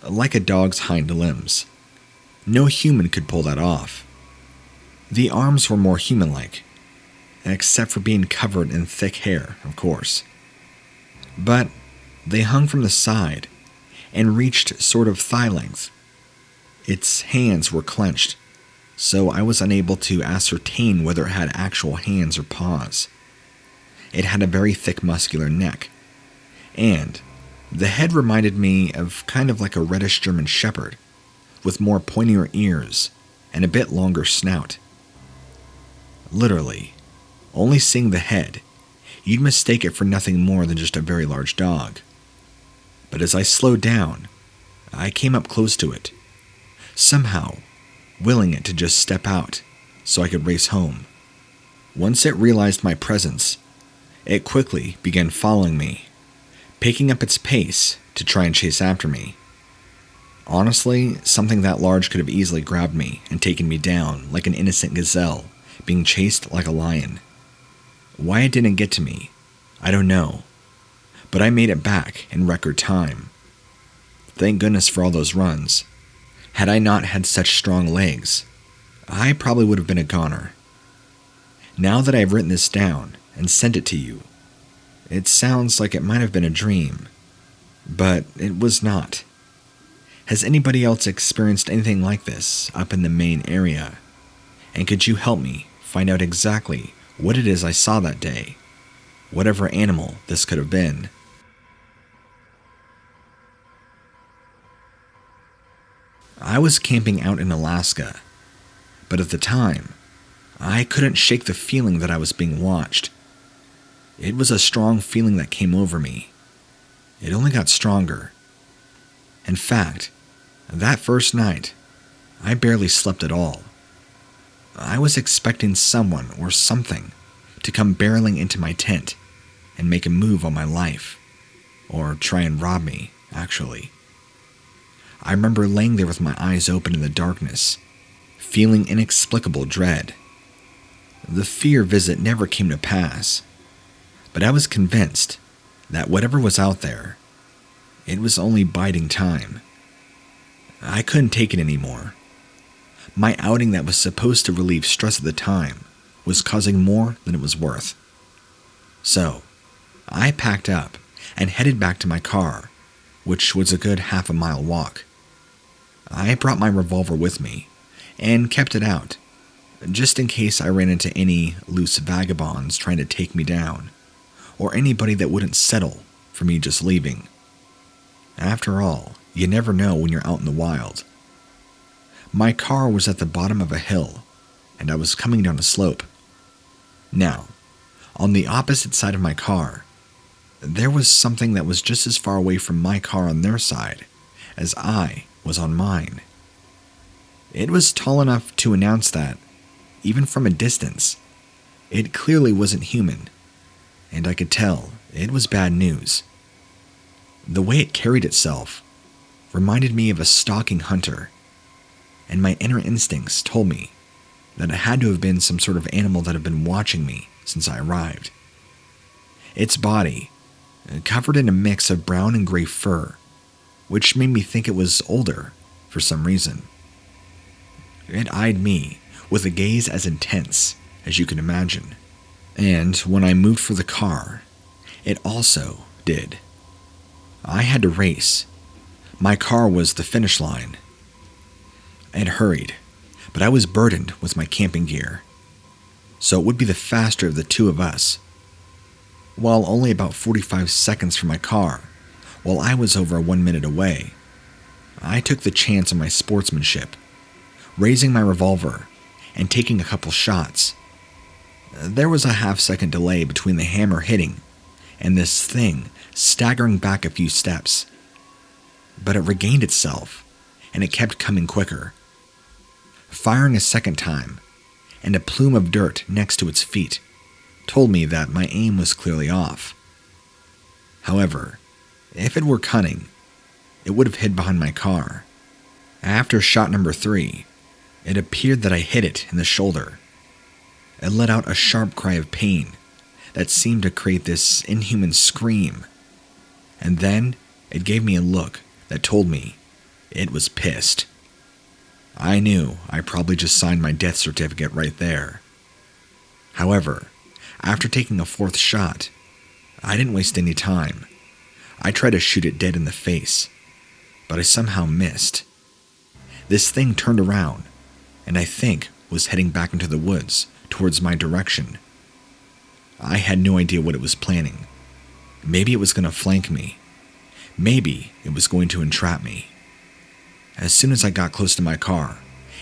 like a dog's hind limbs. No human could pull that off. The arms were more human-like, except for being covered in thick hair, of course. But they hung from the side and reached sort of thigh length. Its hands were clenched, so I was unable to ascertain whether it had actual hands or paws. It had a very thick muscular neck, and the head reminded me of kind of like a reddish German shepherd, with more pointier ears and a bit longer snout. Literally, only seeing the head, you'd mistake it for nothing more than just a very large dog. But as I slowed down, I came up close to it, somehow willing it to just step out so I could race home. Once it realized my presence, it quickly began following me, picking up its pace to try and chase after me. Honestly, something that large could have easily grabbed me and taken me down like an innocent gazelle being chased like a lion. Why it didn't get to me, I don't know, but I made it back in record time. Thank goodness for all those runs. Had I not had such strong legs, I probably would have been a goner. Now that I've written this down and sent it to you, it sounds like it might have been a dream, but it was not. Has anybody else experienced anything like this up in the Maine area? And could you help me find out exactly what it is I saw that day, whatever animal this could have been? I was camping out in Alaska, but at the time, I couldn't shake the feeling that I was being watched. It was a strong feeling that came over me. it only got stronger. In fact, that first night, I barely slept at all. I was expecting someone or something to come barreling into my tent and make a move on my life, or try and rob me, actually. I remember laying there with my eyes open in the darkness, feeling inexplicable dread. The fear visit never came to pass, but I was convinced that whatever was out there, it was only biding time. I couldn't take it anymore. My outing that was supposed to relieve stress at the time was causing more than it was worth. So, I packed up and headed back to my car, which was a good half-a-mile walk. I brought my revolver with me and kept it out, just in case I ran into any loose vagabonds trying to take me down, or anybody that wouldn't settle for me just leaving. After all, you never know when you're out in the wild. My car was at the bottom of a hill, and I was coming down a slope. Now, on the opposite side of my car, there was something that was just as far away from my car on their side as I was on mine. It was tall enough to announce that, even from a distance, it clearly wasn't human, and I could tell it was bad news. The way it carried itself reminded me of a stalking hunter, and my inner instincts told me that it had to have been some sort of animal that had been watching me since I arrived. Its body, covered in a mix of brown and gray fur, which made me think it was older for some reason. It eyed me with a gaze as intense as you can imagine, and when I moved for the car, it also did. I had to race. My car was the finish line. It hurried, but I was burdened with my camping gear, so it would be the faster of the two of us. While only about 45 seconds from my car, while I was over 1 minute away, I took the chance on my sportsmanship, raising my revolver and taking a couple shots. There was a half-second delay between the hammer hitting and this thing staggering back a few steps, but it regained itself, and it kept coming quicker. Firing a second time, and a plume of dirt next to its feet told me that my aim was clearly off. However, if it were cunning, it would have hid behind my car. After shot number 3, it appeared that I hit it in the shoulder. It let out a sharp cry of pain that seemed to create this inhuman scream, and then it gave me a look that told me it was pissed. I knew I probably just signed my death certificate right there. However, after taking a 4th shot, I didn't waste any time. I tried to shoot it dead in the face, but I somehow missed. This thing turned around, and I think was heading back into the woods towards my direction. I had no idea what it was planning. Maybe it was going to flank me. Maybe it was going to entrap me. As soon as I got close to my car,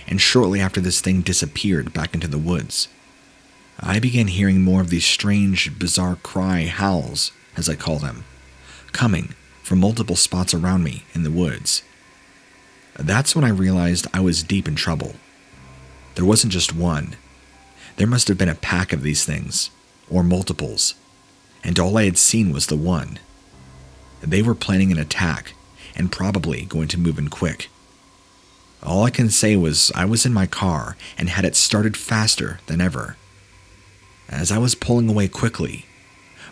and shortly after this thing disappeared back into the woods, I began hearing more of these strange, bizarre cry howls, as I call them, coming from multiple spots around me in the woods. That's when I realized I was deep in trouble. There wasn't just one. There must have been a pack of these things, or multiples, and all I had seen was the one. They were planning an attack, and probably going to move in quick. All I can say was I was in my car and had it started faster than ever. As I was pulling away quickly,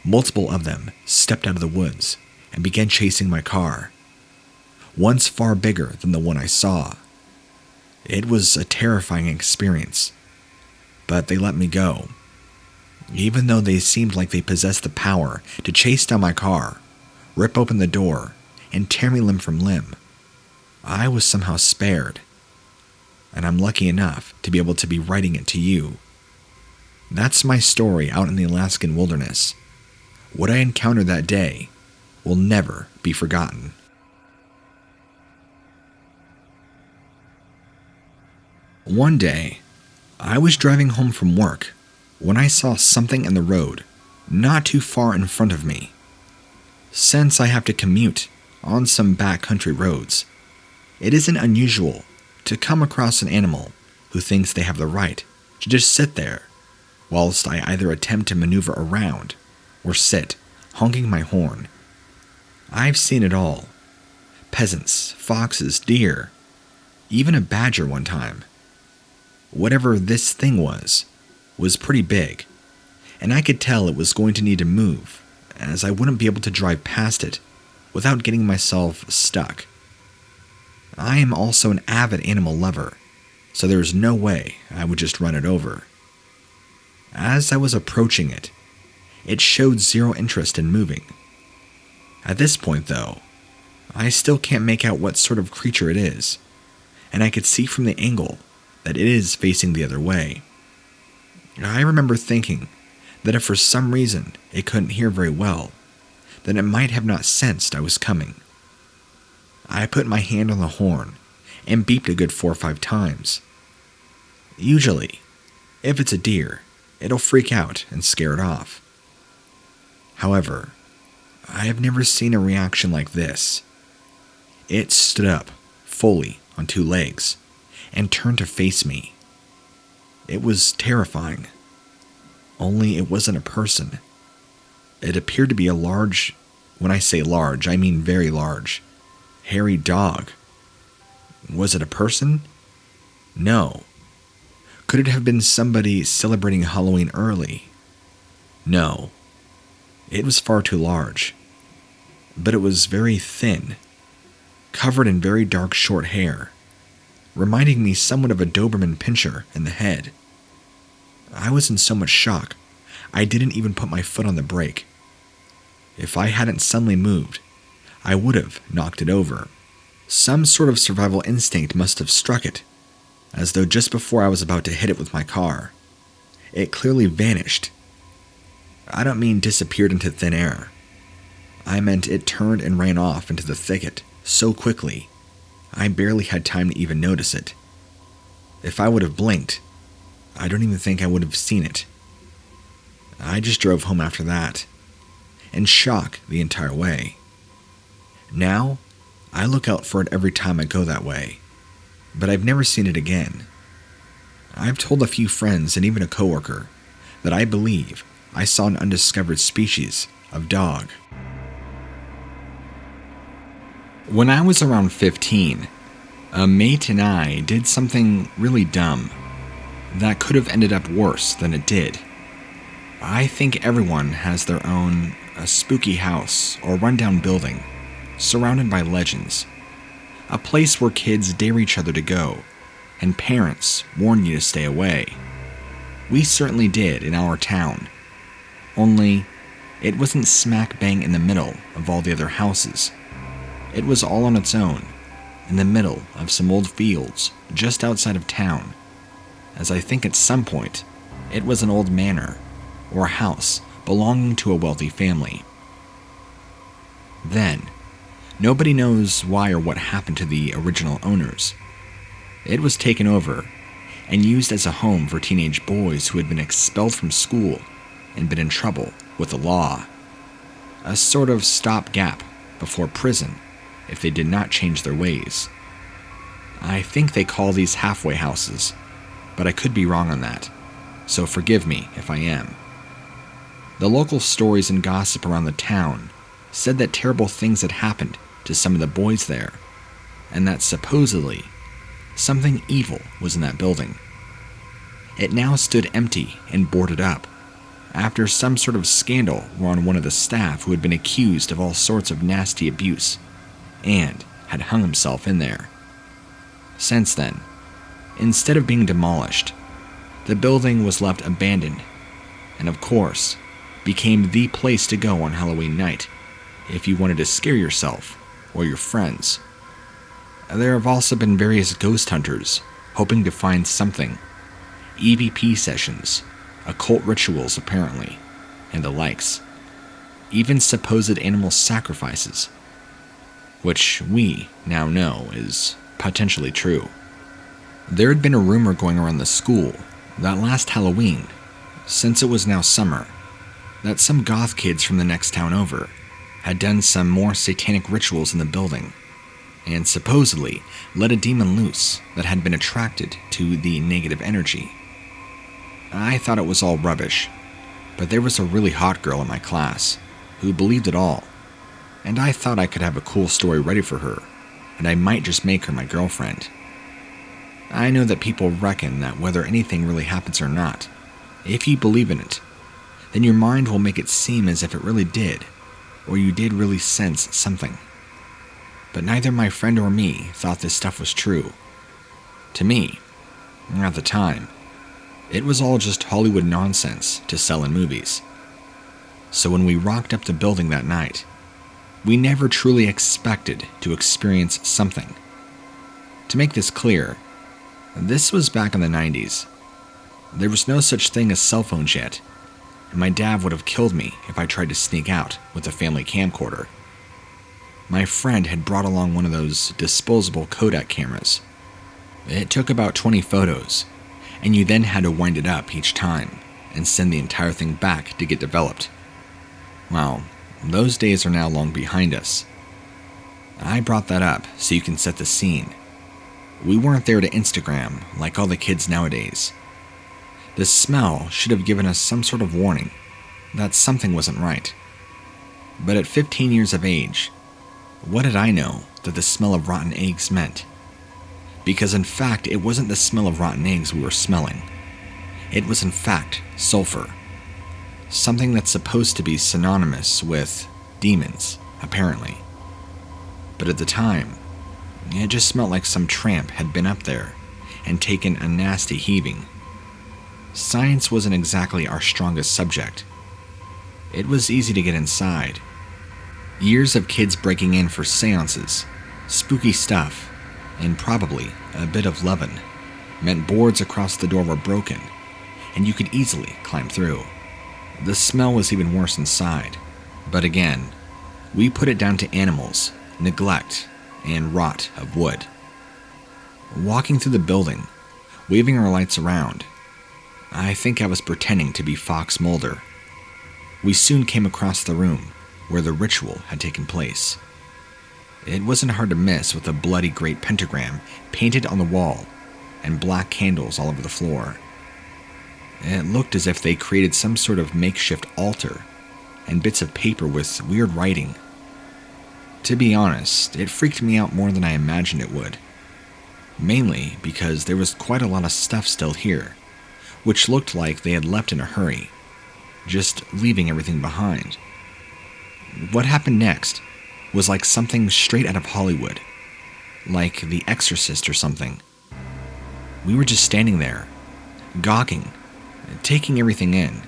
multiple of them stepped out of the woods and began chasing my car. One's far bigger than the one I saw. It was a terrifying experience, but they let me go. Even though they seemed like they possessed the power to chase down my car, rip open the door, and tear me limb from limb, I was somehow spared, and I'm lucky enough to be able to be writing it to you. That's my story out in the Alaskan wilderness. What I encountered that day will never be forgotten. One day, I was driving home from work when I saw something in the road not too far in front of me. Since I have to commute on some backcountry roads, it isn't unusual to come across an animal who thinks they have the right to just sit there, whilst I either attempt to maneuver around or sit, honking my horn. I've seen it all. Peasants, foxes, deer, even a badger one time. Whatever this thing was pretty big, and I could tell it was going to need to move, as I wouldn't be able to drive past it without getting myself stuck. I am also an avid animal lover, so there's no way I would just run it over. As I was approaching it, it showed zero interest in moving. At this point, though, I still can't make out what sort of creature it is, and I could see from the angle that it is facing the other way. I remember thinking that if for some reason it couldn't hear very well, then it might have not sensed I was coming. I put my hand on the horn and beeped a good 4 or 5 times. Usually, if it's a deer, it'll freak out and scare it off. However, I have never seen a reaction like this. It stood up, fully on 2 legs, and turned to face me. It was terrifying. Only it wasn't a person. It appeared to be a large, when I say large, I mean very large, hairy dog. Was it a person? No. Could it have been somebody celebrating Halloween early? No. It was far too large. But it was very thin, covered in very dark short hair, reminding me somewhat of a Doberman pinscher in the head. I was in so much shock, I didn't even put my foot on the brake. If I hadn't suddenly moved, I would have knocked it over. Some sort of survival instinct must have struck it, as though just before I was about to hit it with my car, it clearly vanished. I don't mean disappeared into thin air. I meant it turned and ran off into the thicket so quickly, I barely had time to even notice it. If I would have blinked, I don't even think I would have seen it. I just drove home after that, in shock the entire way. Now, I look out for it every time I go that way, but I've never seen it again. I've told a few friends and even a coworker that I believe I saw an undiscovered species of dog. When I was around 15, a mate and I did something really dumb that could have ended up worse than it did. I think everyone has their own spooky house or rundown building surrounded by legends, a place where kids dare each other to go and parents warn you to stay away. We certainly did in our town, only it wasn't smack bang in the middle of all the other houses. It was all on its own, in the middle of some old fields just outside of town, as I think at some point it was an old manor or a house belonging to a wealthy family. Then, nobody knows why or what happened to the original owners. It was taken over and used as a home for teenage boys who had been expelled from school and been in trouble with the law. A sort of stopgap before prison if they did not change their ways. I think they call these halfway houses, but I could be wrong on that, so forgive me if I am. The local stories and gossip around the town said that terrible things had happened to some of the boys there, and that supposedly something evil was in that building. It now stood empty and boarded up, after some sort of scandal on one of the staff who had been accused of all sorts of nasty abuse, and had hung himself in there. Since then, instead of being demolished, the building was left abandoned, and of course, became the place to go on Halloween night if you wanted to scare yourself or your friends. There have also been various ghost hunters hoping to find something, EVP sessions, occult rituals apparently, and the likes, even supposed animal sacrifices, which we now know is potentially true. There had been a rumor going around the school that last Halloween, since it was now summer, that some goth kids from the next town over had done some more satanic rituals in the building, and supposedly let a demon loose that had been attracted to the negative energy. I thought it was all rubbish, but there was a really hot girl in my class who believed it all, and I thought I could have a cool story ready for her, and I might just make her my girlfriend. I know that people reckon that whether anything really happens or not, if you believe in it, then your mind will make it seem as if it really did, or you did really sense something. But neither my friend or me thought this stuff was true. To me, at the time, it was all just Hollywood nonsense to sell in movies. So when we rocked up the building that night, we never truly expected to experience something. To make this clear, this was back in the 90s. There was no such thing as cell phones yet, and my dad would have killed me if I tried to sneak out with a family camcorder. My friend had brought along one of those disposable Kodak cameras. It took about 20 photos, and you then had to wind it up each time and send the entire thing back to get developed. Well, those days are now long behind us. I brought that up so you can set the scene. We weren't there to Instagram like all the kids nowadays. The smell should have given us some sort of warning that something wasn't right. But at 15 years of age, what did I know that the smell of rotten eggs meant? Because in fact, it wasn't the smell of rotten eggs we were smelling. It was in fact sulfur. Something that's supposed to be synonymous with demons, apparently. But at the time, it just smelled like some tramp had been up there and taken a nasty heaving. Science wasn't exactly our strongest subject. It was easy to get inside. Years of kids breaking in for seances, spooky stuff, and probably a bit of lovin' meant boards across the door were broken, and you could easily climb through. The smell was even worse inside, but again, we put it down to animals, neglect, and rot of wood. Walking through the building, waving our lights around, I think I was pretending to be Fox Mulder. We soon came across the room where the ritual had taken place. It wasn't hard to miss with a bloody great pentagram painted on the wall and black candles all over the floor. It looked as if they created some sort of makeshift altar and bits of paper with weird writing. To be honest, it freaked me out more than I imagined it would. Mainly because there was quite a lot of stuff still here, which looked like they had left in a hurry, just leaving everything behind. What happened next was like something straight out of Hollywood, like The Exorcist or something. We were just standing there, gawking, taking everything in,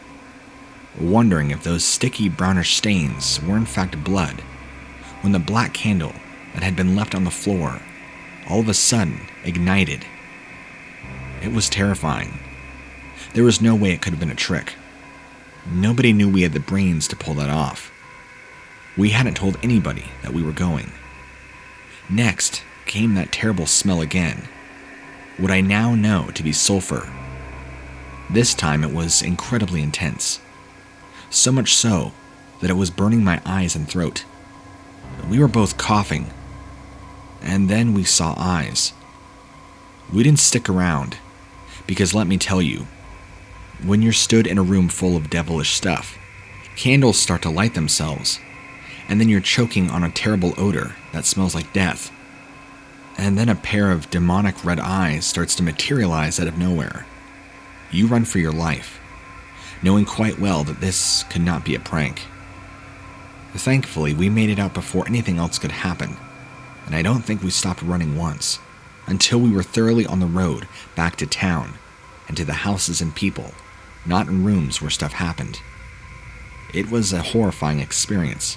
wondering if those sticky brownish stains were in fact blood, when the black candle that had been left on the floor all of a sudden ignited. It was terrifying. There was no way it could have been a trick. Nobody knew we had the brains to pull that off. We hadn't told anybody that we were going. Next came that terrible smell again, what I now know to be sulfur. This time it was incredibly intense, so much so that it was burning my eyes and throat. We were both coughing, and then we saw eyes. We didn't stick around, because let me tell you, when you're stood in a room full of devilish stuff, candles start to light themselves, and then you're choking on a terrible odor that smells like death. And then a pair of demonic red eyes starts to materialize out of nowhere. You run for your life, knowing quite well that this could not be a prank. Thankfully, we made it out before anything else could happen, and I don't think we stopped running once, until we were thoroughly on the road back to town, and to the houses and people, not in rooms where stuff happened. It was a horrifying experience.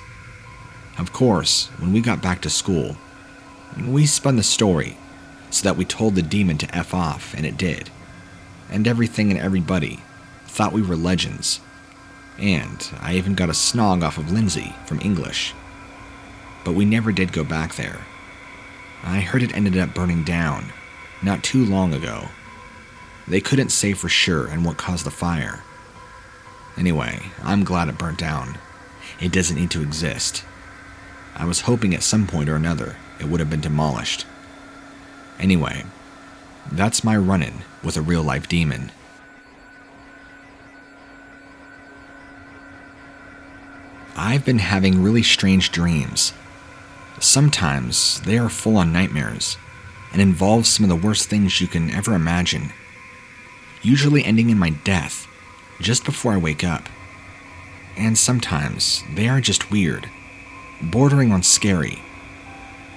Of course, when we got back to school, we spun the story so that we told the demon to F off, and it did. And everything and everybody thought we were legends. And I even got a snog off of Lindsay from English. But we never did go back there. I heard it ended up burning down not too long ago. They couldn't say for sure and what caused the fire. Anyway, I'm glad it burnt down. It doesn't need to exist, I was hoping at some point or another it would have been demolished. Anyway, that's my run-in with a real-life demon. I've been having really strange dreams. Sometimes they are full-on nightmares and involve some of the worst things you can ever imagine, usually ending in my death just before I wake up. And sometimes they are just weird, bordering on scary,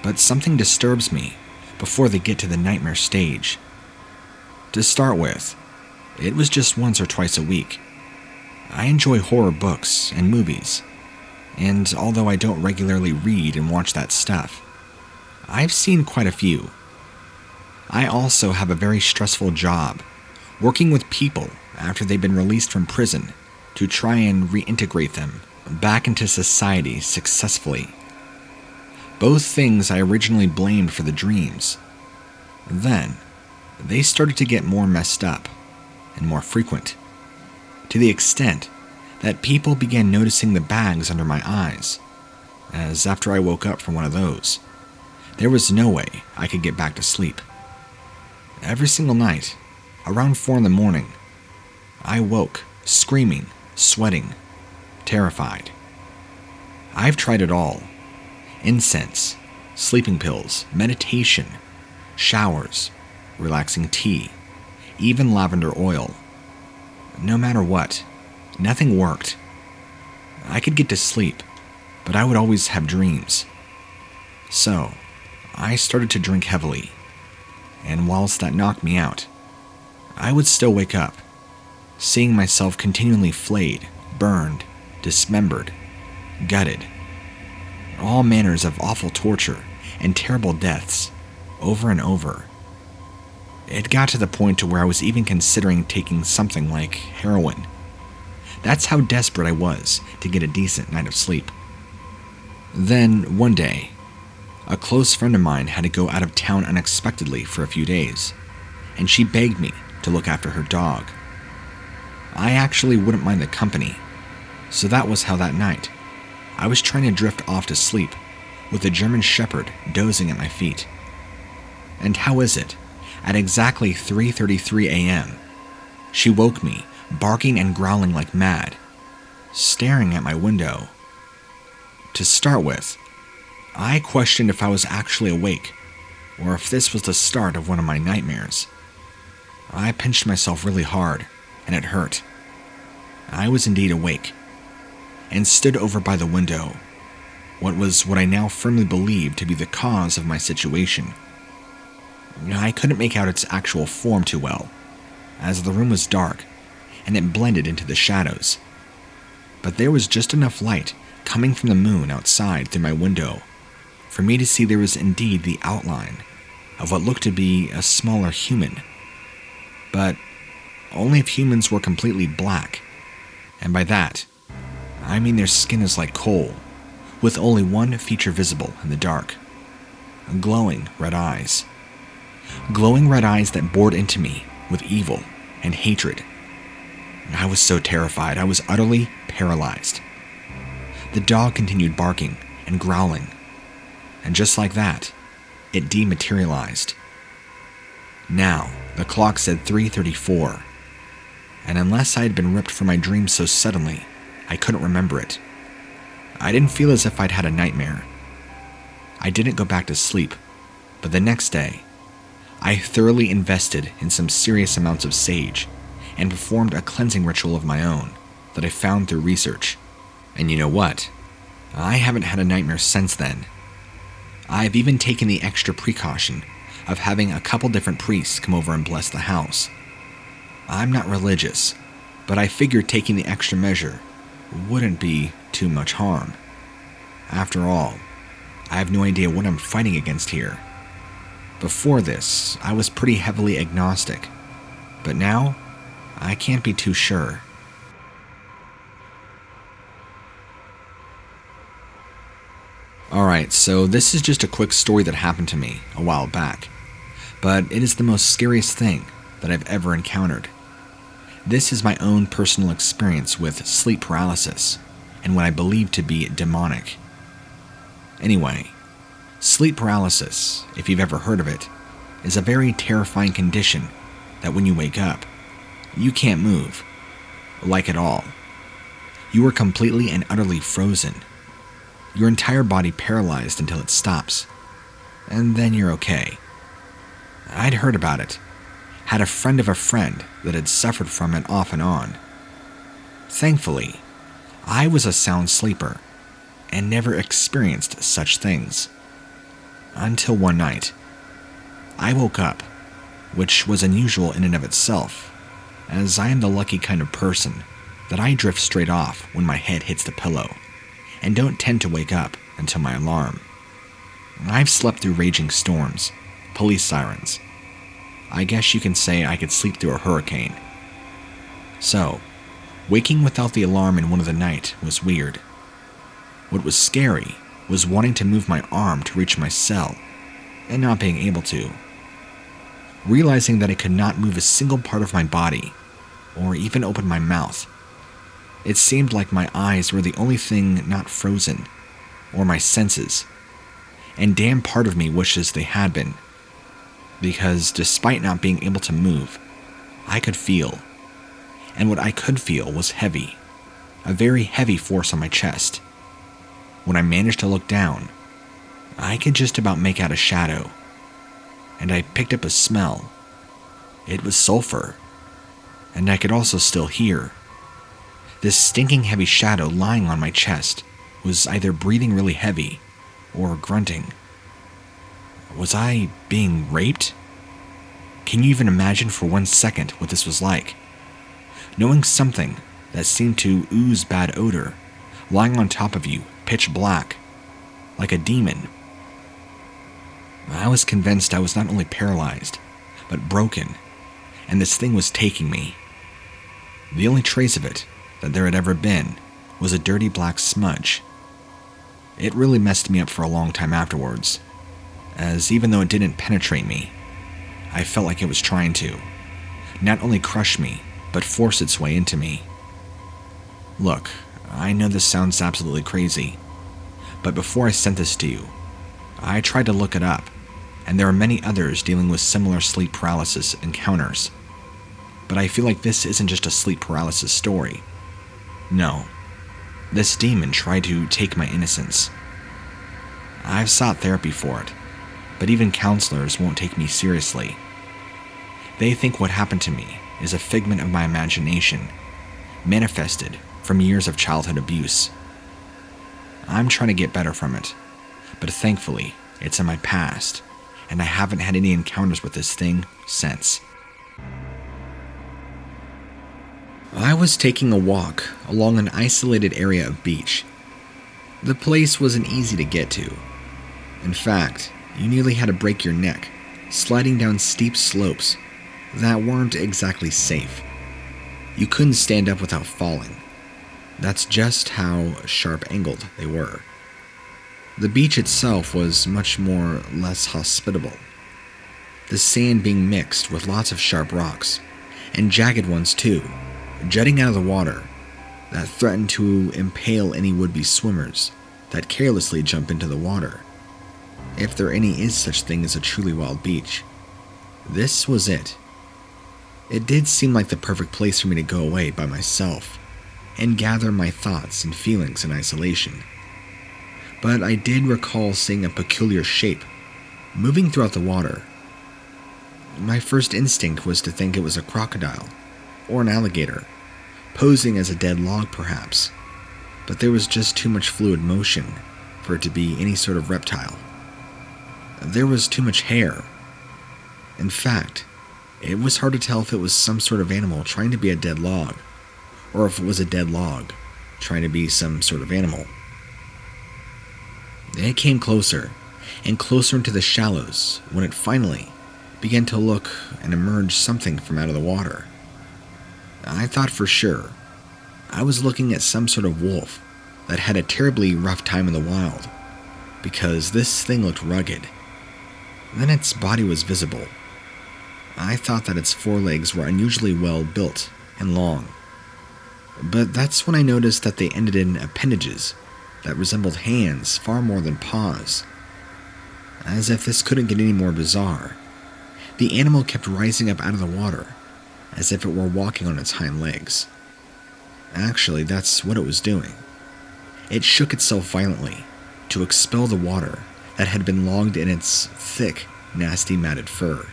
but something disturbs me before they get to the nightmare stage. To start with, it was just once or twice a week. I enjoy horror books and movies, and although I don't regularly read and watch that stuff, I've seen quite a few. I also have a very stressful job, working with people after they've been released from prison to try and reintegrate them back into society successfully. Both things I originally blamed for the dreams. Then, they started to get more messed up and more frequent, to the extent that people began noticing the bags under my eyes, as after I woke up from one of those, there was no way I could get back to sleep. Every single night, around 4 a.m, I woke, screaming, sweating, terrified. I've tried it all. Incense, sleeping pills, meditation, showers, relaxing tea, even lavender oil. No matter what, nothing worked. I could get to sleep, but I would always have dreams. So, I started to drink heavily, and whilst that knocked me out, I would still wake up, seeing myself continually flayed, burned, dismembered, gutted. All manners of awful torture and terrible deaths, over and over. It got to the point to where I was even considering taking something like heroin. That's how desperate I was to get a decent night of sleep. Then, one day, a close friend of mine had to go out of town unexpectedly for a few days, and she begged me to look after her dog. I actually wouldn't mind the company, so that was how that night, I was trying to drift off to sleep with a German Shepherd dozing at my feet. And how is it, at exactly 3:33 a.m., she woke me, barking and growling like mad, staring at my window. To start with, I questioned if I was actually awake, or if this was the start of one of my nightmares. I pinched myself really hard, and it hurt. I was indeed awake, and stood over by the window, what I now firmly believed to be the cause of my situation. I couldn't make out its actual form too well, as the room was dark, and it blended into the shadows. But there was just enough light coming from the moon outside through my window for me to see there was indeed the outline of what looked to be a smaller human. But only if humans were completely black, and by that, I mean their skin is like coal, with only one feature visible in the dark. Glowing red eyes. Glowing red eyes that bored into me with evil and hatred. I was so terrified, I was utterly paralyzed. The dog continued barking and growling, and just like that, it dematerialized. Now, the clock said 3:34, and unless I had been ripped from my dream so suddenly, I couldn't remember it. I didn't feel as if I'd had a nightmare. I didn't go back to sleep, but the next day, I thoroughly invested in some serious amounts of sage and performed a cleansing ritual of my own that I found through research. And you know what? I haven't had a nightmare since then. I've even taken the extra precaution of having a couple different priests come over and bless the house. I'm not religious, but I figured taking the extra measure wouldn't be too much harm. After all, I have no idea what I'm fighting against here. Before this, I was pretty heavily agnostic, but now, I can't be too sure. Alright, so this is just a quick story that happened to me a while back, but it is the most scariest thing that I've ever encountered. This is my own personal experience with sleep paralysis and what I believe to be demonic. Anyway, sleep paralysis, if you've ever heard of it, is a very terrifying condition that when you wake up, you can't move, like at all. You are completely and utterly frozen. Your entire body paralyzed until it stops, and then you're okay. I'd heard about it, had a friend of a friend that had suffered from it off and on. Thankfully, I was a sound sleeper and never experienced such things. Until one night, I woke up, which was unusual in and of itself, as I am the lucky kind of person that I drift straight off when my head hits the pillow, and don't tend to wake up until my alarm. I've slept through raging storms, police sirens. I guess you can say I could sleep through a hurricane. So, waking without the alarm in one of the night was weird. What was scary was wanting to move my arm to reach my cell, and not being able to. Realizing that I could not move a single part of my body, or even open my mouth. It seemed like my eyes were the only thing not frozen, or my senses, and damn part of me wishes they had been, because despite not being able to move, I could feel, and what I could feel was heavy, a very heavy force on my chest. When I managed to look down, I could just about make out a shadow, and I picked up a smell. It was sulfur, and I could also still hear. This stinking heavy shadow lying on my chest was either breathing really heavy or grunting. Was I being raped? Can you even imagine for 1 second what this was like? Knowing something that seemed to ooze bad odor, lying on top of you, pitch black, like a demon. I was convinced I was not only paralyzed, but broken, and this thing was taking me. The only trace of it that there had ever been was a dirty black smudge. It really messed me up for a long time afterwards, as even though it didn't penetrate me, I felt like it was trying to, not only crush me, but force its way into me. Look, I know this sounds absolutely crazy, but before I sent this to you, I tried to look it up, and there are many others dealing with similar sleep paralysis encounters. But I feel like this isn't just a sleep paralysis story. No, this demon tried to take my innocence. I've sought therapy for it, but even counselors won't take me seriously. They think what happened to me is a figment of my imagination, manifested from years of childhood abuse. I'm trying to get better from it, but thankfully, it's in my past, and I haven't had any encounters with this thing since. I was taking a walk along an isolated area of beach. The place wasn't easy to get to. In fact, you nearly had to break your neck, sliding down steep slopes that weren't exactly safe. You couldn't stand up without falling. That's just how sharp-angled they were. The beach itself was much more less hospitable, the sand being mixed with lots of sharp rocks, and jagged ones too, jutting out of the water that threatened to impale any would-be swimmers that carelessly jump into the water. If there any is such thing as a truly wild beach, this was it. It did seem like the perfect place for me to go away by myself and gather my thoughts and feelings in isolation. But I did recall seeing a peculiar shape moving throughout the water. My first instinct was to think it was a crocodile or an alligator, posing as a dead log perhaps, but there was just too much fluid motion for it to be any sort of reptile. There was too much hair. In fact, it was hard to tell if it was some sort of animal trying to be a dead log, or if it was a dead log trying to be some sort of animal. It came closer, and closer into the shallows, when it finally began to look and emerge something from out of the water. I thought for sure I was looking at some sort of wolf that had a terribly rough time in the wild, because this thing looked rugged. Then its body was visible. I thought that its forelegs were unusually well built and long, but that's when I noticed that they ended in appendages that resembled hands far more than paws. As if this couldn't get any more bizarre, the animal kept rising up out of the water, as if it were walking on its hind legs. Actually, that's what it was doing. It shook itself violently to expel the water that had been logged in its thick, nasty matted fur.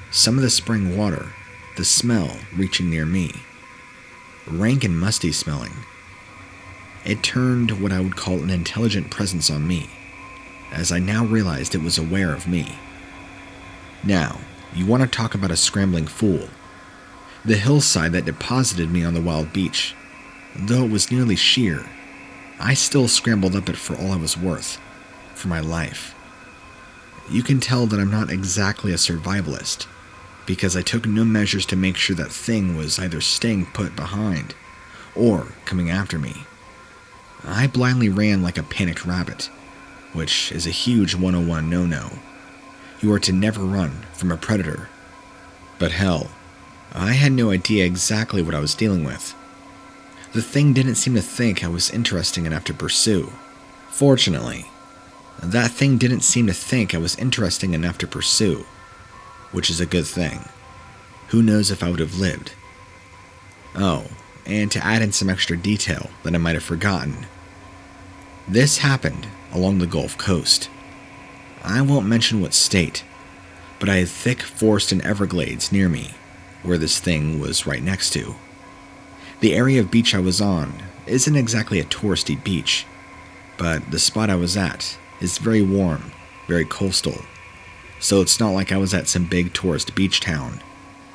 Some of the spring water, the smell reaching near me. Rank and musty smelling. It turned what I would call an intelligent presence on me, as I now realized it was aware of me. Now, you want to talk about a scrambling fool. The hillside that deposited me on the wild beach, though it was nearly sheer, I still scrambled up it for all I was worth, for my life. You can tell that I'm not exactly a survivalist, because I took no measures to make sure that thing was either staying put behind, or coming after me. I blindly ran like a panicked rabbit, which is a huge 101 no-no. You are to never run from a predator. But hell, I had no idea exactly what I was dealing with. The thing didn't seem to think I was interesting enough to pursue. Fortunately, that thing didn't seem to think I was interesting enough to pursue, which is a good thing. Who knows if I would have lived. Oh, and to add in some extra detail that I might have forgotten. This happened along the Gulf Coast. I won't mention what state, but I had thick forest and everglades near me, where this thing was right next to. The area of beach I was on isn't exactly a touristy beach, but the spot I was at is very warm, very coastal, so it's not like I was at some big tourist beach town.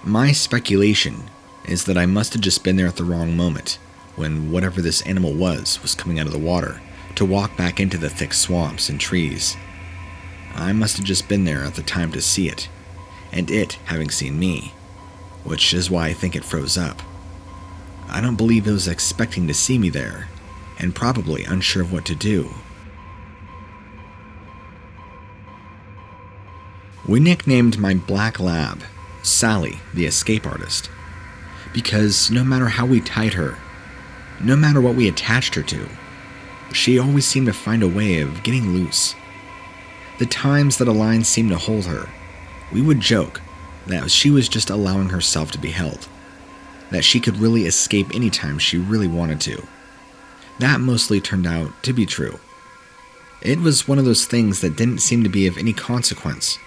My speculation is that I must have just been there at the wrong moment, when whatever this animal was coming out of the water, to walk back into the thick swamps and trees. I must have just been there at the time to see it, and it having seen me, which is why I think it froze up. I don't believe it was expecting to see me there, and probably unsure of what to do. We nicknamed my black lab Sally, the escape artist, because no matter how we tied her, no matter what we attached her to, she always seemed to find a way of getting loose. The times that a line seemed to hold her, we would joke that she was just allowing herself to be held, that she could really escape anytime she really wanted to. That mostly turned out to be true. It was one of those things that didn't seem to be of any consequence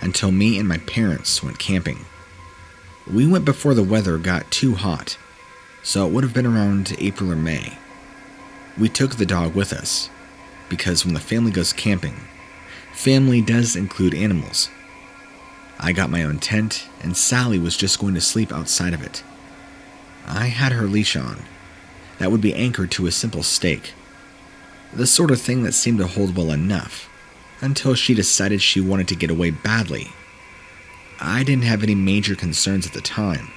until me and my parents went camping. We went before the weather got too hot, so it would have been around April or May. We took the dog with us, because when the family goes camping, family does include animals. I got my own tent, and Sally was just going to sleep outside of it. I had her leash on, that would be anchored to a simple stake, the sort of thing that seemed to hold well enough, until she decided she wanted to get away badly. I didn't have any major concerns at the time,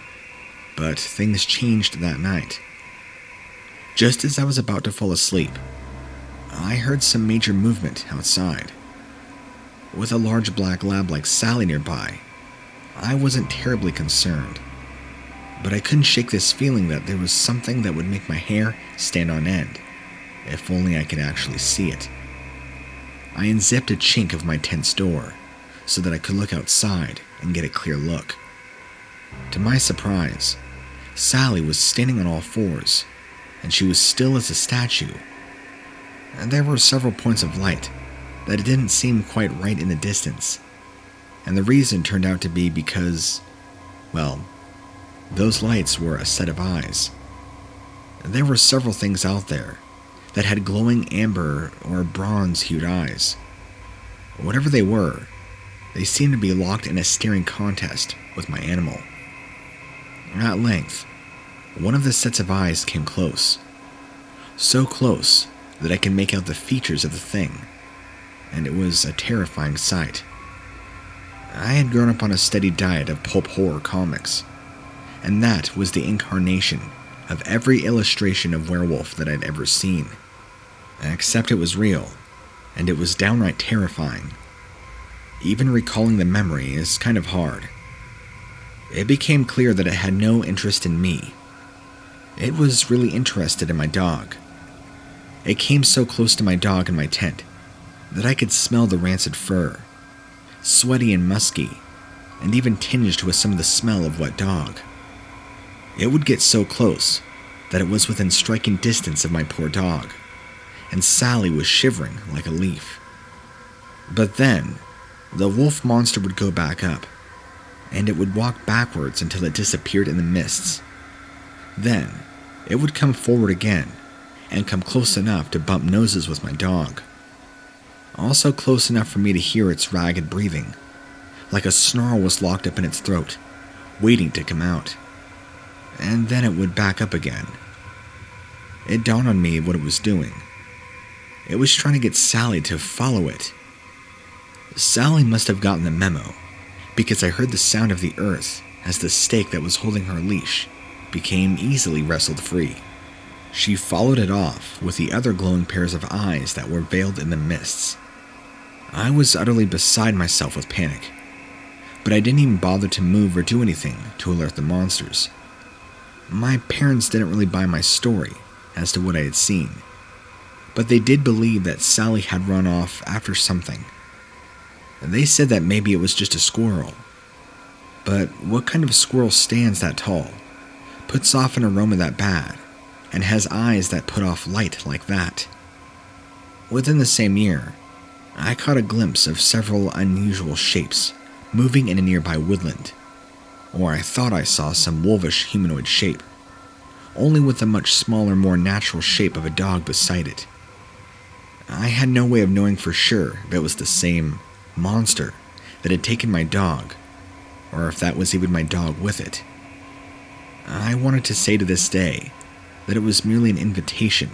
but things changed that night. Just as I was about to fall asleep, I heard some major movement outside. With a large black lab like Sally nearby, I wasn't terribly concerned, but I couldn't shake this feeling that there was something that would make my hair stand on end, if only I could actually see it. I unzipped a chink of my tent's door so that I could look outside and get a clear look. To my surprise, Sally was standing on all fours, and she was still as a statue. And there were several points of light that it didn't seem quite right in the distance, and the reason turned out to be because, well, those lights were a set of eyes. There were several things out there that had glowing amber or bronze-hued eyes. Whatever they were, they seemed to be locked in a staring contest with my animal. At length, one of the sets of eyes came close. So close that I could make out the features of the thing, and it was a terrifying sight. I had grown up on a steady diet of pulp horror comics, and that was the incarnation of every illustration of werewolf that I'd ever seen. Except it was real, and it was downright terrifying. Even recalling the memory is kind of hard. It became clear that it had no interest in me. It was really interested in my dog. It came so close to my dog in my tent that I could smell the rancid fur, sweaty and musky, and even tinged with some of the smell of wet dog. It would get so close that it was within striking distance of my poor dog, and Sally was shivering like a leaf. But then, the wolf monster would go back up, and it would walk backwards until it disappeared in the mists. Then, it would come forward again, and come close enough to bump noses with my dog. Also close enough for me to hear its ragged breathing, like a snarl was locked up in its throat, waiting to come out. And then it would back up again. It dawned on me what it was doing. It was trying to get Sally to follow it. Sally must have gotten the memo, because I heard the sound of the earth as the stake that was holding her leash became easily wrestled free. She followed it off with the other glowing pairs of eyes that were veiled in the mists. I was utterly beside myself with panic, but I didn't even bother to move or do anything to alert the monsters. My parents didn't really buy my story as to what I had seen, but they did believe that Sally had run off after something. They said that maybe it was just a squirrel. But what kind of squirrel stands that tall, puts off an aroma that bad, and has eyes that put off light like that? Within the same year, I caught a glimpse of several unusual shapes moving in a nearby woodland, or I thought I saw some wolvish humanoid shape, only with a much smaller, more natural shape of a dog beside it. I had no way of knowing for sure if it was the same monster that had taken my dog, or if that was even my dog with it. I wanted to say to this day that it was merely an invitation,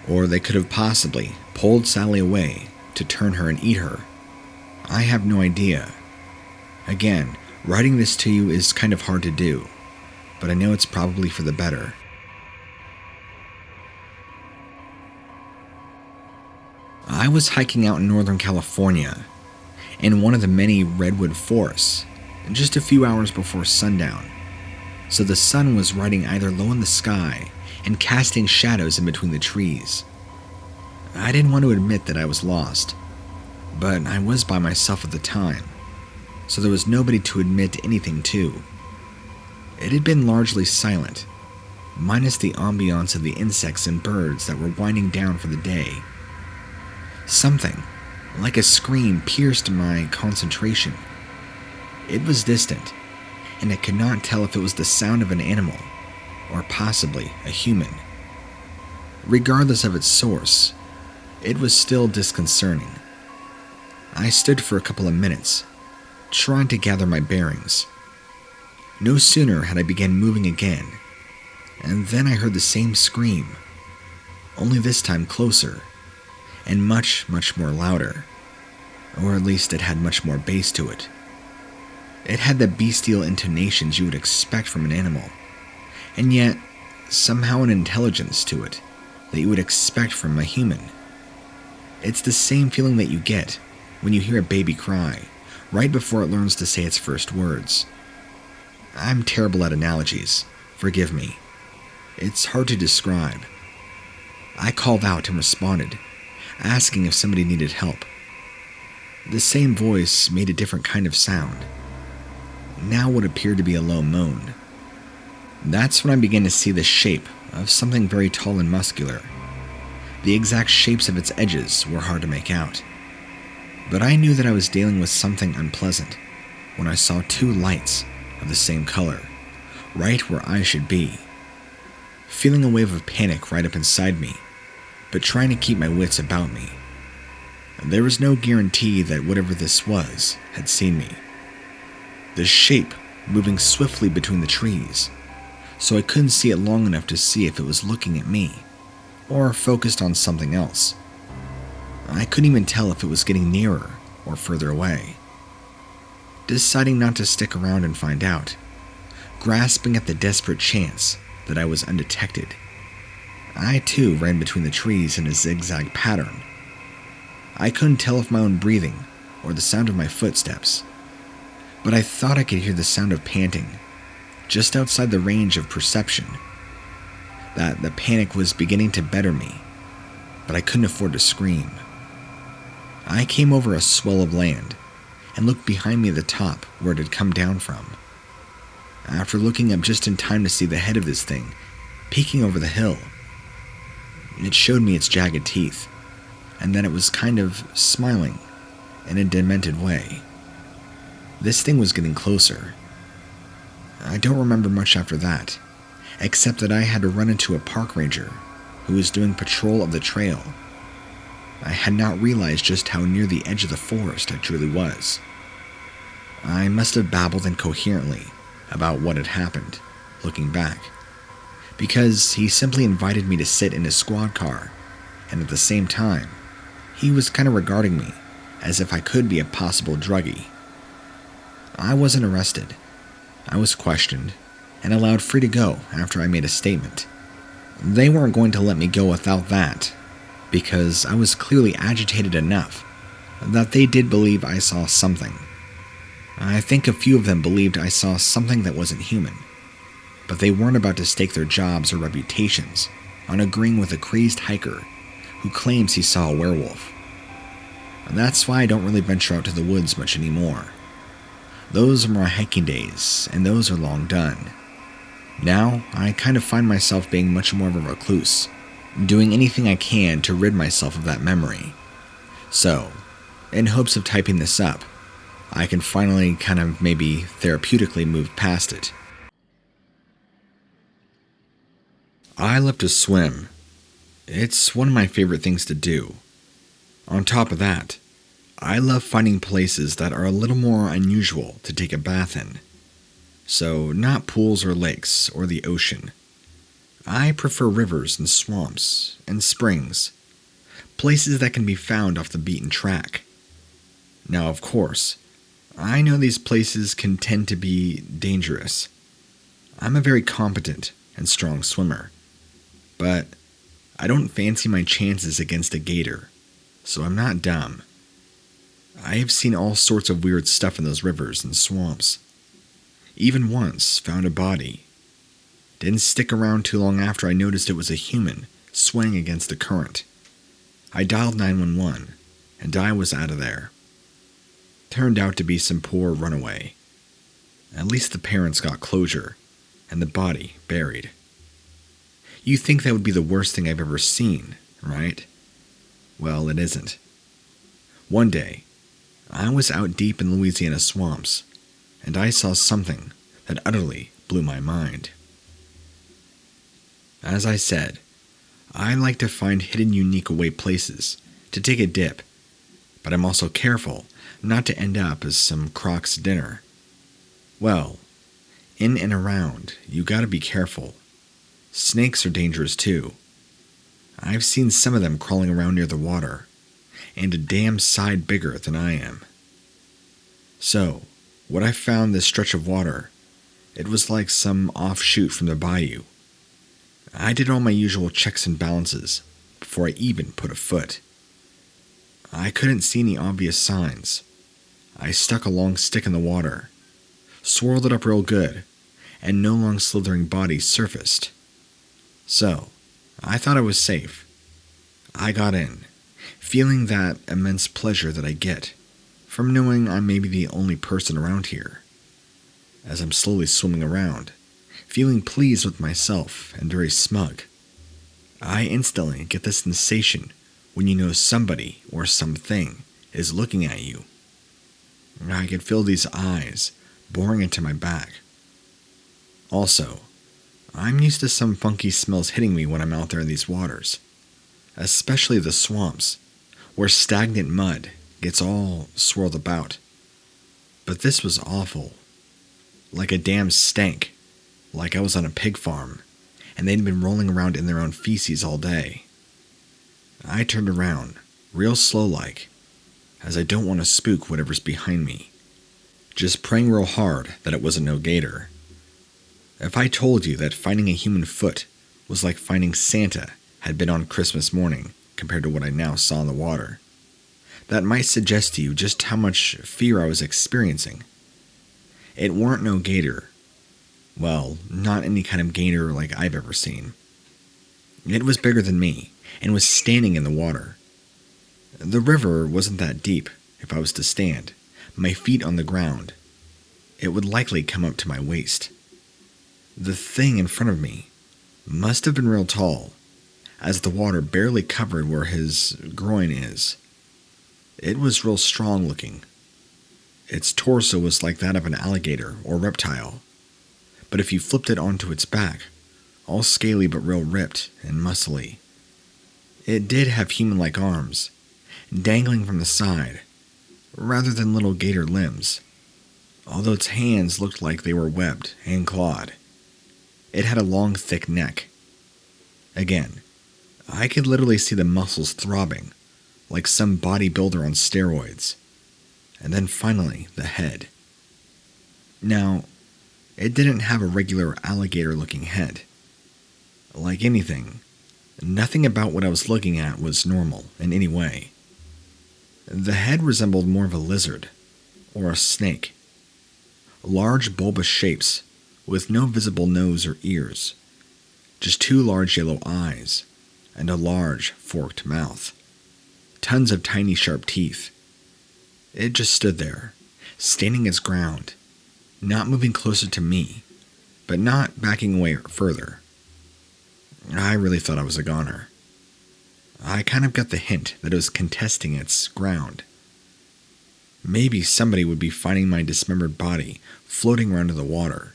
or they could have possibly pulled Sally away to turn her and eat her. I have no idea. Again, writing this to you is kind of hard to do, but I know it's probably for the better. I was hiking out in Northern California, in one of the many redwood forests, just a few hours before sundown, so the sun was riding either low in the sky and casting shadows in between the trees. I didn't want to admit that I was lost, but I was by myself at the time, so there was nobody to admit anything to. It had been largely silent, minus the ambiance of the insects and birds that were winding down for the day. Something, like a scream, pierced my concentration. It was distant, and I could not tell if it was the sound of an animal, or possibly a human. Regardless of its source, it was still disconcerting. I stood for a couple of minutes, trying to gather my bearings. No sooner had I begun moving again, and then I heard the same scream, only this time closer, and much, much more louder, or at least it had much more bass to it. It had the bestial intonations you would expect from an animal, and yet somehow an intelligence to it that you would expect from a human. It's the same feeling that you get when you hear a baby cry right before it learns to say its first words. I'm terrible at analogies, forgive me. It's hard to describe. I called out and responded, asking if somebody needed help. The same voice made a different kind of sound, now what appeared to be a low moan. That's when I began to see the shape of something very tall and muscular. The exact shapes of its edges were hard to make out, but I knew that I was dealing with something unpleasant when I saw two lights of the same color, right where I should be. Feeling a wave of panic right up inside me, but trying to keep my wits about me. There was no guarantee that whatever this was had seen me. The shape moving swiftly between the trees, so I couldn't see it long enough to see if it was looking at me, or focused on something else. I couldn't even tell if it was getting nearer or further away. Deciding not to stick around and find out, grasping at the desperate chance that I was undetected, I too ran between the trees in a zigzag pattern. I couldn't tell if my own breathing or the sound of my footsteps, but I thought I could hear the sound of panting just outside the range of perception. That the panic was beginning to better me, but I couldn't afford to scream. I came over a swell of land and looked behind me at the top where it had come down from. After looking up just in time to see the head of this thing peeking over the hill, it showed me its jagged teeth, and then it was kind of smiling in a demented way. This thing was getting closer. I don't remember much after that, except that I had to run into a park ranger who was doing patrol of the trail. I had not realized just how near the edge of the forest I truly was. I must have babbled incoherently about what had happened, looking back, because he simply invited me to sit in his squad car, and at the same time, he was kind of regarding me as if I could be a possible druggie. I wasn't arrested. I was questioned and allowed free to go after I made a statement. They weren't going to let me go without that, because I was clearly agitated enough that they did believe I saw something. I think a few of them believed I saw something that wasn't human, but they weren't about to stake their jobs or reputations on agreeing with a crazed hiker who claims he saw a werewolf. And that's why I don't really venture out to the woods much anymore. Those are my hiking days, and those are long done. Now, I kind of find myself being much more of a recluse, doing anything I can to rid myself of that memory. So, in hopes of typing this up, I can finally kind of maybe therapeutically move past it. I love to swim. It's one of my favorite things to do. On top of that, I love finding places that are a little more unusual to take a bath in. So, not pools or lakes or the ocean. I prefer rivers and swamps and springs, places that can be found off the beaten track. Now, of course, I know these places can tend to be dangerous. I'm a very competent and strong swimmer, but I don't fancy my chances against a gator, so I'm not dumb. I have seen all sorts of weird stuff in those rivers and swamps. Even once found a body. Didn't stick around too long after I noticed it was a human swaying against the current. I dialed 911, and I was out of there. Turned out to be some poor runaway. At least the parents got closure, and the body buried. You think that would be the worst thing I've ever seen, right? Well, it isn't. One day, I was out deep in Louisiana swamps, and I saw something that utterly blew my mind. As I said, I like to find hidden, unique away places to take a dip, but I'm also careful not to end up as some croc's dinner. Well, in and around, you gotta be careful. Snakes are dangerous too. I've seen some of them crawling around near the water, and a damn side bigger than I am. So, what I found this stretch of water, it was like some offshoot from the bayou. I did all my usual checks and balances before I even put a foot. I couldn't see any obvious signs. I stuck a long stick in the water, swirled it up real good, and no long slithering body surfaced. So, I thought I was safe. I got in, feeling that immense pleasure that I get from knowing I'm maybe the only person around here. As I'm slowly swimming around, feeling pleased with myself and very smug, I instantly get the sensation when you know somebody or something is looking at you. I could feel these eyes boring into my back. Also, I'm used to some funky smells hitting me when I'm out there in these waters, especially the swamps, where stagnant mud gets all swirled about. But this was awful. Like a damn stank, like I was on a pig farm, and they'd been rolling around in their own feces all day. I turned around, real slow-like, as I don't want to spook whatever's behind me, just praying real hard that it wasn't no gator. If I told you that finding a human foot was like finding Santa had been on Christmas morning compared to what I now saw in the water, that might suggest to you just how much fear I was experiencing. It weren't no gator. Well, not any kind of gator like I've ever seen. It was bigger than me, and was standing in the water. The river wasn't that deep. If I was to stand, my feet on the ground, it would likely come up to my waist. The thing in front of me must have been real tall, as the water barely covered where his groin is. It was real strong looking. Its torso was like that of an alligator or reptile, but if you flipped it onto its back, all scaly but real ripped and muscly. It did have human-like arms, dangling from the side, rather than little gator limbs, although its hands looked like they were webbed and clawed. It had a long, thick neck. Again, I could literally see the muscles throbbing, like some bodybuilder on steroids. And then finally, the head. Now, it didn't have a regular alligator-looking head. Like anything, nothing about what I was looking at was normal in any way. The head resembled more of a lizard, or a snake. Large bulbous shapes, with no visible nose or ears. Just 2 large yellow eyes, and a large forked mouth. Tons of tiny sharp teeth. It just stood there, standing its ground, not moving closer to me, but not backing away further. I really thought I was a goner. I kind of got the hint that it was contesting its ground. Maybe somebody would be finding my dismembered body floating around in the water.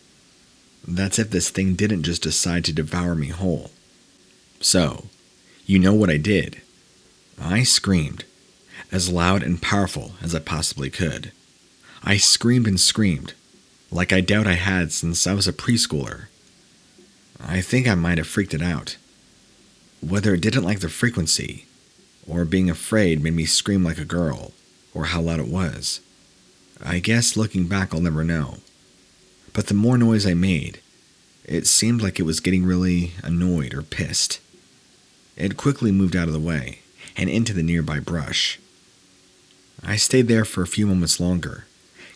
That's if this thing didn't just decide to devour me whole. So, you know what I did. I screamed, as loud and powerful as I possibly could. I screamed and screamed, like I doubt I had since I was a preschooler. I think I might have freaked it out. Whether it didn't like the frequency, or being afraid made me scream like a girl, or how loud it was. I guess looking back I'll never know. But the more noise I made, it seemed like it was getting really annoyed or pissed. It quickly moved out of the way, and into the nearby brush. I stayed there for a few moments longer,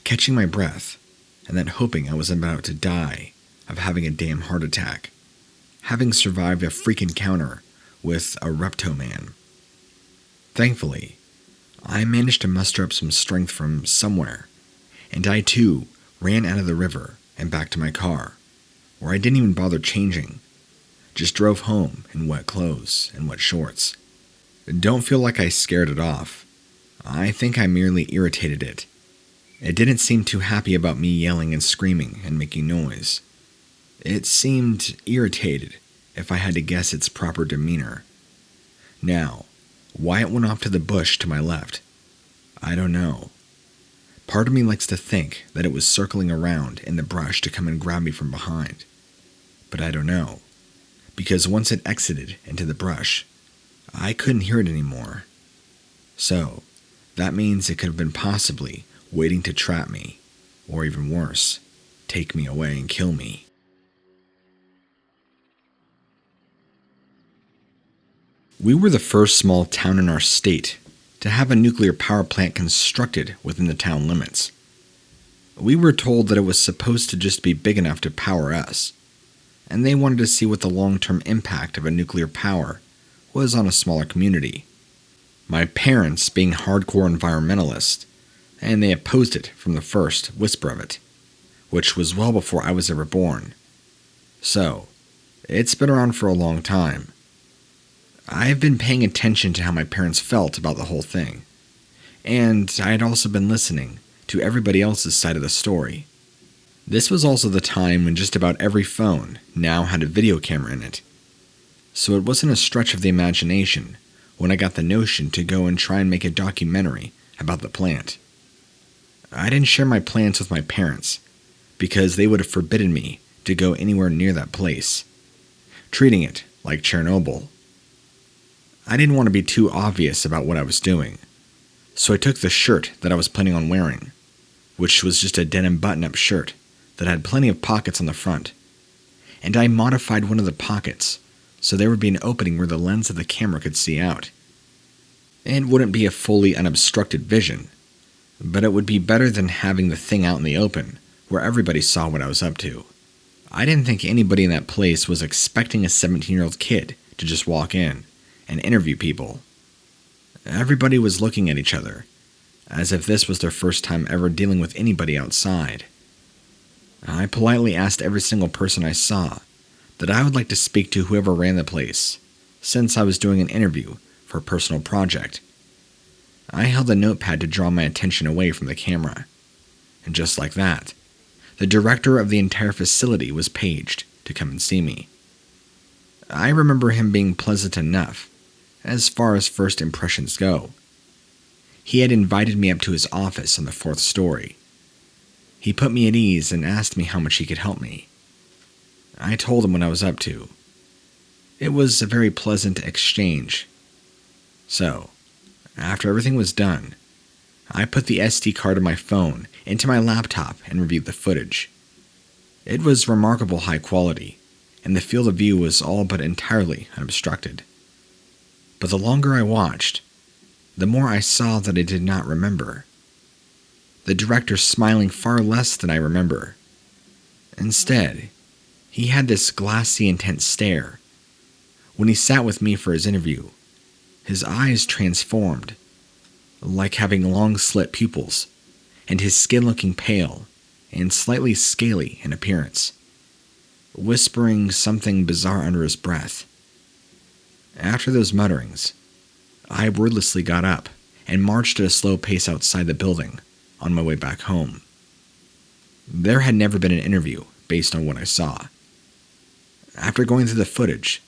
catching my breath, and then hoping I was about to die of having a damn heart attack, having survived a freak encounter with a reptoman. Thankfully, I managed to muster up some strength from somewhere, and I too ran out of the river and back to my car, where I didn't even bother changing, just drove home in wet clothes and wet shorts. Don't feel like I scared it off. I think I merely irritated it. It didn't seem too happy about me yelling and screaming and making noise. It seemed irritated, if I had to guess its proper demeanor. Now, why it went off to the bush to my left, I don't know. Part of me likes to think that it was circling around in the brush to come and grab me from behind. But I don't know, because once it exited into the brush, I couldn't hear it anymore. So, that means it could have been possibly waiting to trap me, or even worse, take me away and kill me. We were the first small town in our state to have a nuclear power plant constructed within the town limits. We were told that it was supposed to just be big enough to power us, and they wanted to see what the long-term impact of a nuclear power was on a smaller community. My parents being hardcore environmentalists, and they opposed it from the first whisper of it, which was well before I was ever born. So, it's been around for a long time. I've been paying attention to how my parents felt about the whole thing, and I had also been listening to everybody else's side of the story. This was also the time when just about every phone now had a video camera in it, so it wasn't a stretch of the imagination when I got the notion to go and try and make a documentary about the plant. I didn't share my plans with my parents, because they would have forbidden me to go anywhere near that place, treating it like Chernobyl. I didn't want to be too obvious about what I was doing, so I took the shirt that I was planning on wearing, which was just a denim button-up shirt that had plenty of pockets on the front, and I modified one of the pockets so there would be an opening where the lens of the camera could see out. It wouldn't be a fully unobstructed vision, but it would be better than having the thing out in the open where everybody saw what I was up to. I didn't think anybody in that place was expecting a 17-year-old kid to just walk in and interview people. Everybody was looking at each other, as if this was their first time ever dealing with anybody outside. I politely asked every single person I saw that I would like to speak to whoever ran the place, since I was doing an interview for a personal project. I held a notepad to draw my attention away from the camera, and just like that, the director of the entire facility was paged to come and see me. I remember him being pleasant enough, as far as first impressions go. He had invited me up to his office on the 4th story. He put me at ease and asked me how much he could help me. I told him what I was up to. It was a very pleasant exchange. So, after everything was done, I put the SD card of my phone into my laptop and reviewed the footage. It was remarkable high quality, and the field of view was all but entirely unobstructed. But the longer I watched, the more I saw that I did not remember. The director smiling far less than I remember. Instead, he had this glassy, intense stare. When he sat with me for his interview, his eyes transformed, like having long slit pupils, and his skin looking pale and slightly scaly in appearance, whispering something bizarre under his breath. After those mutterings, I wordlessly got up and marched at a slow pace outside the building on my way back home. There had never been an interview based on what I saw. After going through the footage,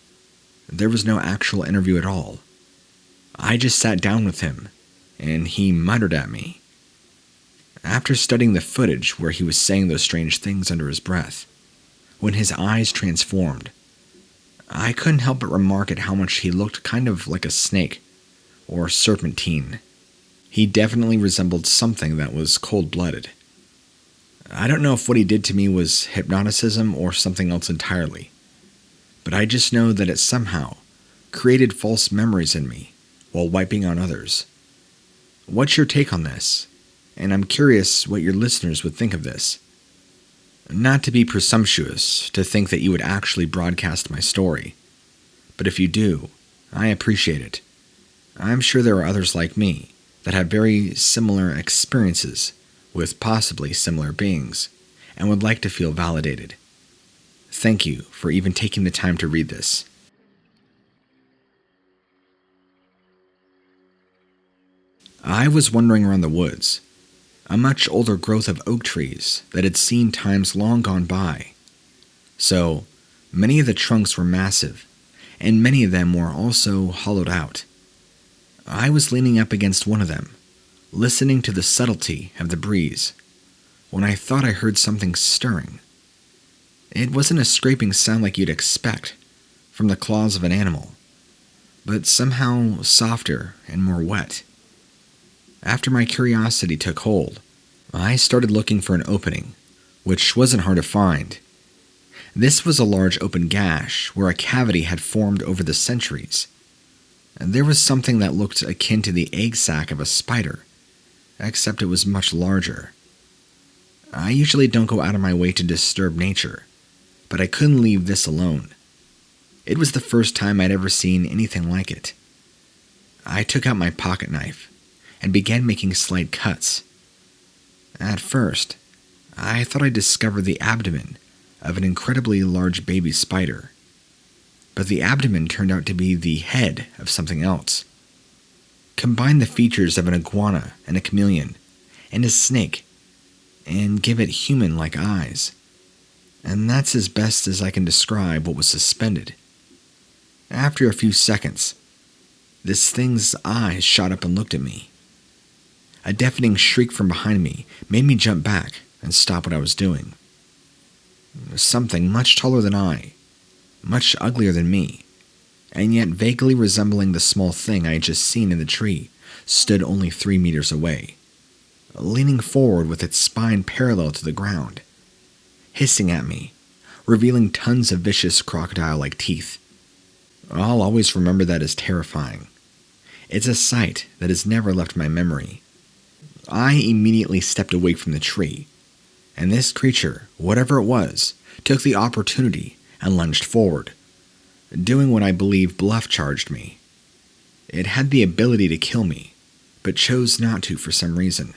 there was no actual interview at all. I just sat down with him, and he muttered at me. After studying the footage where he was saying those strange things under his breath, when his eyes transformed, I couldn't help but remark at how much he looked kind of like a snake or serpentine. He definitely resembled something that was cold-blooded. I don't know if what he did to me was hypnoticism or something else entirely, but I just know that it somehow created false memories in me while wiping on others. What's your take on this? And I'm curious what your listeners would think of this. Not to be presumptuous to think that you would actually broadcast my story, but if you do, I appreciate it. I'm sure there are others like me that have very similar experiences with possibly similar beings and would like to feel validated. Thank you for even taking the time to read this. I was wandering around the woods, a much older growth of oak trees that had seen times long gone by. So, many of the trunks were massive, and many of them were also hollowed out. I was leaning up against one of them, listening to the subtlety of the breeze, when I thought I heard something stirring. It wasn't a scraping sound like you'd expect from the claws of an animal, but somehow softer and more wet. After my curiosity took hold, I started looking for an opening, which wasn't hard to find. This was a large open gash where a cavity had formed over the centuries. There was something that looked akin to the egg sac of a spider, except it was much larger. I usually don't go out of my way to disturb nature, but I couldn't leave this alone. It was the first time I'd ever seen anything like it. I took out my pocket knife and began making slight cuts. At first, I thought I discovered the abdomen of an incredibly large baby spider, but the abdomen turned out to be the head of something else. Combine the features of an iguana and a chameleon and a snake, and give it human-like eyes, and that's as best as I can describe what was suspended. After a few seconds, this thing's eyes shot up and looked at me. A deafening shriek from behind me made me jump back and stop what I was doing. Something much taller than I, much uglier than me, and yet vaguely resembling the small thing I had just seen in the tree, stood only 3 meters away, leaning forward with its spine parallel to the ground, hissing at me, revealing tons of vicious crocodile-like teeth. I'll always remember that as terrifying. It's a sight that has never left my memory. I immediately stepped away from the tree, and this creature, whatever it was, took the opportunity and lunged forward, doing what I believe bluff charged me. It had the ability to kill me, but chose not to for some reason.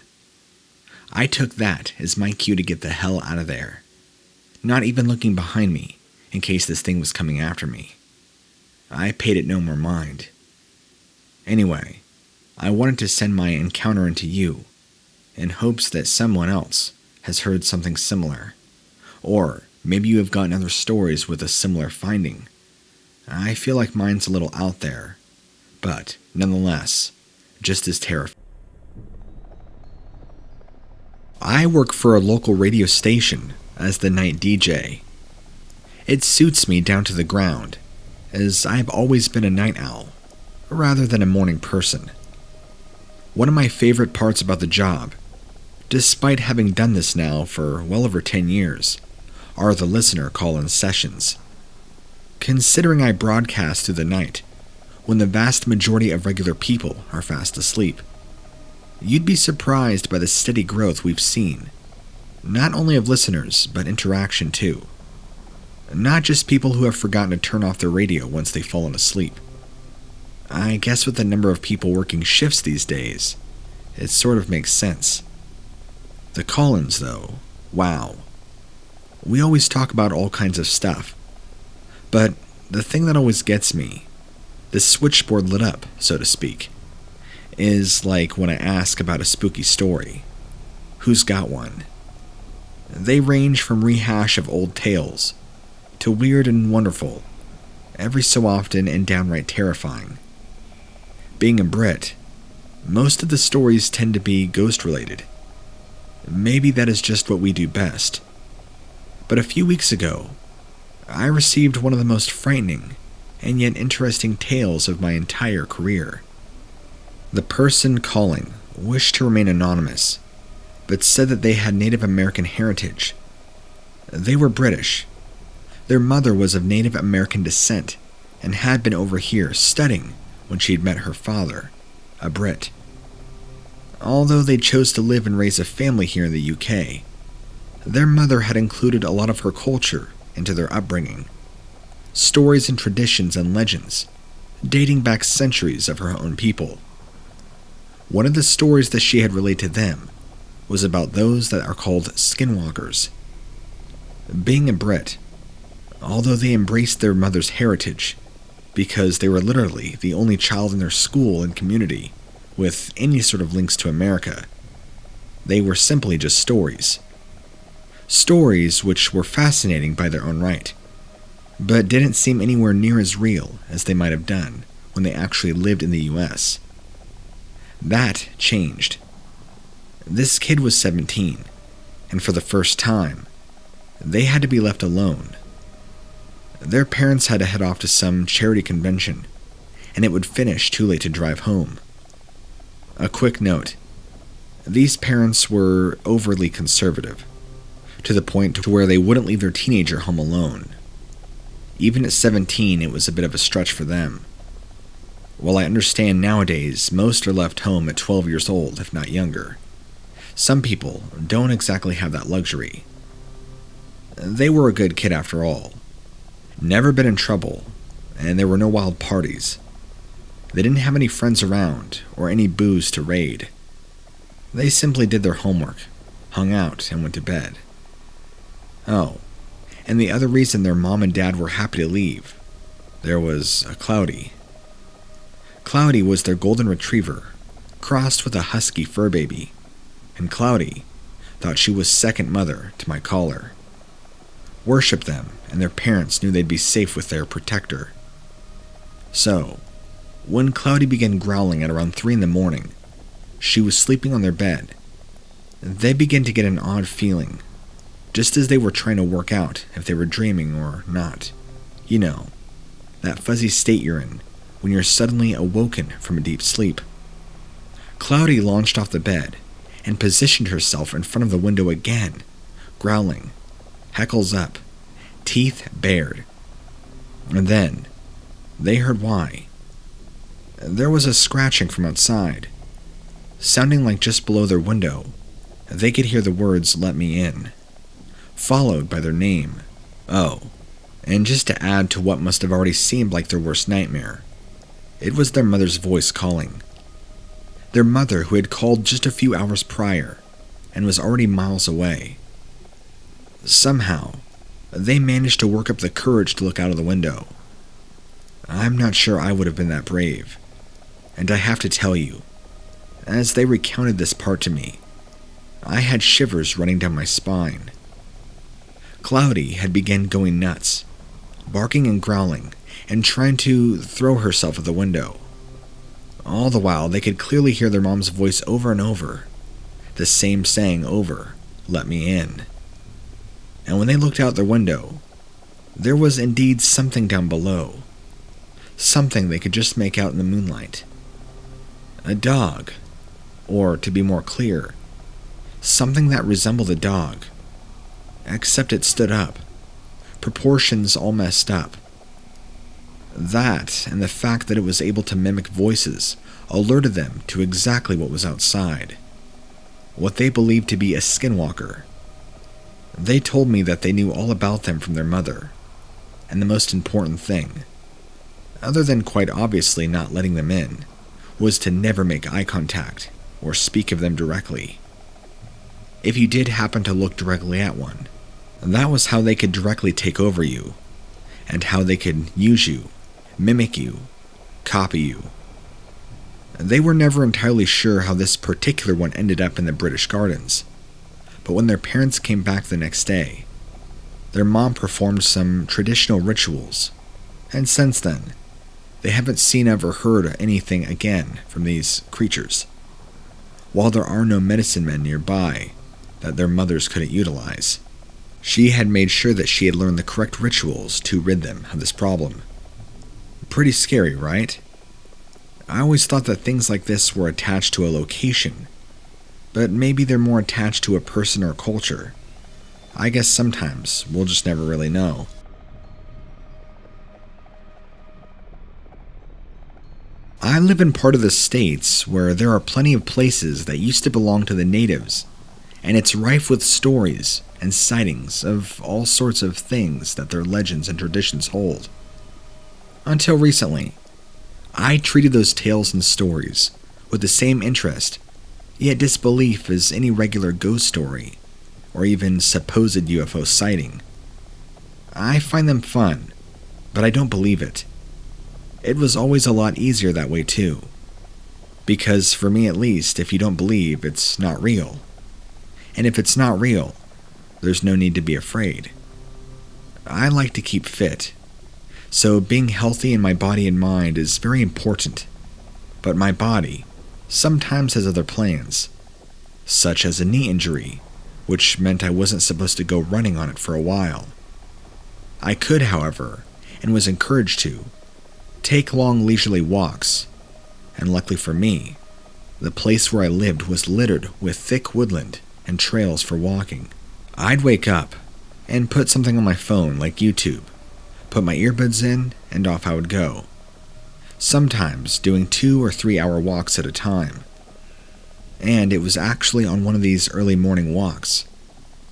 I took that as my cue to get the hell out of there, not even looking behind me in case this thing was coming after me. I paid it no more mind. Anyway, I wanted to send my encounter into you, in hopes that someone else has heard something similar, or maybe you have gotten other stories with a similar finding. I feel like mine's a little out there, but nonetheless, just as terrifying. I work for a local radio station as the night DJ. It suits me down to the ground, as I've always been a night owl, rather than a morning person. One of my favorite parts about the job, despite having done this now for well over 10 years, are the listener call-in sessions. Considering I broadcast through the night, when the vast majority of regular people are fast asleep, you'd be surprised by the steady growth we've seen, not only of listeners, but interaction too. Not just people who have forgotten to turn off their radio once they've fallen asleep. I guess with the number of people working shifts these days, it sort of makes sense. The call-ins, though, wow. We always talk about all kinds of stuff, but the thing that always gets me, the switchboard lit up, so to speak, is like when I ask about a spooky story. Who's got one? They range from rehash of old tales to weird and wonderful, every so often and downright terrifying. Being a Brit, most of the stories tend to be ghost-related. Maybe that is just what we do best. But a few weeks ago, I received one of the most frightening and yet interesting tales of my entire career. The person calling wished to remain anonymous, but said that they had Native American heritage. They were British. Their mother was of Native American descent and had been over here studying when she'd met her father, a Brit. Although they chose to live and raise a family here in the UK, their mother had included a lot of her culture into their upbringing. Stories and traditions and legends, dating back centuries of her own people. One of the stories that she had relayed to them was about those that are called skinwalkers. Being a Brit, although they embraced their mother's heritage, because they were literally the only child in their school and community with any sort of links to America, they were simply just stories. Stories which were fascinating by their own right, but didn't seem anywhere near as real as they might have done when they actually lived in the U.S. That changed. This kid was 17, and for the first time, they had to be left alone. Their parents had to head off to some charity convention, and it would finish too late to drive home. A quick note. These parents were overly conservative, to the point to where they wouldn't leave their teenager home alone. Even at 17, it was a bit of a stretch for them. While I understand nowadays most are left home at 12 years old, if not younger, some people don't exactly have that luxury. They were a good kid after all. Never been in trouble, and there were no wild parties. They didn't have any friends around, or any booze to raid. They simply did their homework, hung out, and went to bed. Oh, and the other reason their mom and dad were happy to leave, there was a Cloudy. Cloudy was their golden retriever, crossed with a Husky fur baby, and Cloudy thought she was second mother to my caller. Worshipped them, and their parents knew they'd be safe with their protector. So, when Cloudy began growling at around 3 a.m, she was sleeping on their bed. They began to get an odd feeling, just as they were trying to work out if they were dreaming or not. You know, that fuzzy state you're in when you're suddenly awoken from a deep sleep. Cloudy launched off the bed and positioned herself in front of the window again, growling, heckles up, teeth bared. And then, they heard why. There was a scratching from outside, sounding like just below their window. They could hear the words, "Let me in," followed by their name. Oh, and just to add to what must have already seemed like their worst nightmare, It was their mother's voice calling. Their mother, who had called just a few hours prior and was already miles away. Somehow, they managed to work up the courage to look out of the window. I'm not sure I would have been that brave. And I have to tell you, as they recounted this part to me, I had shivers running down my spine. Cloudy had begun going nuts, barking and growling, and trying to throw herself at the window. All the while, they could clearly hear their mom's voice over and over, the same saying over, "Let me in." And when they looked out their window, there was indeed something down below, something they could just make out in the moonlight. A dog, or to be more clear, something that resembled a dog, except it stood up, proportions all messed up. That, and the fact that it was able to mimic voices, alerted them to exactly what was outside, what they believed to be a skinwalker. They told me that they knew all about them from their mother, and the most important thing, other than quite obviously not letting them in, was to never make eye contact or speak of them directly. If you did happen to look directly at one, that was how they could directly take over you, and how they could use you, mimic you, copy you. They were never entirely sure how this particular one ended up in the British Gardens, but when their parents came back the next day, their mom performed some traditional rituals, and since then, they haven't seen or heard anything again from these creatures. While there are no medicine men nearby that their mothers couldn't utilize, she had made sure that she had learned the correct rituals to rid them of this problem. Pretty scary, right? I always thought that things like this were attached to a location, but maybe they're more attached to a person or culture. I guess sometimes we'll just never really know. I live in part of the States where there are plenty of places that used to belong to the natives, and it's rife with stories and sightings of all sorts of things that their legends and traditions hold. Until recently, I treated those tales and stories with the same interest, yet disbelief as any regular ghost story, or even supposed UFO sighting. I find them fun, but I don't believe it. It was always a lot easier that way too. Because for me at least, if you don't believe, it's not real. And if it's not real, there's no need to be afraid. I like to keep fit, so being healthy in my body and mind is very important. But my body sometimes has other plans, such as a knee injury, which meant I wasn't supposed to go running on it for a while. I could, however, and was encouraged to, take long leisurely walks, and luckily for me, the place where I lived was littered with thick woodland and trails for walking. I'd wake up and put something on my phone like YouTube, put my earbuds in, and off I would go, sometimes doing 2 or 3 hour walks at a time. And it was actually on one of these early morning walks,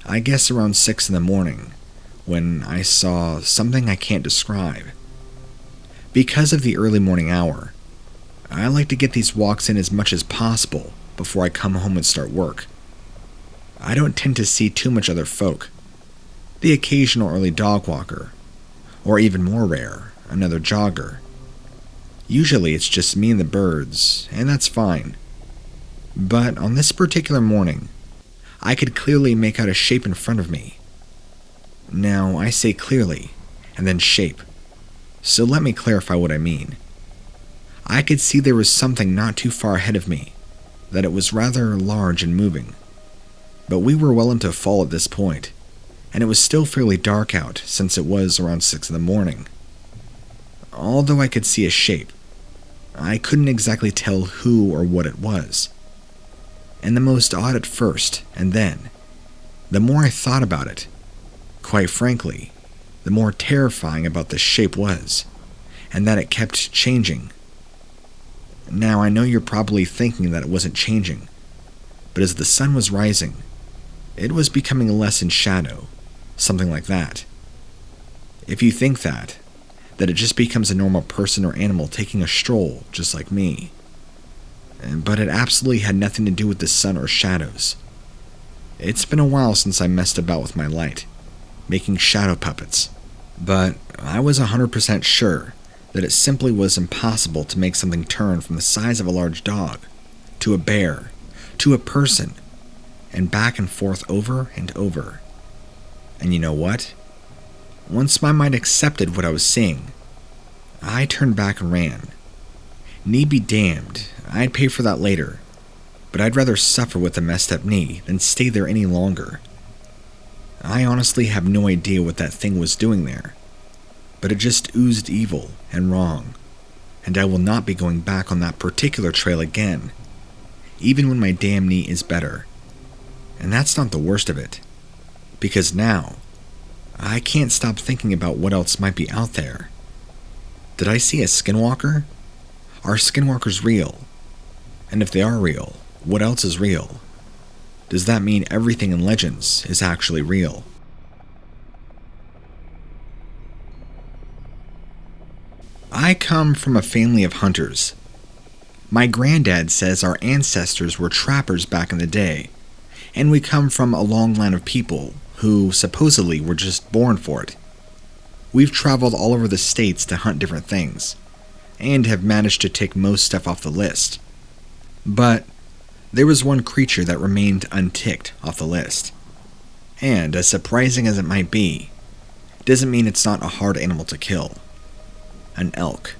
I guess around 6 in the morning, when I saw something I can't describe. Because of the early morning hour, I like to get these walks in as much as possible before I come home and start work. I don't tend to see too much other folk. The occasional early dog walker, or even more rare, another jogger. Usually it's just me and the birds, and that's fine. But on this particular morning, I could clearly make out a shape in front of me. Now, I say clearly, and then shape. So let me clarify what I mean. I could see there was something not too far ahead of me, that it was rather large and moving. But we were well into fall at this point, and it was still fairly dark out since it was around 6 in the morning. Although I could see a shape, I couldn't exactly tell who or what it was. And the most odd at first, and then, the more I thought about it, quite frankly, the more terrifying about this shape was, and that it kept changing. Now, I know you're probably thinking that it wasn't changing, but as the sun was rising, it was becoming less in shadow, something like that. If you think that, that it just becomes a normal person or animal taking a stroll just like me. But it absolutely had nothing to do with the sun or shadows. It's been a while since I messed about with my light, making shadow puppets, but I was 100% sure that it simply was impossible to make something turn from the size of a large dog, to a bear, to a person, and back and forth over and over. And you know what? Once my mind accepted what I was seeing, I turned back and ran. Knee be damned, I'd pay for that later, but I'd rather suffer with a messed up knee than stay there any longer. I honestly have no idea what that thing was doing there, but it just oozed evil and wrong, and I will not be going back on that particular trail again, even when my damn knee is better. And that's not the worst of it, because now, I can't stop thinking about what else might be out there. Did I see a skinwalker? Are skinwalkers real? And if they are real, what else is real? Does that mean everything in Legends is actually real? I come from a family of hunters. My granddad says our ancestors were trappers back in the day, and we come from a long line of people who supposedly were just born for it. We've traveled all over the states to hunt different things, and have managed to tick most stuff off the list. But there was one creature that remained unticked off the list. And as surprising as it might be, doesn't mean it's not a hard animal to kill. An elk.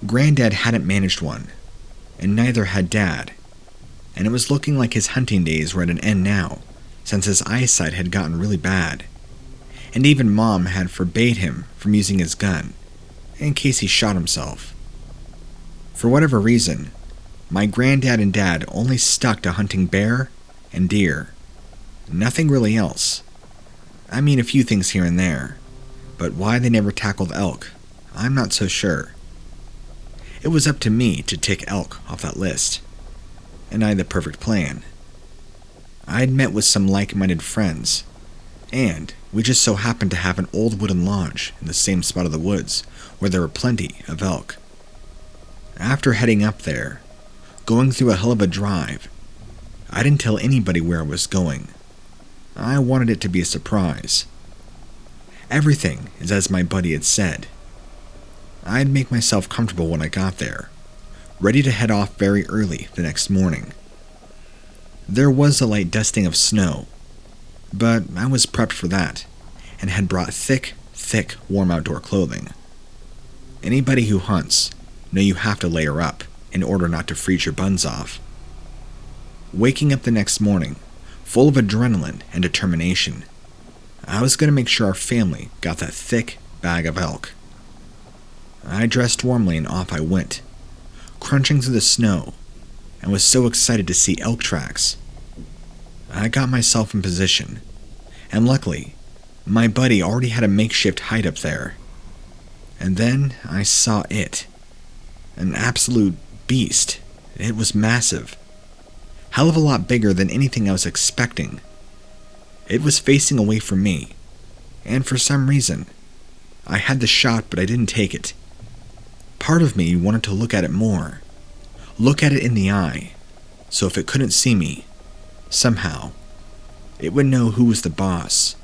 Granddad hadn't managed one, and neither had Dad, and it was looking like his hunting days were at an end now, since his eyesight had gotten really bad, and even Mom had forbade him from using his gun, in case he shot himself. For whatever reason, my granddad and Dad only stuck to hunting bear and deer. Nothing really else. I mean, a few things here and there, but why they never tackled elk, I'm not so sure. It was up to me to tick elk off that list, and I had the perfect plan. I'd met with some like-minded friends, and we just so happened to have an old wooden lodge in the same spot of the woods where there were plenty of elk. After heading up there, going through a hell of a drive, I didn't tell anybody where I was going. I wanted it to be a surprise. Everything is as my buddy had said. I'd make myself comfortable when I got there, ready to head off very early the next morning. There was a light dusting of snow, but I was prepped for that, and had brought thick, warm outdoor clothing. Anybody who hunts know you have to layer up in order not to freeze your buns off. Waking up the next morning, full of adrenaline and determination, I was going to make sure our family got that thick bag of elk. I dressed warmly and off I went, crunching through the snow, and was so excited to see elk tracks. I got myself in position, and luckily, my buddy already had a makeshift hide up there. And then I saw it. An absolute beast. It was massive. Hell of a lot bigger than anything I was expecting. It was facing away from me, and for some reason, I had the shot but I didn't take it. Part of me wanted to look at it more, look at it in the eye, so if it couldn't see me, somehow, it would know who was the boss,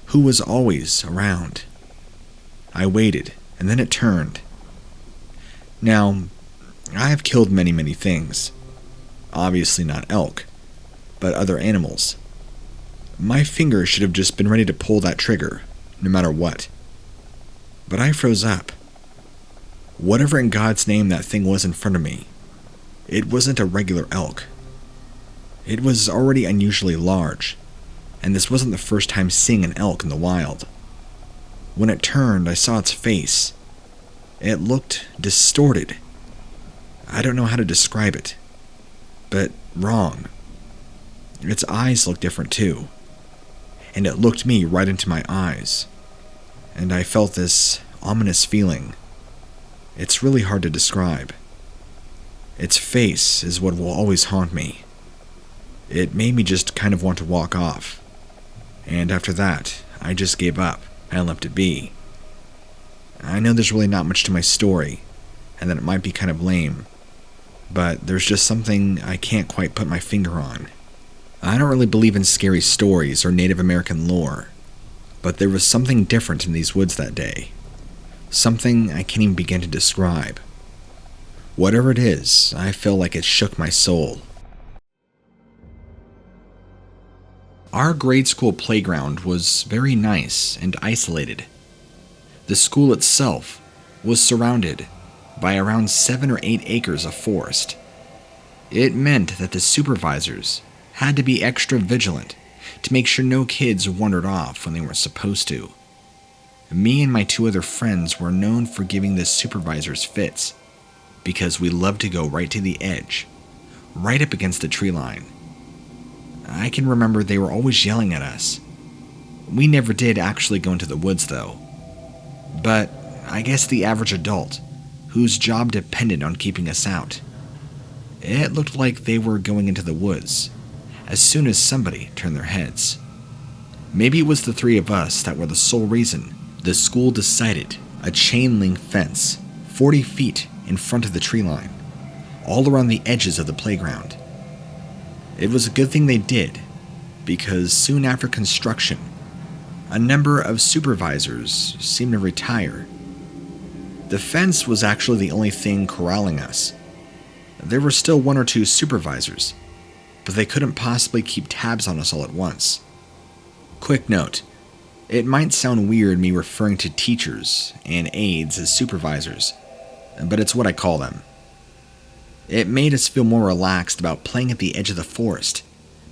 who was always around. I waited, and then it turned. Now, I have killed many things. Obviously not elk, but other animals. My fingers should have just been ready to pull that trigger, no matter what. But I froze up. Whatever in God's name that thing was in front of me, it wasn't a regular elk. It was already unusually large, and this wasn't the first time seeing an elk in the wild. When it turned, I saw its face. It looked distorted. I don't know how to describe it, but wrong. Its eyes looked different too, and it looked me right into my eyes, and I felt this ominous feeling. It's really hard to describe. Its face is what will always haunt me. It made me just kind of want to walk off, and after that, I just gave up and left it be. I know there's really not much to my story, and that it might be kind of lame, but there's just something I can't quite put my finger on. I don't really believe in scary stories or Native American lore, but there was something different in these woods that day. Something I can't even begin to describe. Whatever it is, I feel like it shook my soul. Our grade school playground was very nice and isolated. The school itself was surrounded by around 7 or 8 acres of forest. It meant that the supervisors had to be extra vigilant to make sure no kids wandered off when they weren't supposed to. Me and my 2 other friends were known for giving the supervisors fits, because we loved to go right to the edge, right up against the tree line. I can remember they were always yelling at us. We never did actually go into the woods though. But I guess the average adult, whose job depended on keeping us out, it looked like they were going into the woods as soon as somebody turned their heads. Maybe it was the 3 of us that were the sole reason the school decided a chain link fence 40 feet in front of the tree line, all around the edges of the playground. It was a good thing they did, because soon after construction, a number of supervisors seemed to retire. The fence was actually the only thing corralling us. There were still 1 or 2 supervisors, but they couldn't possibly keep tabs on us all at once. Quick note, it might sound weird me referring to teachers and aides as supervisors, but it's what I call them. It made us feel more relaxed about playing at the edge of the forest,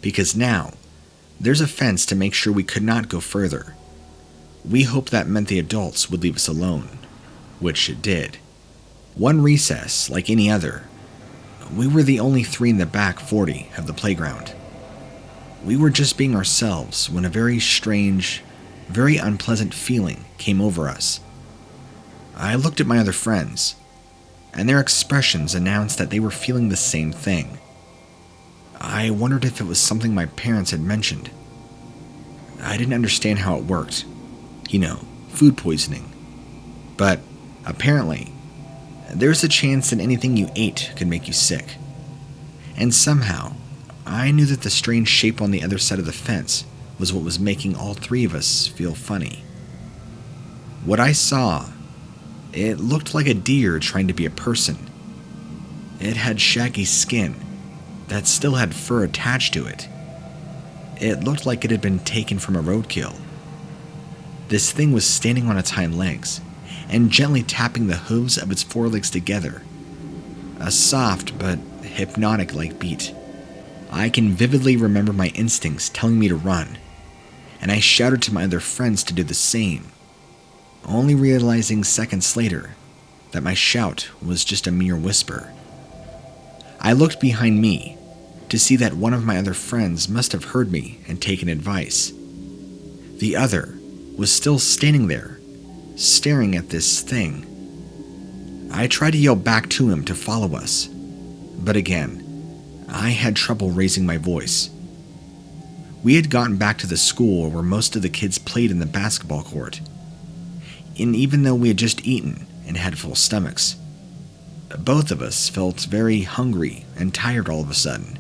because now there's a fence to make sure we could not go further. We hoped that meant the adults would leave us alone, which it did. One recess, like any other, we were the only 3 in the back 40 of the playground. We were just being ourselves when a very strange, very unpleasant feeling came over us. I looked at my other friends, and their expressions announced that they were feeling the same thing. I wondered if it was something my parents had mentioned. I didn't understand how it worked. Food poisoning. But apparently, there's a chance that anything you ate could make you sick. And somehow, I knew that the strange shape on the other side of the fence was what was making all 3 of us feel funny. What I saw, it looked like a deer trying to be a person. It had shaggy skin that still had fur attached to it. It looked like it had been taken from a roadkill. This thing was standing on its hind legs and gently tapping the hooves of its forelegs together. A soft but hypnotic-like beat. I can vividly remember my instincts telling me to run, and I shouted to my other friends to do the same, only realizing seconds later that my shout was just a mere whisper. I looked behind me to see that one of my other friends must have heard me and taken advice. The other was still standing there, staring at this thing. I tried to yell back to him to follow us, but again, I had trouble raising my voice. We had gotten back to the school where most of the kids played in the basketball court, and even though we had just eaten and had full stomachs, both of us felt very hungry and tired all of a sudden,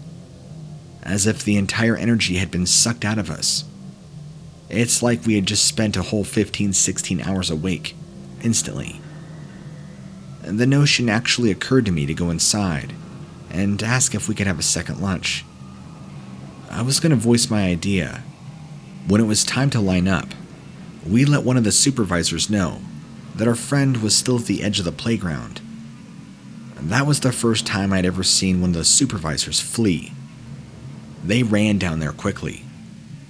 as if the entire energy had been sucked out of us. It's like we had just spent a whole 15-16 hours awake, instantly. The notion actually occurred to me to go inside and ask if we could have a second lunch. I was going to voice my idea. When it was time to line up, we let one of the supervisors know that our friend was still at the edge of the playground. That was the first time I'd ever seen one of the supervisors flee. They ran down there quickly,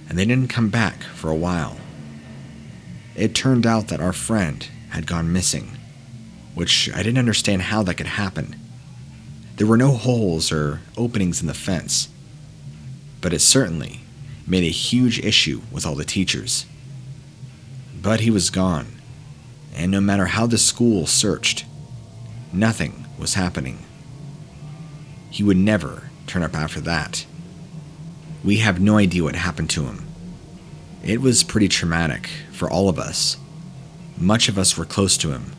and they didn't come back for a while. It turned out that our friend had gone missing, which I didn't understand how that could happen. There were no holes or openings in the fence, but it certainly made a huge issue with all the teachers. But he was gone, and no matter how the school searched, nothing was happening. He would never turn up after that. We have no idea what happened to him. It was pretty traumatic for all of us. Much of us were close to him,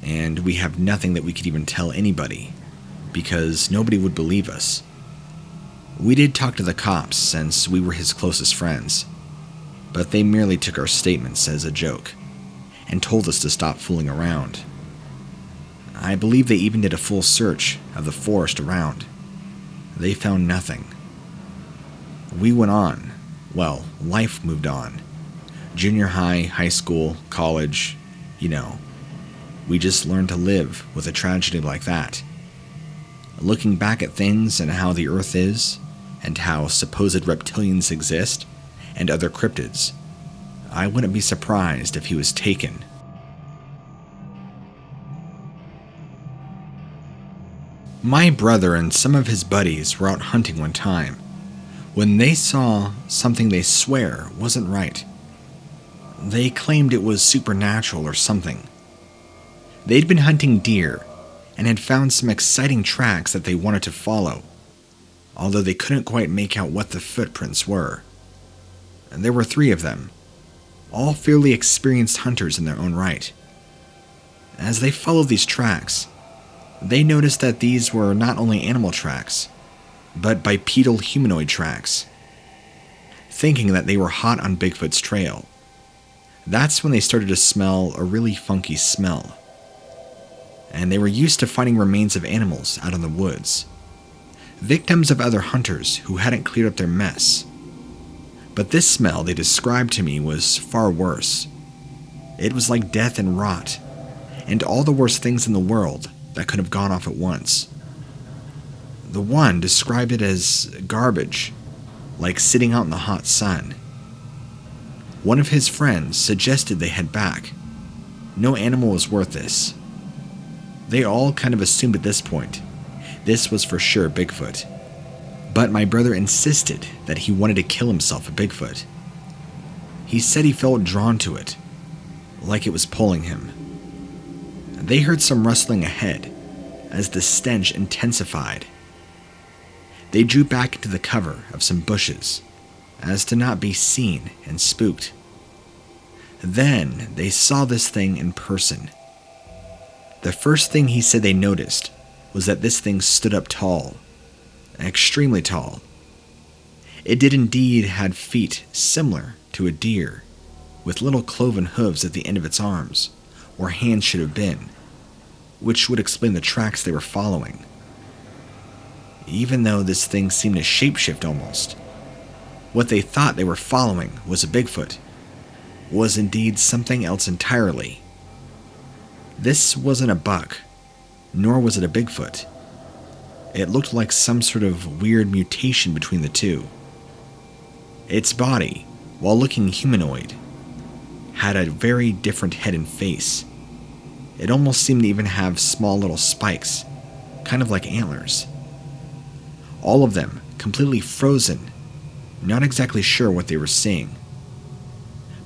and we have nothing that we could even tell anybody, because nobody would believe us. We did talk to the cops since we were his closest friends, but they merely took our statements as a joke and told us to stop fooling around. I believe they even did a full search of the forest around. They found nothing. We went on. Well, life moved on. Junior high, high school, college, we just learned to live with a tragedy like that. Looking back at things and how the Earth is, and how supposed reptilians exist, and other cryptids, I wouldn't be surprised if he was taken. My brother and some of his buddies were out hunting one time, when they saw something they swear wasn't right. They claimed it was supernatural or something. They'd been hunting deer and had found some exciting tracks that they wanted to follow, although they couldn't quite make out what the footprints were. And there were 3 of them, all fairly experienced hunters in their own right. As they followed these tracks, they noticed that these were not only animal tracks, but bipedal humanoid tracks. Thinking that they were hot on Bigfoot's trail, that's when they started to smell a really funky smell. And they were used to finding remains of animals out in the woods, victims of other hunters who hadn't cleared up their mess. But this smell they described to me was far worse. It was like death and rot, and all the worst things in the world that could have gone off at once. The one described it as garbage, like sitting out in the hot sun. One of his friends suggested they head back. No animal was worth this. They all kind of assumed at this point this was for sure Bigfoot. But my brother insisted that he wanted to kill himself a Bigfoot. He said he felt drawn to it, like it was pulling him. They heard some rustling ahead as the stench intensified. They drew back into the cover of some bushes as to not be seen and spooked. Then they saw this thing in person. The first thing he said they noticed was that this thing stood up tall, extremely tall. It did indeed have feet similar to a deer, with little cloven hooves at the end of its arms, where hands should have been, which would explain the tracks they were following. Even though this thing seemed to shapeshift almost, what they thought they were following was a Bigfoot, was indeed something else entirely. This wasn't a buck, nor was it a Bigfoot. It looked like some sort of weird mutation between the two. Its body, while looking humanoid, had a very different head and face. It almost seemed to even have small little spikes, kind of like antlers. All of them completely frozen, not exactly sure what they were seeing.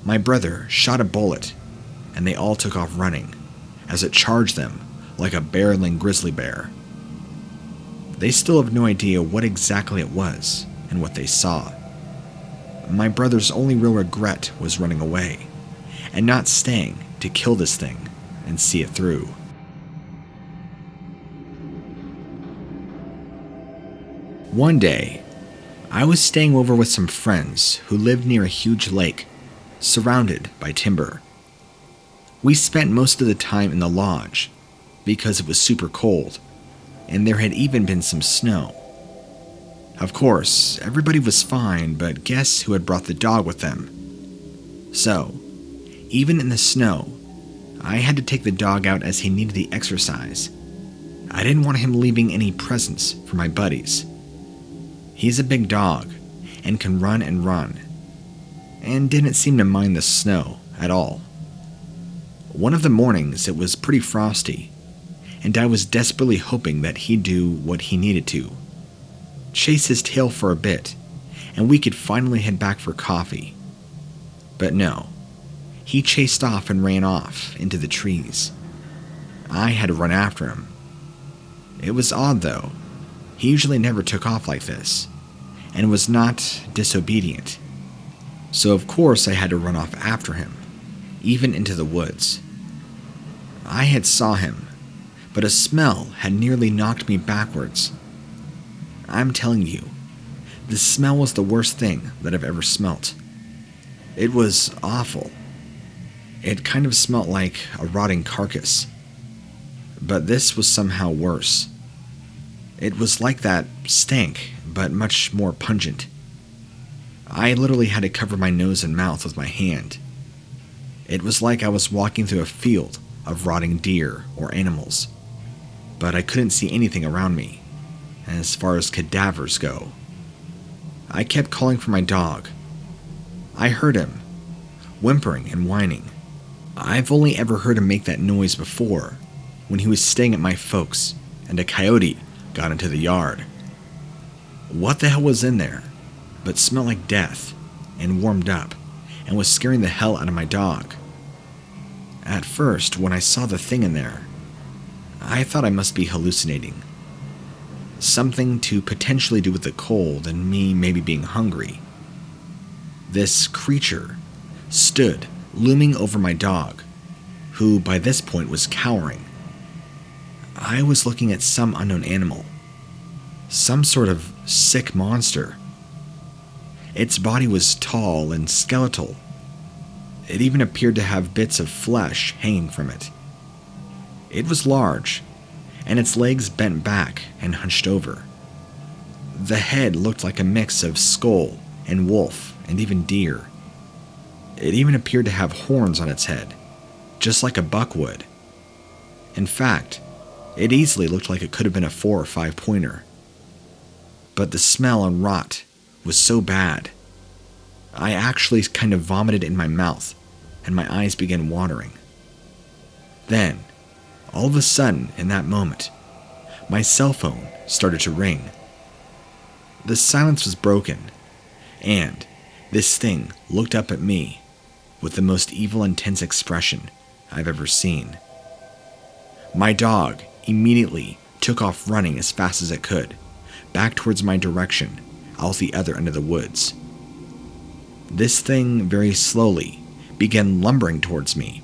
My brother shot a bullet, and they all took off running, as it charged them like a barreling grizzly bear. They still have no idea what exactly it was and what they saw. My brother's only real regret was running away, and not staying to kill this thing and see it through. One day, I was staying over with some friends who lived near a huge lake, surrounded by timber. We spent most of the time in the lodge, because it was super cold, and there had even been some snow. Of course, everybody was fine, but guess who had brought the dog with them? So, even in the snow, I had to take the dog out as he needed the exercise. I didn't want him leaving any presents for my buddies. He's a big dog, and can run and didn't seem to mind the snow at all. One of the mornings it was pretty frosty, and I was desperately hoping that he'd do what he needed to, chase his tail for a bit, and we could finally head back for coffee. But no, he chased off and ran off into the trees. I had to run after him. It was odd though. He usually never took off like this, and was not disobedient. So of course I had to run off after him, even into the woods. I had saw him, but a smell had nearly knocked me backwards. I'm telling you, the smell was the worst thing that I've ever smelt. It was awful. It kind of smelt like a rotting carcass. But this was somehow worse. It was like that stank, but much more pungent. I literally had to cover my nose and mouth with my hand. It was like I was walking through a field of rotting deer or animals, but I couldn't see anything around me, as far as cadavers go. I kept calling for my dog. I heard him, whimpering and whining. I've only ever heard him make that noise before, when he was staying at my folks, and a coyote got into the yard. What the hell was in there, but smelled like death, and warmed up, and was scaring the hell out of my dog. At first, when I saw the thing in there, I thought I must be hallucinating. Something to potentially do with the cold and me maybe being hungry. This creature stood looming over my dog, who by this point was cowering. I was looking at some unknown animal, some sort of sick monster. Its body was tall and skeletal. It even appeared to have bits of flesh hanging from it. It was large, and its legs bent back and hunched over. The head looked like a mix of skull and wolf and even deer. It even appeared to have horns on its head, just like a buck would. In fact, it easily looked like it could have been a 4 or 5 pointer. But the smell and rot was so bad, I actually kind of vomited in my mouth, and my eyes began watering. Then, all of a sudden, in that moment, my cell phone started to ring. The silence was broken, and this thing looked up at me with the most evil, intense expression I've ever seen. My dog immediately took off running as fast as it could, back towards my direction, out the other end of the woods. This thing very slowly began lumbering towards me.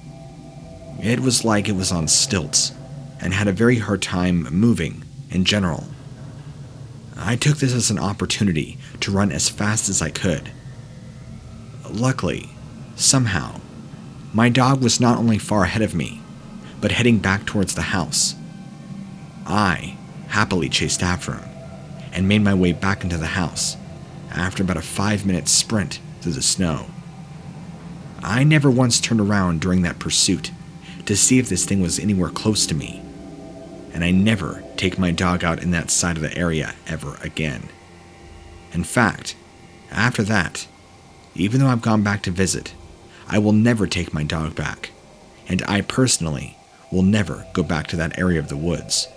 It was like it was on stilts, and had a very hard time moving in general. I took this as an opportunity to run as fast as I could. Luckily, somehow, my dog was not only far ahead of me, but heading back towards the house. I happily chased after him, and made my way back into the house, after about a 5-minute sprint through the snow. I never once turned around during that pursuit to see if this thing was anywhere close to me, and I never take my dog out in that side of the area ever again. In fact, after that, even though I've gone back to visit, I will never take my dog back, and I personally will never go back to that area of the woods.